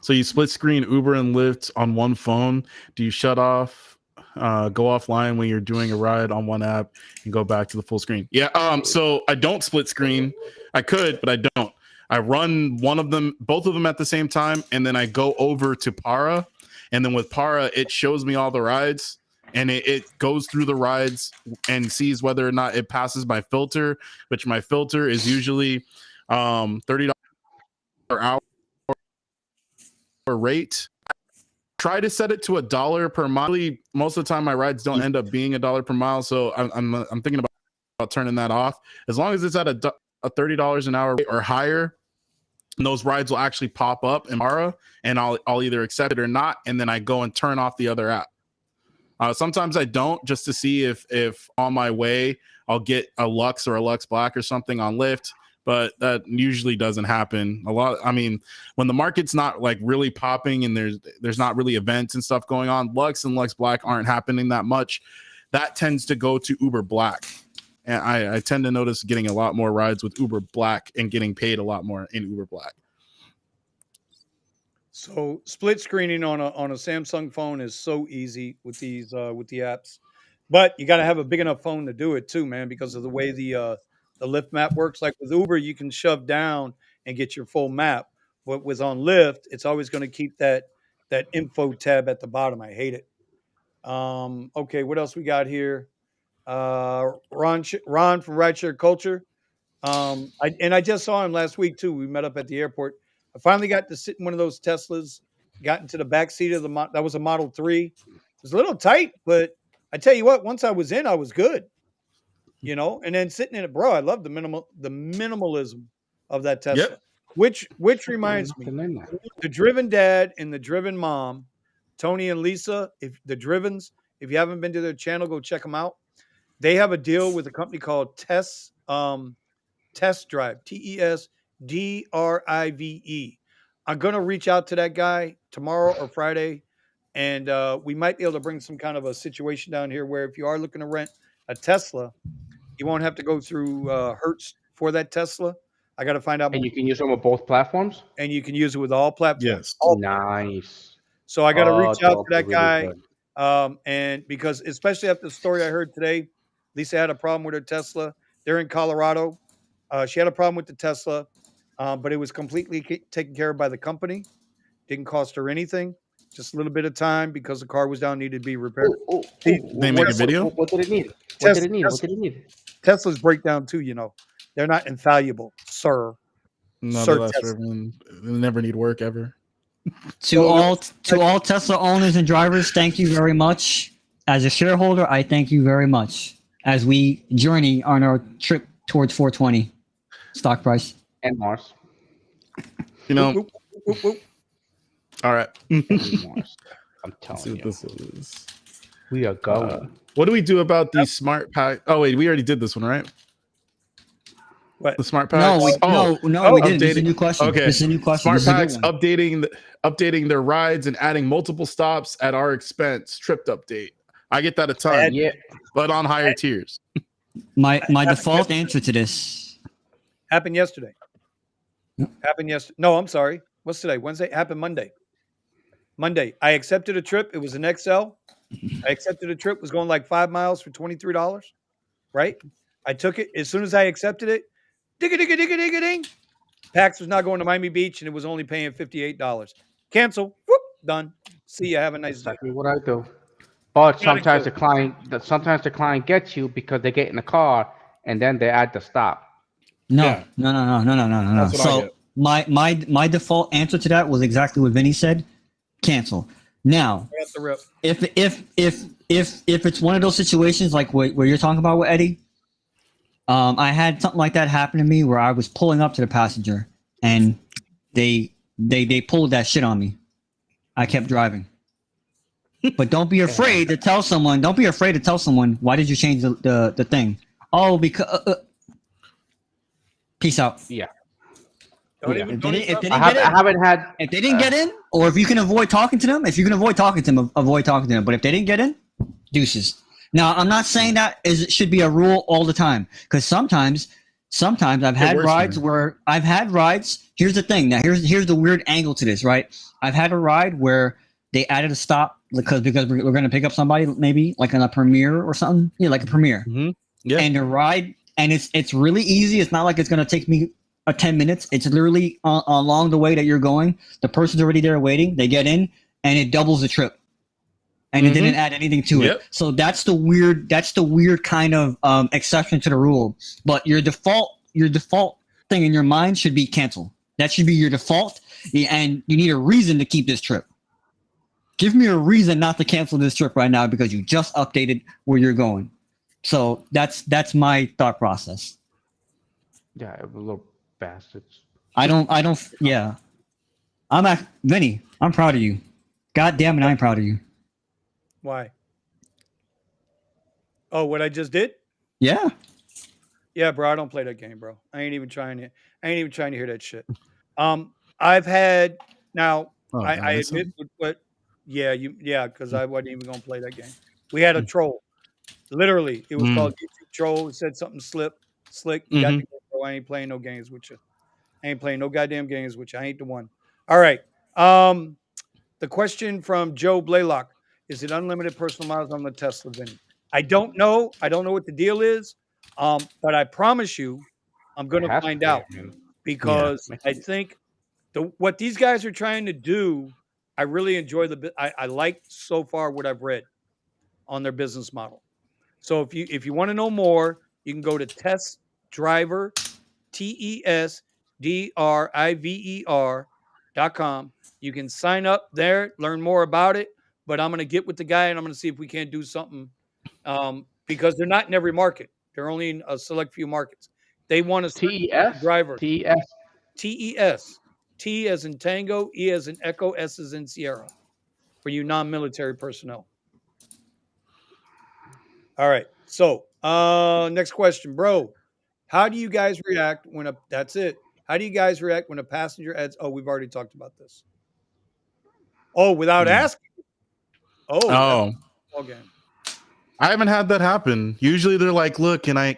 So you split screen Uber and Lyft on one phone. Do you shut off, go offline when you're doing a ride on one app and go back to the full screen? Yeah. So I don't split screen. I could, but I don't. I run both of them at the same time, and then I go over to Para, and then with Para, it shows me all the rides, and it goes through the rides and sees whether or not it passes my filter, which my filter is usually $30 per hour rate. Try to set it to $1 per mile. Most of the time, my rides don't end up being $1 per mile, so I'm thinking about turning that off. As long as it's at a $30 an hour or higher, those rides will actually pop up in Mara, and I'll either accept it or not, and then I go and turn off the other app. Sometimes I don't, just to see if on my way I'll get a Lux or a Lux Black or something on Lyft, but that usually doesn't happen. When the market's not like really popping and there's not really events and stuff going on, Lux and Lux Black aren't happening that much. That tends to go to Uber Black. And I tend to notice getting a lot more rides with Uber Black and getting paid a lot more in Uber Black. So split screening on a Samsung phone is so easy with with the apps, but you got to have a big enough phone to do it too, man, because of the way the Lyft map works. Like with Uber, you can shove down and get your full map, but with on Lyft, it's always going to keep that info tab at the bottom. I hate it. Okay, what else we got here? Ron from Rideshare Culture. I just saw him last week too. We met up at the airport. I finally got to sit in one of those Teslas. Got into the back seat of that was a Model 3. It was a little tight, but I tell you what, once I was in, I was good. You know, and then sitting in it, bro. I love the minimalism of that Tesla. Yep. Which reminds me, the driven dad and the driven mom, Tony and Lisa. If the Drivens, if you haven't been to their channel, go check them out. They have a deal with a company called Test Drive, TESDRIVE. I'm going to reach out to that guy tomorrow or Friday, and we might be able to bring some kind of a situation down here where if you are looking to rent a Tesla, you won't have to go through Hertz for that Tesla. I got to find out more. And you can use them on both platforms? And you can use it with all platforms. Yes. All Nice. So I got to reach out to that really guy. good. And because especially after the story I heard today, Lisa had a problem with her Tesla. They're in Colorado. She had a problem with the Tesla, but it was completely taken care of by the company. Didn't cost her anything. Just a little bit of time because the car was down, needed to be repaired. They make a video? What did it need? What did it need? What did it need? Teslas break down too, you know. They're not infallible, sir. No, Sir that's Tesla. they never need work ever. To all Tesla owners and drivers, thank you very much. As a shareholder, I thank you very much as we journey on our trip towards 420 stock price. And Mars. You know. Whoop, whoop, whoop. All right. And Mars. I'm Let's see telling what you. this is. We are going. What do we do about these smart pack? Oh wait, we already did this one, right? What? The smart packs. No, we didn't. This is a new question. Okay. This is a new question. Smart This is a good packs one. updating their rides and adding multiple stops at our expense. Tripped update. I get that a ton, Yeah. but on higher tiers. My default answer to this. Happened yesterday. Yep. Happened yesterday. No, I'm sorry. What's today? Wednesday? Happened Monday. I accepted a trip. It was an XL. I accepted a trip. Was going like 5 miles for $23. Right? I took it as soon as I accepted it. Ding. Pax was not going to Miami Beach, and it was only paying $58. Cancel. Whoop, done. See you. Have a nice day. Exactly what I do. But Gotta sometimes go. the client gets you because they get in the car and then they add the stop. No, Yeah. no. That's what I So get. my default answer to that was exactly what Vinny said. Cancel. Now, Right off the rip. if it's one of those situations like where you're talking about with Eddie, I had something like that happen to me where I was pulling up to the passenger and they pulled that shit on me. I kept driving. But don't be afraid to tell someone. Don't be afraid to tell someone. Why did you change the thing? Oh, because. Peace out. Yeah. Don't Yeah. even, If don't they, even- if they I didn't get in, haven't had. if they didn't get in, or if you can avoid talking to them, avoid talking to them. But if they didn't get in, deuces. Now, I'm not saying that it should be a rule all the time, because sometimes I've had worse, rides man. where I've had rides. Here's the thing. Now, here's the weird angle to this, right? I've had a ride where they added a stop because we're going to pick up somebody, maybe like on a premiere or something. Yeah, like a premiere. Mm-hmm. Yeah. And the ride, and it's really easy. It's not like it's going to take me 10 minutes. It's literally along the way that you're going. The person's already there waiting. They get in, and it doubles the trip, and it didn't add anything to Yep. it. So that's the weird kind of exception to the rule. But your default thing in your mind should be cancel. That should be your default, and you need a reason to keep this trip. Give me a reason not to cancel this trip right now because you just updated where you're going. So that's my thought process. Yeah, little bastards. I don't. Yeah, Vinny. I'm proud of you. God damn it, I'm proud of you. Why? Oh, what I just did? Yeah. Yeah, bro. I don't play that game, bro. I ain't even trying to hear that shit. I've had now. Oh, I admit what. Yeah, because I wasn't even gonna play that game. We had a troll. Literally, it was called YouTube Troll. It said something slick. You got to go, bro. I ain't playing no games with you. I ain't playing no goddamn games with you. I ain't the one. All right. The question from Joe Blaylock: is it unlimited personal miles on the Tesla, Vinny? I don't know. I don't know what the deal is, but I promise you, I'm going It to has to find be. out I mean, because makes I sense. think what these guys are trying to do, I really enjoy I like so far what I've read on their business model. So if you want to know more, you can go to Test Driver, TESDRIVER.com. You can sign up there, learn more about it. But I'm going to get with the guy and I'm going to see if we can't do something because they're not in every market. They're only in a select few markets. They want a certain TES, driver. TES. TES. T as in Tango, E as in Echo, S as in Sierra for you non-military personnel. All right. So, next question, bro. How do you guys react when that's it. How do you guys react when a passenger adds, oh, we've already talked about this. Oh, without asking. Oh, that's Oh, a game. I haven't had that happen. Usually they're like, "Look, can I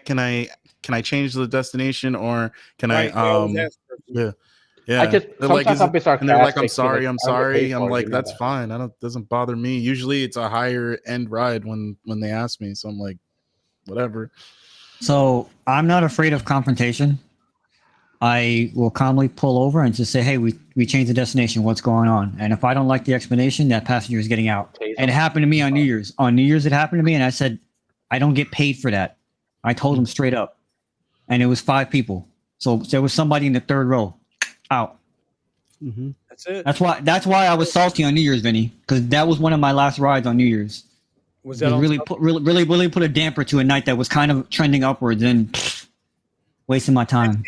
change the destination or can Right. They always I ask first. yeah. I Yeah. just They're like, sometimes is I'll it, be and they're like, I'm sarcastic sorry, because I'm I don't get paid sorry. I'm for it. You like, know that's that. fine. I don't doesn't bother me. Usually it's a higher end ride when they ask me. So I'm like, whatever. So I'm not afraid of confrontation. I will calmly pull over and just say, "Hey, we changed the destination. What's going on?" And if I don't like the explanation, that passenger is getting out. Tase And it them. happened to me on New Year's. On New Year's, it happened to me, and I said, "I don't get paid for that." I told them straight up, and it was 5 people. So there was somebody in the third row, out. Mm-hmm. That's it. That's why I was salty on New Year's, Vinny, because that was one of my last rides on New Year's. Was It that on really put a damper to a night that was kind of trending upwards and wasting my time.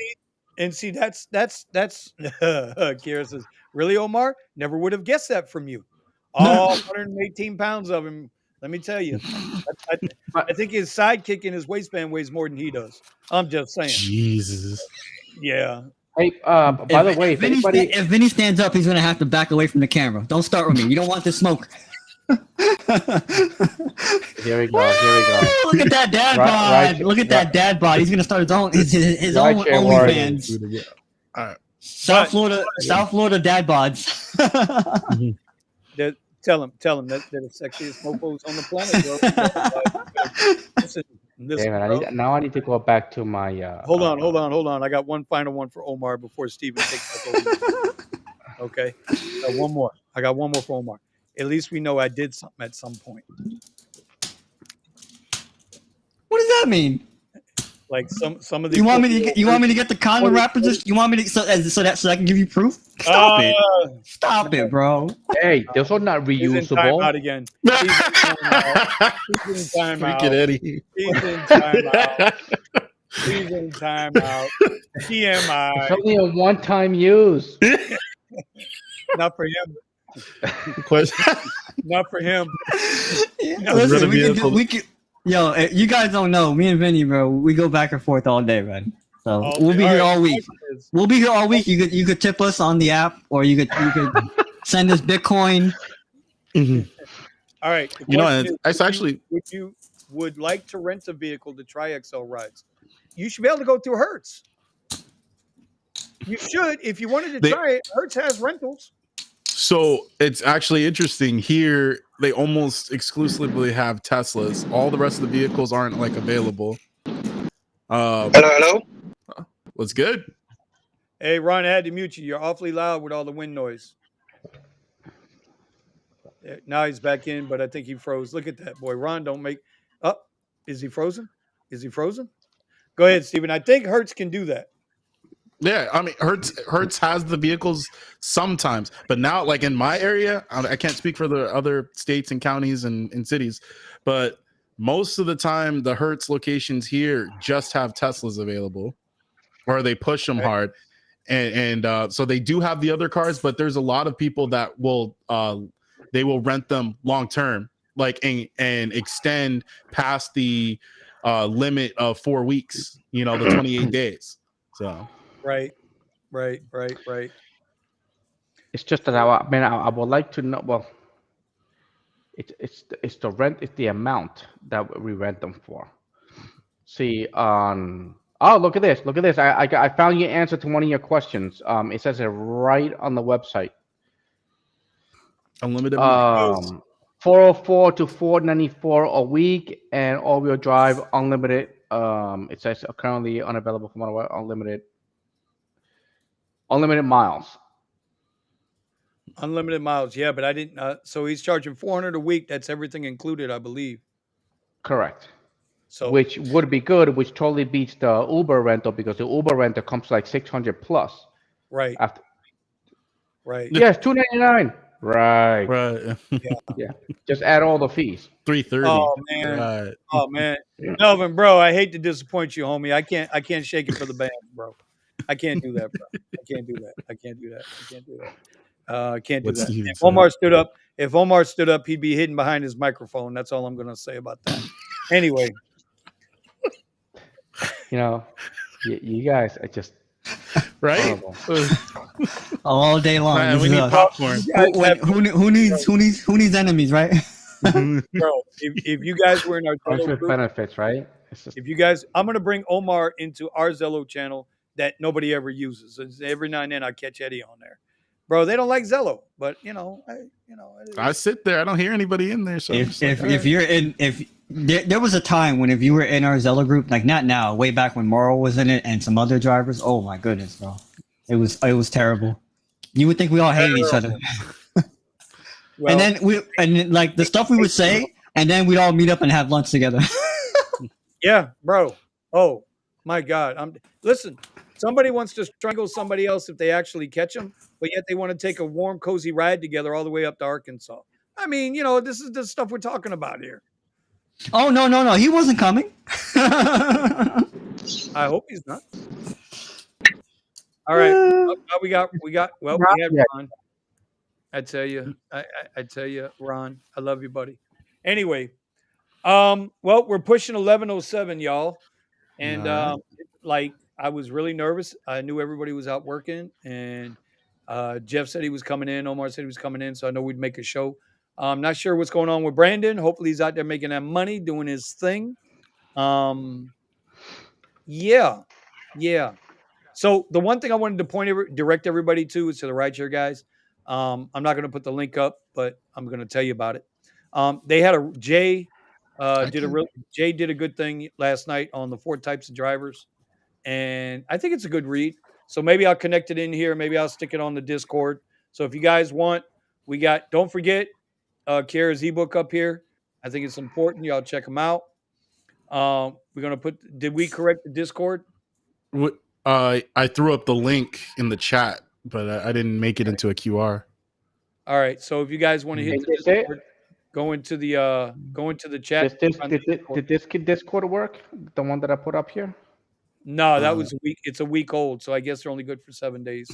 And see, that's Kiara says, really, Omar? Never would have guessed that from you. All 118 pounds of him. Let me tell you. I, I think his sidekick in his waistband weighs more than he does. I'm just saying. Jesus. Yeah. Hey, by the way, if anybody, If Vinny stands up, he's gonna have to back away from the camera. Don't start with me. You don't want this smoke. here we go. Look at that dad bod. Look at that dad bod. He's gonna start his own Rideshare warrior. OnlyFans. All right. South Florida dad bods. Tell him that they're the sexiest mofos on the planet, bro. Listen, Damn it, bro. now I need to go back to my. Hold on. I got one final one for Omar before Steven takes back over. Okay. I got one more for Omar. At least we know I did something at some point. What does that mean? Like some of the You want me to get the condom wrapper? You want me to so that I can give you proof? Stop it, bro. Hey, those are not He's in reusable. timeout again. He's in timeout. Freaking Eddie. He's in timeout. He's in timeout. It's TMI. only a one-time use. Not for him. Not for him. Listen, we can. Yo, you guys don't know. Me and Vinny, bro, we go back and forth all day, man. So we'll be here all week. We'll be here all week. You could tip us on the app, or you could send us Bitcoin. Mm-hmm. All right. You know, it's actually. Would like to rent a vehicle to try XL rides? You should be able to go through Hertz. You should, if you wanted to try it. Hertz has rentals. So it's actually interesting here. They almost exclusively have Teslas. All the rest of the vehicles aren't like available. Hello. What's good? Hey, Ron, I had to mute you. You're awfully loud with all the wind noise. Yeah, now he's back in, but I think he froze. Look at that, boy. Ron, don't make up. Is he frozen? Is he frozen? Go ahead, Steven. I think Hertz can do that. Yeah, I mean, Hertz has the vehicles sometimes, but now, like in my area, I can't speak for the other states and counties and cities, but most of the time, the Hertz locations here just have Teslas available, or they push them hard, and so they do have the other cars, but there's a lot of people that will they will rent them long term, like and extend past the limit of 4 weeks, the 28 days. So. Right. It's just that I would like to know. Well, it's the rent. It's the amount that we rent them for. See on. Oh, look at this! Look at this! I found your answer to one of your questions. It says it right on the website. Unlimited miles. 404 to 494 a week, and all-wheel drive unlimited. It says currently unavailable from unlimited miles. Unlimited miles. Yeah, but I didn't. So he's charging 400 a week. That's everything included, I believe. Correct. So Which would be good, which totally beats the Uber rental because the Uber rental comes to like 600 plus. right, After right. yes, 299. Right. Right. Yeah. Just add all the fees. 330. Oh man. Right. Oh man. Melvin, bro, I hate to disappoint you, homie. I can't shake it for the band, bro. I can't do that, bro. I can't do that. I can't do that. I can't do that. I can't do What that. Steven If said. Omar stood up, he'd be hidden behind his microphone. That's all I'm gonna say about that. Anyway. You know, you guys are just Right? horrible. all day long. Man, This we is need us. popcorn. Who needs enemies, right? Bro, if you guys were in our Comes Zello with group, benefits, right? It's just, if you guys, I'm gonna bring Omar into our Zello channel that nobody ever uses. Every now and then I catch Eddie on there, bro. They don't like Zello, but I sit there. I don't hear anybody in there. So I'm just like, all If right. you're in there was a time when if you were in our Zello group, like not now, way back when Morrow was in it and some other drivers, oh my goodness, bro. It was terrible. You would think we all hated each other. well, And then like the stuff we would say, and then we'd all meet up and have lunch together. yeah, bro. Oh my God, listen. Somebody wants to strangle somebody else if they actually catch them, but yet they want to take a warm, cozy ride together all the way up to Arkansas. I mean, this is the stuff we're talking about here. Oh no, he wasn't coming. I hope he's not. All right, we have Ron. I tell you, Ron, I love you, buddy. Anyway, well, we're pushing 11:07, y'all, and All right. I was really nervous. I knew everybody was out working, and Jeff said he was coming in. Omar said he was coming in, so I know we'd make a show. I'm not sure what's going on with Brandon. Hopefully, he's out there making that money, doing his thing. Yeah. So the one thing I wanted to direct everybody to is to the rideshare guys. I'm not going to put the link up, but I'm going to tell you about it. They had Jay did a good thing last night on the 4 types of drivers, and I think it's a good read. So maybe I'll connect it in here. Maybe I'll stick it on the Discord. So if you guys want, don't forget Kiarra's ebook up here. I think it's important. Y'all check them out. We're going to did we correct the Discord? I threw up the link in the chat, but I didn't make it into a QR. All right. So if you guys want to hit the Discord, go into the chat. Did this Discord work? The one that I put up here? No, that was a week. It's a week old, so I guess they're only good for 7 days.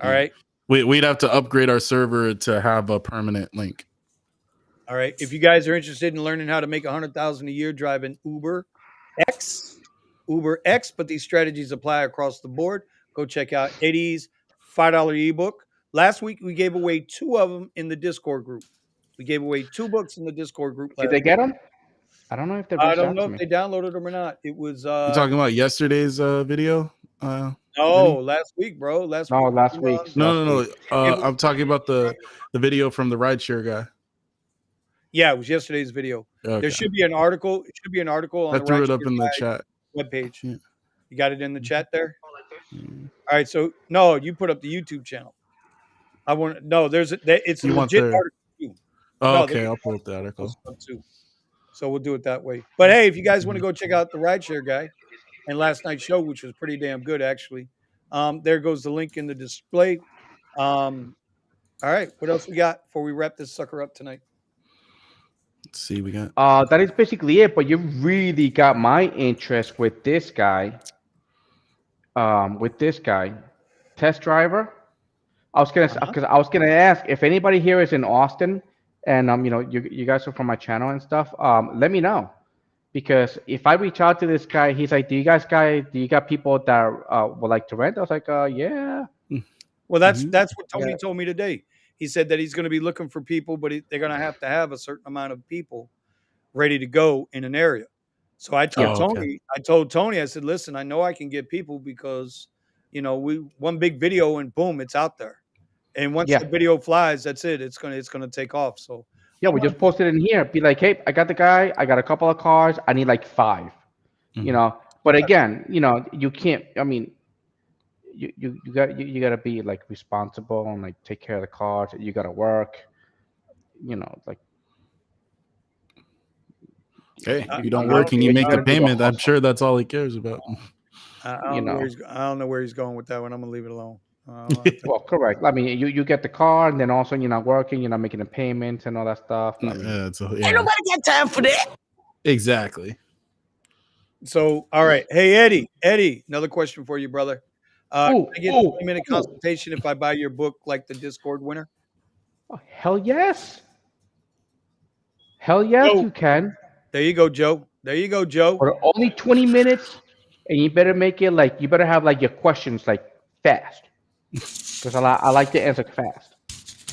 All right. We'd have to upgrade our server to have a permanent link. All right. If you guys are interested in learning how to make $100,000 a year driving Uber X, but these strategies apply across the board, go check out Eddie's $5 ebook. Last week we gave away 2 of them in the Discord group. We gave away 2 books in the Discord group. Did they get them? I don't know if they. I don't know if they downloaded them or not. It was. You talking about yesterday's video? No, Vinny? last week, bro. Last week. No. I'm talking about the video from the rideshare guy. Yeah, it was yesterday's video. Okay. There should be an article. It should be an article on I the threw it up in the chat webpage. Yeah. You got it in the chat there. All right. So no, you put up the YouTube channel. It's a legit article too. Oh, okay, I'll pull up the article. So we'll do it that way. But hey, if you guys want to go check out the rideshare guy and last night's show, which was pretty damn good actually, there goes the link in the display. All right, what else we got before we wrap this sucker up tonight? Let's see, we got. That is basically it. But you really got my interest with this guy. Test driver. I was gonna ask if anybody here is in Austin, and you guys are from my channel and stuff. Let me know, because if I reach out to this guy, he's like, do you got people that would like to rent? I was like, yeah. Well, that's what Tony told me today. He said that he's going to be looking for people, but they're going to have a certain amount of people ready to go in an area. So I told Tony, I said, listen, I know I can get people because, one big video and boom, it's out there. And once Yeah. the video flies, that's it. It's gonna take off. So Yeah, we just post it in here. Be like, hey, I got the guy. I got a couple of cars. I need like 5. You Mhm. know. But again, you can't. I mean, you got to be like responsible and like take care of the cars. You got to work. Like Hey, I, you don't I work and you make gotta the do the payment. I'm hustle. sure that's all he cares about. I don't know where he's going with that one. I'm gonna leave it alone. Well, correct. I mean, you get the car, and then also you're not working. You're not making the payments and all that stuff. I mean, Ain't nobody got time for that. Exactly. So, all right. Hey, Eddie, another question for you, brother. Can I get a 20-minute consultation if I buy your book, like the Discord winner? Oh, hell yes. Hell yes, Joe. you can. There you go, Joe. There you go, Joe. For only 20 minutes, and you better make it like you better have like your questions like fast, because I like to answer fast.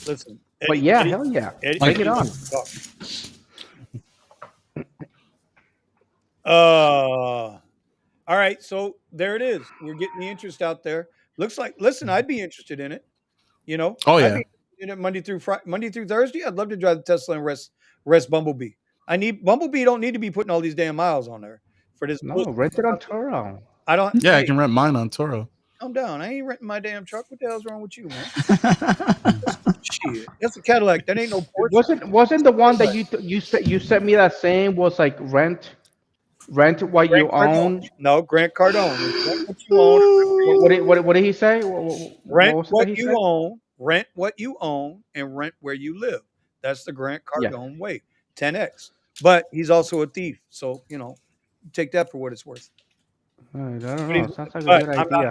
Listen, But yeah, hell yeah, bring it on. All right, so there it is. We're getting the interest out there. Looks like. Listen, I'd be interested in it. Oh, I'd yeah. be interested in it Monday through Thursday. I'd love to drive the Tesla and rest Bumblebee. Bumblebee. Don't need to be putting all these damn miles on there for this. No, rent it on Turo. I don't. Yeah, I hey, can rent mine on Toro. calm down. I ain't renting my damn truck. What the hell's wrong with you, man? Shit, that's a Cadillac. That ain't no Porsche. Wasn't the one that you sent me that same was like rent what you own? No, Grant Cardone. Rent what you own. What did he say? Rent was it that what he you said? own. Rent what you own, and rent where you live. That's the Grant Yeah. Cardone way. 10x. But he's also a thief, so take that for what it's worth. I don't know. Sounds like a But good idea.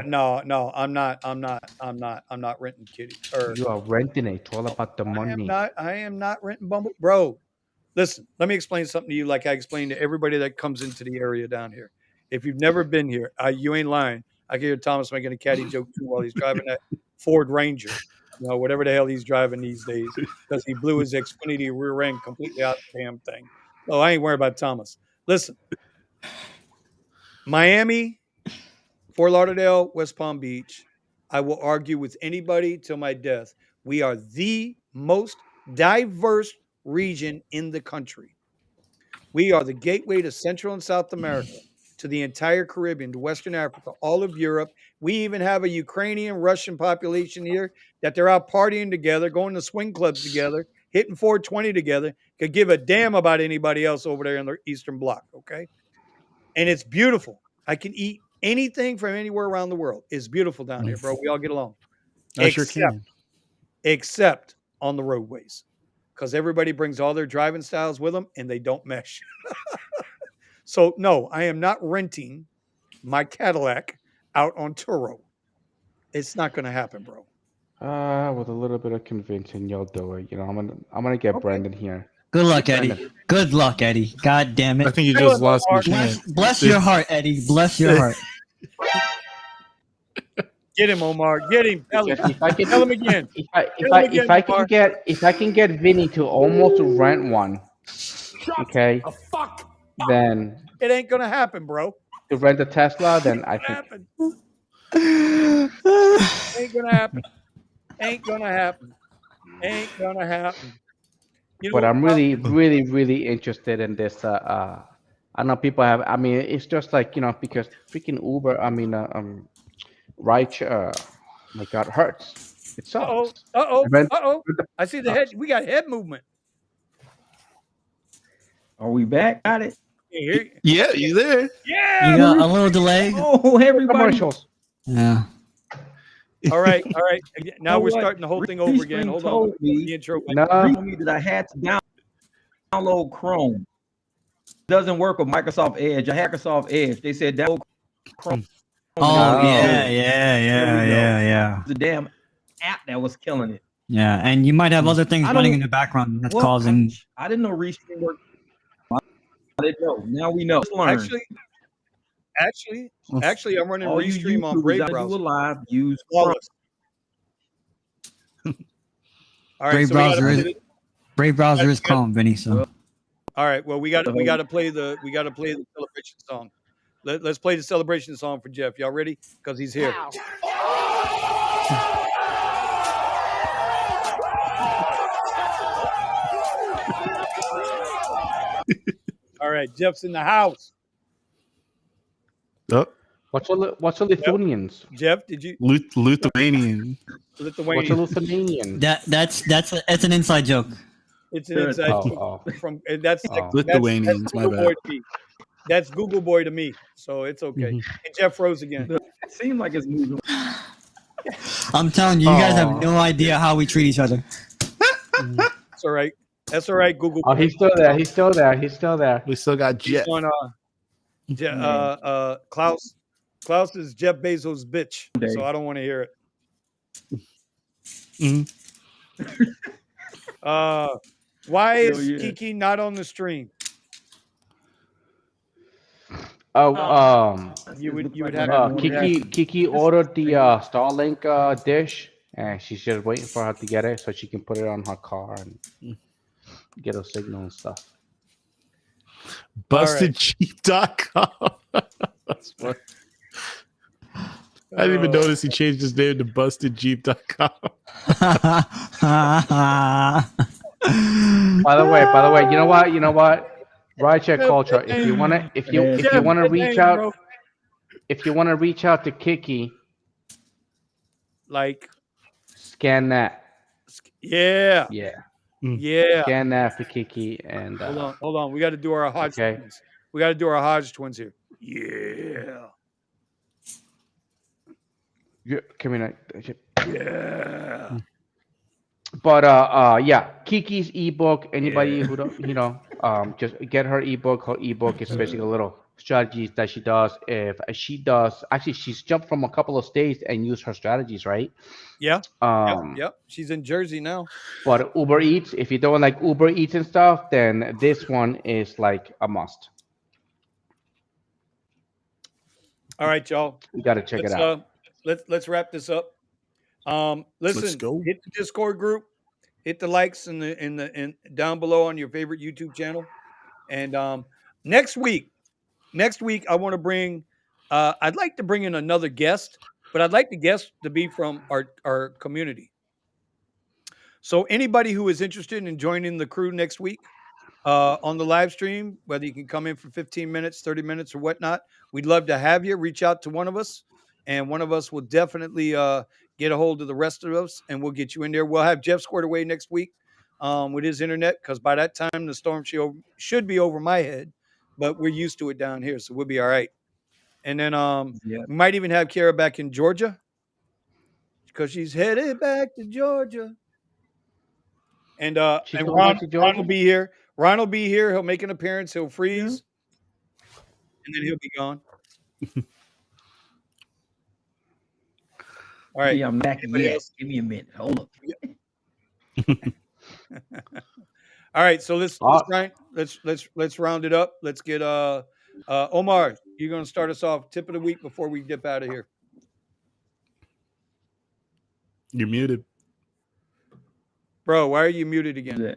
I'm not renting Kitty. You are renting it. It's all about the money. I am not renting Bumble. Bro, listen, let me explain something to you like I explained to everybody that comes into the area down here. If you've never been here, you ain't lying. I can hear Thomas making a catty joke too while he's driving that Ford Ranger, whatever the hell he's driving these days, because he blew his Xfinity rear end completely out the damn thing. So I ain't worried about Thomas. Listen, Miami, Fort Lauderdale, West Palm Beach. I will argue with anybody till my death. We are the most diverse region in the country. We are the gateway to Central and South America, to the entire Caribbean, to Western Africa, all of Europe. We even have a Ukrainian, Russian population here that they're out partying together, going to swing clubs together, hitting 420 together, could give a damn about anybody else over there in the Eastern Bloc, okay? And it's beautiful. I can eat anything from anywhere around the world. It's beautiful down here, bro. We all get along. I sure can. Except on the roadways, because everybody brings all their driving styles with them and they don't mesh. So, no, I am not renting my Cadillac out on Turo. It's not going to happen, bro. With a little bit of convincing, you'll do it. I'm gonna get Brendan here. Good luck, Eddie. Good luck, Eddie. God damn I it. think you just lost me. Bless your heart, Eddie. Bless your heart. Get him, Omar. Get him. Tell him again. If I can get Vinny to almost rent one, okay, then It ain't going to happen, bro. to rent a Tesla, then I think. Ain't going to happen. Ain't going to happen. Ain't going to happen. But I'm really, really, really interested in this. I know people have. I mean, it's just like because freaking Uber. I mean, ride. My God, hurts. It sucks. I see the head. We got head movement. Are we back? Got it. Yeah, you there? Yeah. You got a little delay. Oh, everybody. Commercials. Yeah. All right. Now we're starting the whole thing over again. Hold on. The intro. Told me that I had to download Chrome. Doesn't work with Microsoft Edge. Microsoft Edge. They said download Chrome. Oh, yeah. The damn app that was killing it. Yeah, and you might have other things running in the background that's causing. I didn't know Restream worked. I didn't know. Now we know. Actually, I'm running Restream on Brave browser. Live, use Flawless. All right, Brave browser is Chrome, Vinny. So. All right, well we got to play the celebration song. Let's play the celebration song for Jeff. Y'all ready? Because he's here. right, Jeff's in the house. Oh, What's a Lithuanians? Jeff, did you Lithuanian. What's a Lithuanian? Lithuanian? That's an inside joke. It's an inside Oh, joke oh, from that's oh. Lithuanians, my Google bad. Boy to me. That's Google Boy to me, so it's okay. Mhm. And Jeff froze again. It seems like it's moving. I'm telling you, you guys have Aw. no idea how we treat each other. That's all right. That's all right. Google Oh, Boy. he's still there. He's still there. He's still there. We still got He's Jeff. on Klaus. Klaus is Jeff Bezos' bitch, Day. so I don't want to hear it. Mhm. Why is Hell yeah. Kiki not on the stream? Oh, You would like have what to happened. Kiki ordered the Starlink dish, and she's just waiting for her to get it so she can put it on her car and get a signal and stuff. BustedJeep.com. That's funny. I didn't even notice he changed his name to BustedJeep.com. By the way, you know what? Rideshare culture. If you wanna reach out, if you wanna reach out to Kiki, like, scan that. yeah, Yeah, yeah. scan that for Kiki and Hold on. We got to do our Hodge Okay. twins. We got to do our Hodge twins here. Yeah, come in. yeah. But yeah, Kiki's ebook. Anybody who don't, just get her ebook. Her ebook is basically a little strategies that she does. If she does, actually, she's jumped from a couple of states and used her strategies, right? Yeah. Um, Yep. She's in Jersey now. But Uber Eats, if you're doing like Uber Eats and stuff, then this one is like a must. All right, y'all. You got to check it out. Let's wrap this up. Listen, Let's go. hit the Discord group, hit the likes in down below on your favorite YouTube channel. And next week I want to bring I'd like to bring in another guest, but I'd like the guest to be from our community. So anybody who is interested in joining the crew next week on the live stream, whether you can come in for 15 minutes, 30 minutes, or whatnot, we'd love to have you. Reach out to one of us, and one of us will definitely get a hold of the rest of us, and we'll get you in there. We'll have Jeff squared away next week with his internet, because by that time the storm should be over my head, but we're used to it down here, so we'll be all right. And then Yeah. we might even have Kiarra back in Georgia, because she's headed back to Georgia. And She's and going back to Ron Georgia? will be here. Ron will be here. He'll make an appearance. He'll freeze, and then he'll be gone. All right. Yeah, I'm back Anybody yet. else? Give me a minute. Hold up. All right. So let's round it up. Let's get Omar. You're gonna start us off. Tip of the week before we dip out of here. You're muted. Bro, why are you muted again? Yeah.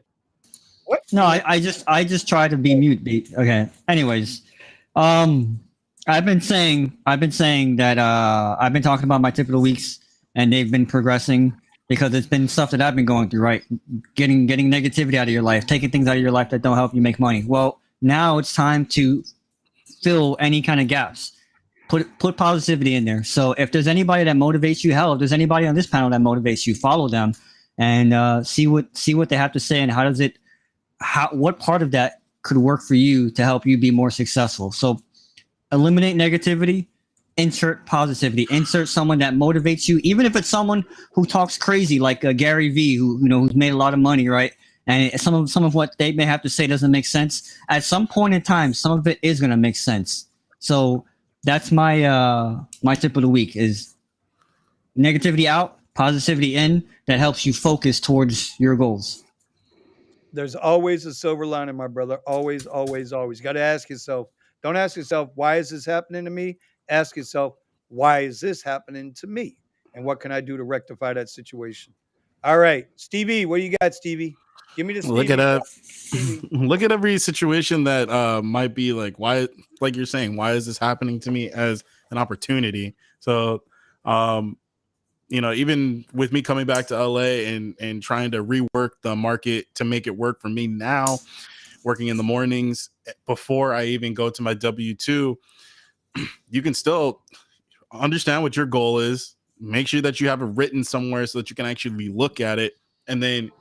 What? No, I just try to be mute. Okay. Anyways, I've been saying that I've been talking about my tip of the weeks, and they've been progressing because it's been stuff that I've been going through, right? Getting negativity out of your life, taking things out of your life that don't help you make money. Well, now it's time to fill any kind of gaps. Put positivity in there. So if there's anybody that motivates you, hell, if there's anybody on this panel that motivates you, follow them and see what they have to say, and what part of that could work for you to help you be more successful. So eliminate negativity, insert positivity, insert someone that motivates you, even if it's someone who talks crazy like Gary V, who's made a lot of money, right? And some of what they may have to say doesn't make sense. At some point in time, some of it is going to make sense. So that's my my tip of the week is negativity out, positivity in. That helps you focus towards your goals. There's always a silver lining, my brother. Always, always, always. You got to ask yourself. Don't ask yourself, why is this happening to me? Ask yourself, why is this happening to me? And what can I do to rectify that situation? All right. Stevie, what do you got, Stevie? Give me the Stevie. Look at every situation that might be like, why, like you're saying, why is this happening to me as an opportunity? So, even with me coming back to LA and trying to rework the market to make it work for me now, working in the mornings before I even go to my W-2, you can still understand what your goal is. Make sure that you have it written somewhere so that you can actually look at it. And then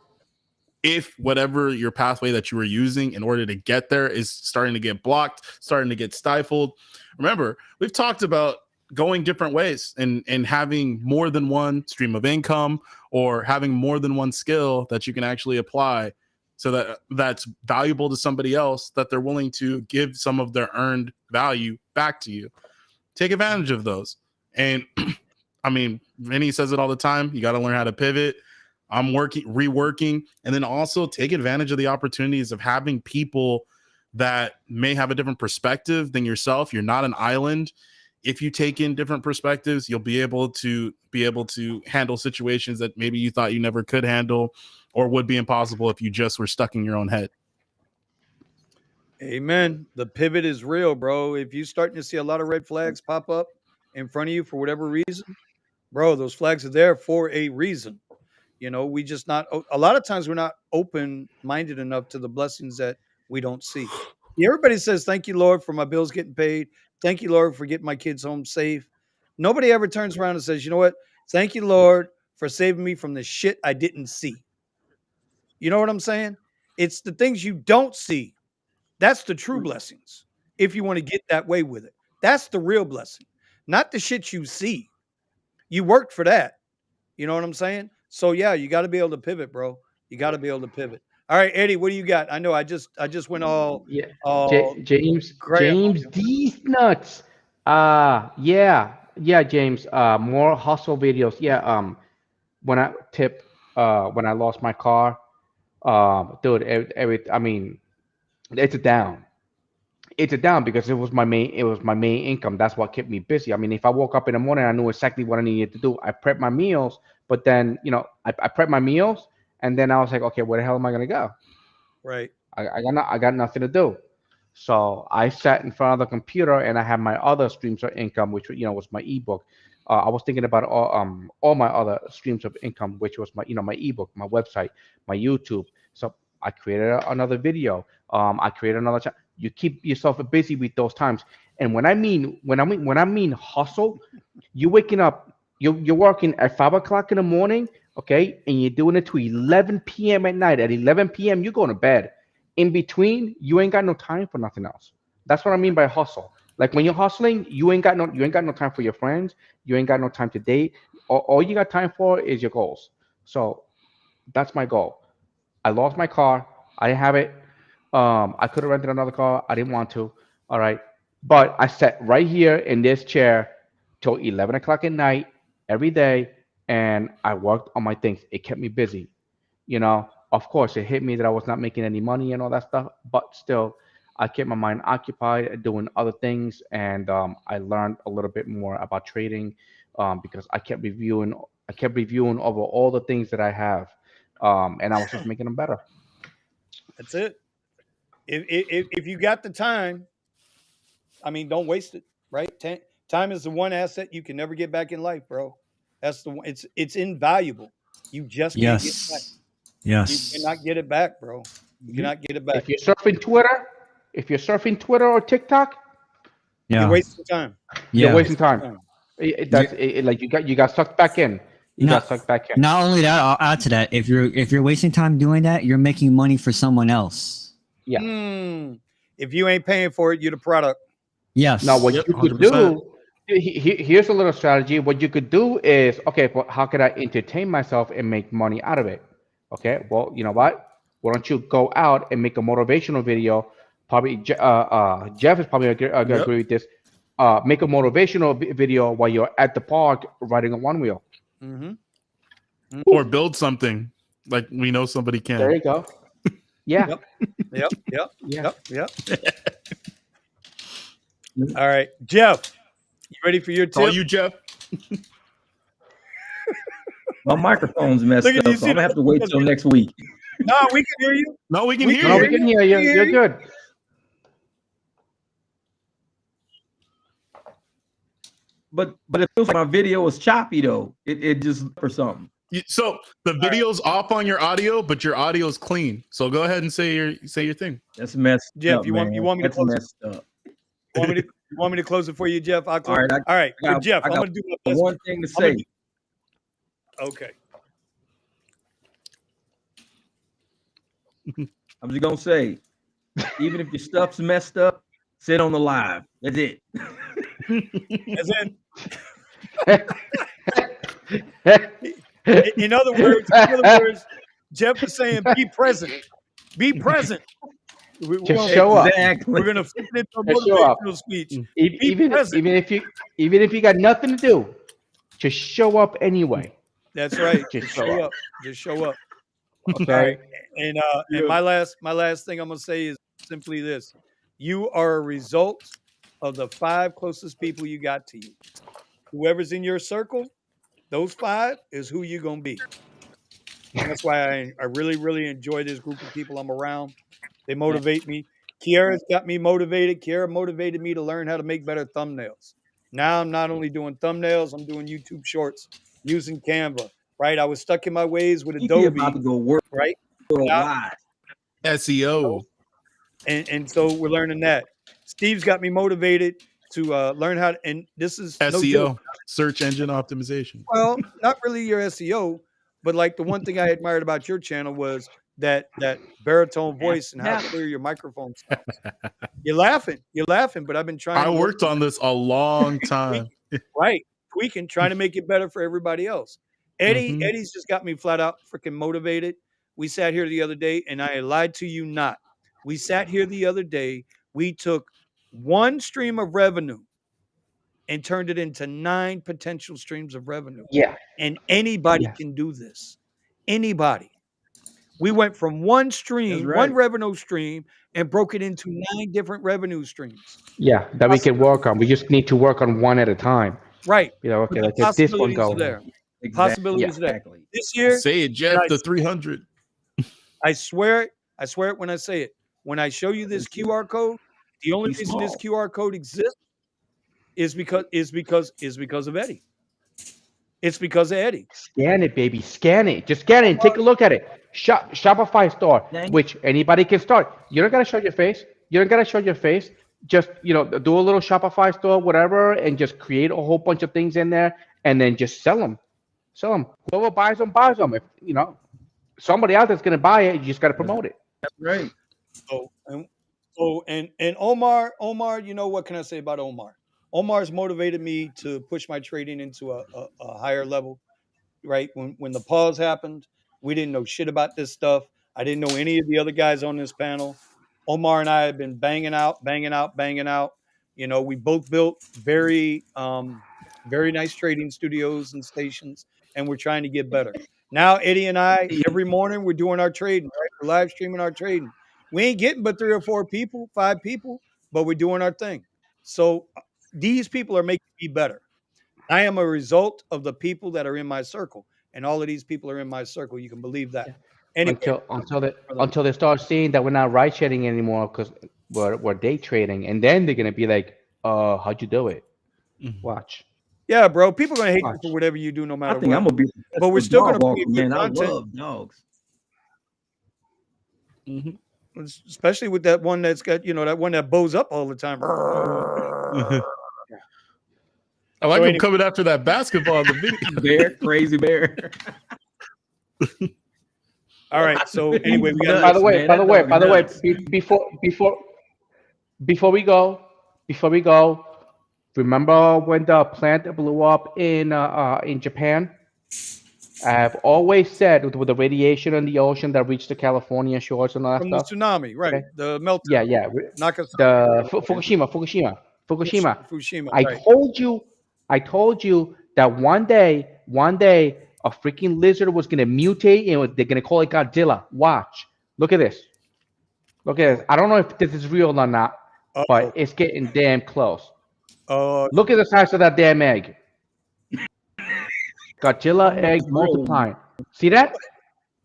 if whatever your pathway that you were using in order to get there is starting to get blocked, starting to get stifled, remember, we've talked about going different ways and having more than one stream of income or having more than one skill that you can actually apply so that that's valuable to somebody else, that they're willing to give some of their earned value back to you. Take advantage of those. And I mean, Vinny says it all the time. You got to learn how to pivot. I'm reworking, and then also take advantage of the opportunities of having people that may have a different perspective than yourself. You're not an island. If you take in different perspectives, you'll be able to handle situations that maybe you thought you never could handle or would be impossible if you just were stuck in your own head. Amen. The pivot is real, bro. If you're starting to see a lot of red flags pop up in front of you for whatever reason, bro, those flags are there for a reason. We just not a lot of times we're not open-minded enough to the blessings that we don't see. Everybody says, "Thank you, Lord, for my bills getting paid. Thank you, Lord, for getting my kids home safe." Nobody ever turns around and says, "You know what? Thank you, Lord, for saving me from the shit I didn't see." You know what I'm saying? It's the things you don't see. That's the true blessings. If you want to get that way with it, that's the real blessing, not the shit you see. You worked for that. You know what I'm saying? So yeah, you got to be able to pivot, bro. You got to be able to pivot. All right, Eddie, what do you got? I know I just went Yeah, all crayon on James, you. these nuts. Yeah, James. More hustle videos. Yeah. When when I lost my car, dude, I mean, it's a down. It's a down because it was my main income. That's what kept me busy. I mean, if I woke up in the morning, I knew exactly what I needed to do. I prepped my meals, but then I prepped my meals, and then I was like, okay, where the hell am I gonna go? Right. I got nothing to do. So I sat in front of the computer and I had my other streams of income, which was my ebook. I was thinking about all my other streams of income, which was my ebook, my website, my YouTube. So I created another video. I created another channel. You keep yourself busy with those times. And when I mean hustle, you're waking up, you're working at 5 o'clock in the morning, okay, and you're doing it to 11 p.m. at night. At 11 p.m., you're going to bed. In between, you ain't got no time for nothing else. That's what I mean by hustle. Like when you're hustling, you ain't got no time for your friends. You ain't got no time to date. All you got time for is your goals. So that's my goal. I lost my car. I didn't have it. I could have rented another car. I didn't want to. All right. But I sat right here in this chair till 11 o'clock at night every day, and I worked on my things. It kept me busy. Of course, it hit me that I was not making any money and all that stuff, but still, I kept my mind occupied doing other things, and I learned a little bit more about trading because I kept reviewing over all the things that I have, and I was just making them better. That's it. If you got the time, I mean, don't waste it. Right? Time is the one asset you can never get back in life, bro. That's the one. It's invaluable. You just can't get it back. Yes. You Yes. cannot get it back, bro. You You, cannot get it back. if you're surfing Twitter, if you're surfing Twitter or TikTok, You're Yeah. wasting time. you're Yeah. wasting Wasting time. time. Like you got sucked back in. You got Not sucked back in. not only that, I'll add to that. If you're wasting time doing that, you're making money for someone else. Yeah. If you ain't paying for it, you're the product. Now, Yes. what Yep, you could 100%. do, here's a little strategy. What you could do is, okay, but how could I entertain myself and make money out of it? Okay, well, you know what? Why don't you go out and make a motivational video? Probably, Jeff is probably gonna Yep. agree with this. Make a motivational video while you're at the park riding a one wheel. Mm-hmm. Or build something like we know somebody There can. you go. Yeah, Yep. Yep. Yep. yeah. Yep. Yep. All right, Jeff, you ready for your It's all tip? you, Jeff. My microphone's messed Look at you. up, so See I'm gonna have to wait till next week. No, we can hear you. No, we can We hear No, can we you. hear can you. hear We you. can hear You're you. good. But it feels like my video is choppy though. It just for something. So the video's off on your audio, but your audio's clean. So go ahead and say your thing. That's messed Jeff, up, you man. want me to That's close messed up. it? You want me to close it for you, Jeff? I'll close. All right, All right, I got- Jeff, I I'm got gonna do my best. one thing to I'm gonna say. Okay. I'm just gonna say, even if your stuff's messed up, sit on the live. That's it. As in other words, Jeff is saying, be present. Be present. We're Just gonna, show up. Exactly. We're gonna flip it into a Just show up. motivational speech. Even present. even if you got nothing to do, just show up anyway. That's right. Just Just show show up. up. Just show up. Okay. All right. And Yeah. and my last thing I'm gonna say is simply this: you are a result of the 5 closest people you got to you. Whoever's in your circle, those 5 is who you're gonna be. And that's why I really, really enjoy this group of people I'm around. They motivate me. Kiarra's got me motivated. Kiarra motivated me to learn how to make better thumbnails. Now I'm not only doing thumbnails, I'm doing YouTube shorts using Canva. Right? I was stuck in my ways with He about to Adobe. go work Right? worldwide. SEO. And so we're learning that. Steve's got me motivated to learn how to, and this is no SEO, joke. search engine optimization. Well, not really your SEO, but like the one thing I admired about your channel was that baritone voice and how clear your microphone sounds. You're laughing, but I've been trying. I worked on this a long time. Right, tweaking, trying to make it better for everybody else. Eddie's just got me flat out freaking motivated. We sat here the other day, and I lied to you not. We sat here the other day. We took one stream of revenue and turned it into 9 potential streams of revenue. Yeah. And anybody Yeah. can do this. Anybody. We went from one stream, That's one right. revenue stream, and broke it into 9 different revenue streams. Yeah, that we can work on. We just need to work on one at a time. Right. You know, okay, But like the if this one possibilities goes. are there. Exactly. Possibilities are there. Exactly. This year, Say it, Jeff, I- the 300. I swear it when I say it. When I show you this QR code, the only He's reason this small. QR code exists is because of Eddie. It's because of Eddie. Scan it, baby. Scan it. Just scan it and take a look at it. Shopify store, which anybody can start. You don't gotta show your face. Just do a little Shopify store, whatever, and just create a whole bunch of things in there, and then just sell them. Whoever buys them, buys them. If somebody out there's gonna buy it, you just gotta promote it. That's right. And Omar, what can I say about Omar? Omar's motivated me to push my trading into a higher level. Right? When the pause happened, we didn't know shit about this stuff. I didn't know any of the other guys on this panel. Omar and I have been banging out. We both built very nice trading studios and stations, and we're trying to get better. Now, Eddie and I, every morning, we're doing our trading, right? We're live streaming our trading. We ain't getting but 3 or 4 people, 5 people, but we're doing our thing. So these people are making me better. I am a result of the people that are in my circle, and all of these people are in my circle. You can believe that. Anyway, Until they start seeing that we're not ride sharing anymore because we're day trading, and then they're gonna be like, how'd you do it? Watch. yeah, bro, people are gonna hate you Watch. for whatever you do, no matter I think what. I'm gonna be. But we're still gonna dog bring walker, you good man. I content. love dogs. Especially with that one that's got, that one that bows up all the time. I like So him any- coming after that basketball in the video. Bear, crazy bear. All right. So anyway, we got By the way, man, by the that way, dog by the way, nuts. before we go, remember when the plant blew up in Japan? I've always said with the radiation in the ocean that reached the California shores and all that from the stuff. tsunami, right? Okay. The meltdown. Yeah. Nagasaki. The Fukushima. Fukushima. I Right. told you that one day a freaking lizard was gonna mutate and they're gonna call it Godzilla. Watch. Look at this. I don't know if this is real or not, but it's getting damn close. Look at the size of that damn egg. Godzilla egg multiplying. See that?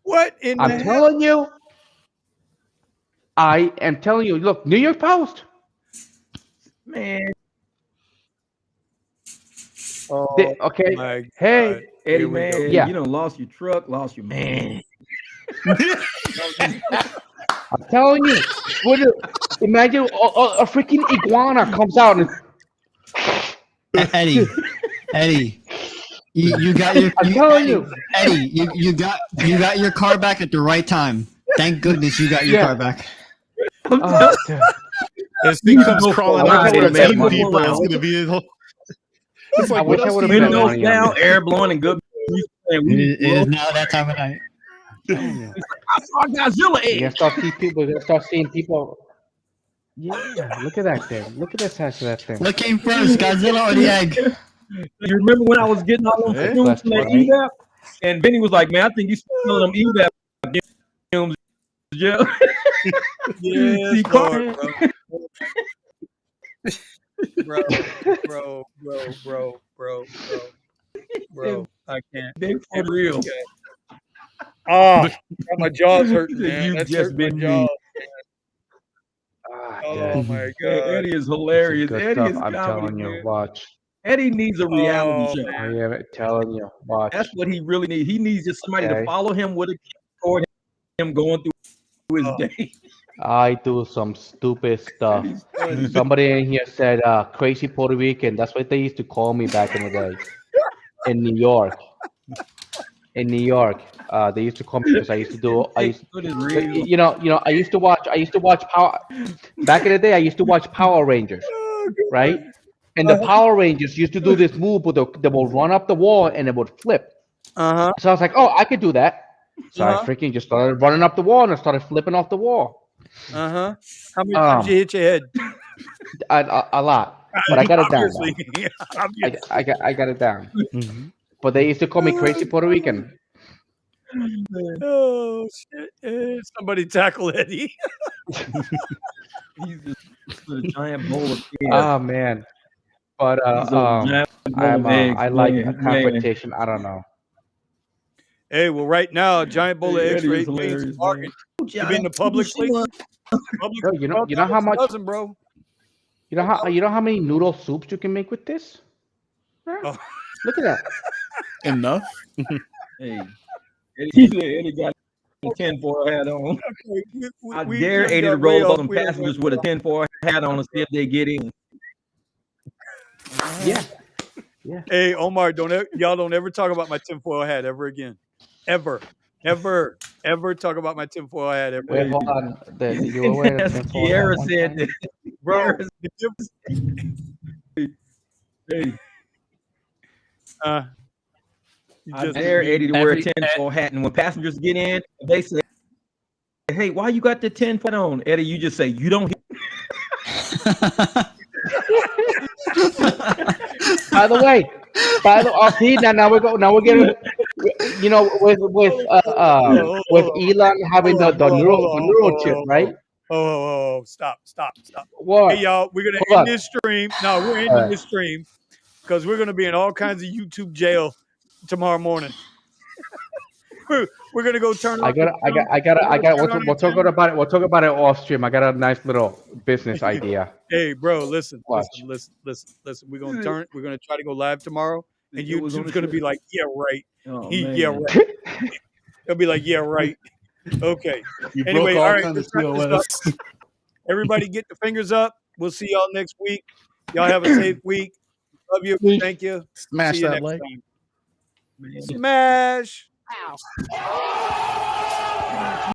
What in I'm the hell? telling you. I am telling you. Look, New York Post. Man, Oh Okay. my Hey, God. Eddie, Here we man, go. Yeah. you done lost your truck, lost your man. I'm telling you. Imagine a freaking iguana comes out and Eddie, you got your I'm telling you. Eddie, you got your car back at the right time. Thank goodness you got your Yeah. car back. Oh, dude. If You he need to comes go for a crawling ride, out to Eddie, the man. Home Go for a Depot, it's ride. gonna be. It's I like, wish what I else would do have you put that know? Windows money on down, this. air blowing, and good. It is now that time of night. Telling you. I saw Godzilla We're gonna egg. start see people. We're gonna start seeing people. Yeah, look at that thing. Look at the size of that thing. What came first, Godzilla or the egg? You remember when I was getting all them Eh? fumes from that Right? evap? And Vinny was like, "Man, I think you smelling them evap fumes, Joe." Yes, See, Carl, Lord, bro, bro. I can't. they for real. Okay. Ah, my jaw's hurting, He said, man. "You've That's just hurting my been jaw. me." Ah, Oh dude. my Man, God. Eddie is Some hilarious. good Eddie stuff. is I'm comedy, telling you. man. Watch. Eddie needs a reality Oh show. I am telling you. Watch. That's what he really needs. He needs just somebody to Okay. follow him with a or him going through his Oh. day. I do some stupid stuff. Eddie's funny. Somebody in here said, "Crazy Puerto Rican." That's what they used to call me back in the day. In New York. In New York, they used to call me because I used to do. I used, What is real? I used to watch. I used to watch Power. Back in the day, I used to watch Power Rangers, Oh, right? And the Power Rangers used to do this move, but they would run up the wall and it would flip. Uh-huh. So I was like, "Oh, I could do that." So I Uh-huh. freaking just started running up the wall and I started flipping off the wall. Uh-huh. How many times you Um, hit your head? a lot, but I got it down. Obviously. Now. Obviously. I got it down. Mhm. But they used to call me Crazy Puerto Rican. Oh shit. Somebody tackle Eddie. He's just a giant bowl of eggs. Oh man. But He's a giant bowl of eggs. I like man. a confrontation. I don't know. Hey, well, right now, a giant bowl of Hey, eggs Eddie for is 8 beans. hilarious, Bargain. man. You been to Publix lately? Publix Bro, is you know how $12 a much dozen, bro. you know how many noodle soups you can make with this? Yeah. Oh. Look at that. Enough. Hey, Eddie got a tinfoil hat on. Okay, I we dare just Eddie to got way roll off. some We done passengers went with a tinfoil hat on and see if they get in. Yeah. Hey, Omar, y'all don't ever talk about my tinfoil hat ever again. Ever talk about my tinfoil hat ever Wait, again. hold on. You were wearing a As tinfoil hat Kiarra one said time? that. Bro, Kiarra the Hey, you I just dare mean- Eddie to wear a every- tinfoil hat, and when passengers get in, they say, "Hey, why you got the tinfoil on?" Eddie, you just say, "You don't." By the way, see now we're getting with Elon having the neural chip, right? Oh, stop. What? Hey, y'all, we're going to Hold end on. this stream. No, we're ending Alright. this stream because we're going to be in all kinds of YouTube jail tomorrow morning. we're going to go turn on. We'll talk about it. We'll talk about it off stream. I got a nice little business idea. Hey, bro, listen. Watch. We're going to try to go live tomorrow, and It was on YouTube's the going to be show. like, yeah, right. Oh, Yeah, man. right. They'll be like, yeah, right. Okay. You Anyway, broke all all right, kinds of let's wrap this POS. Everybody get the fingers up. We'll see y'all next week. Y'all have a safe week. Love you. Thank you. Smash See you that next like. time. Smash.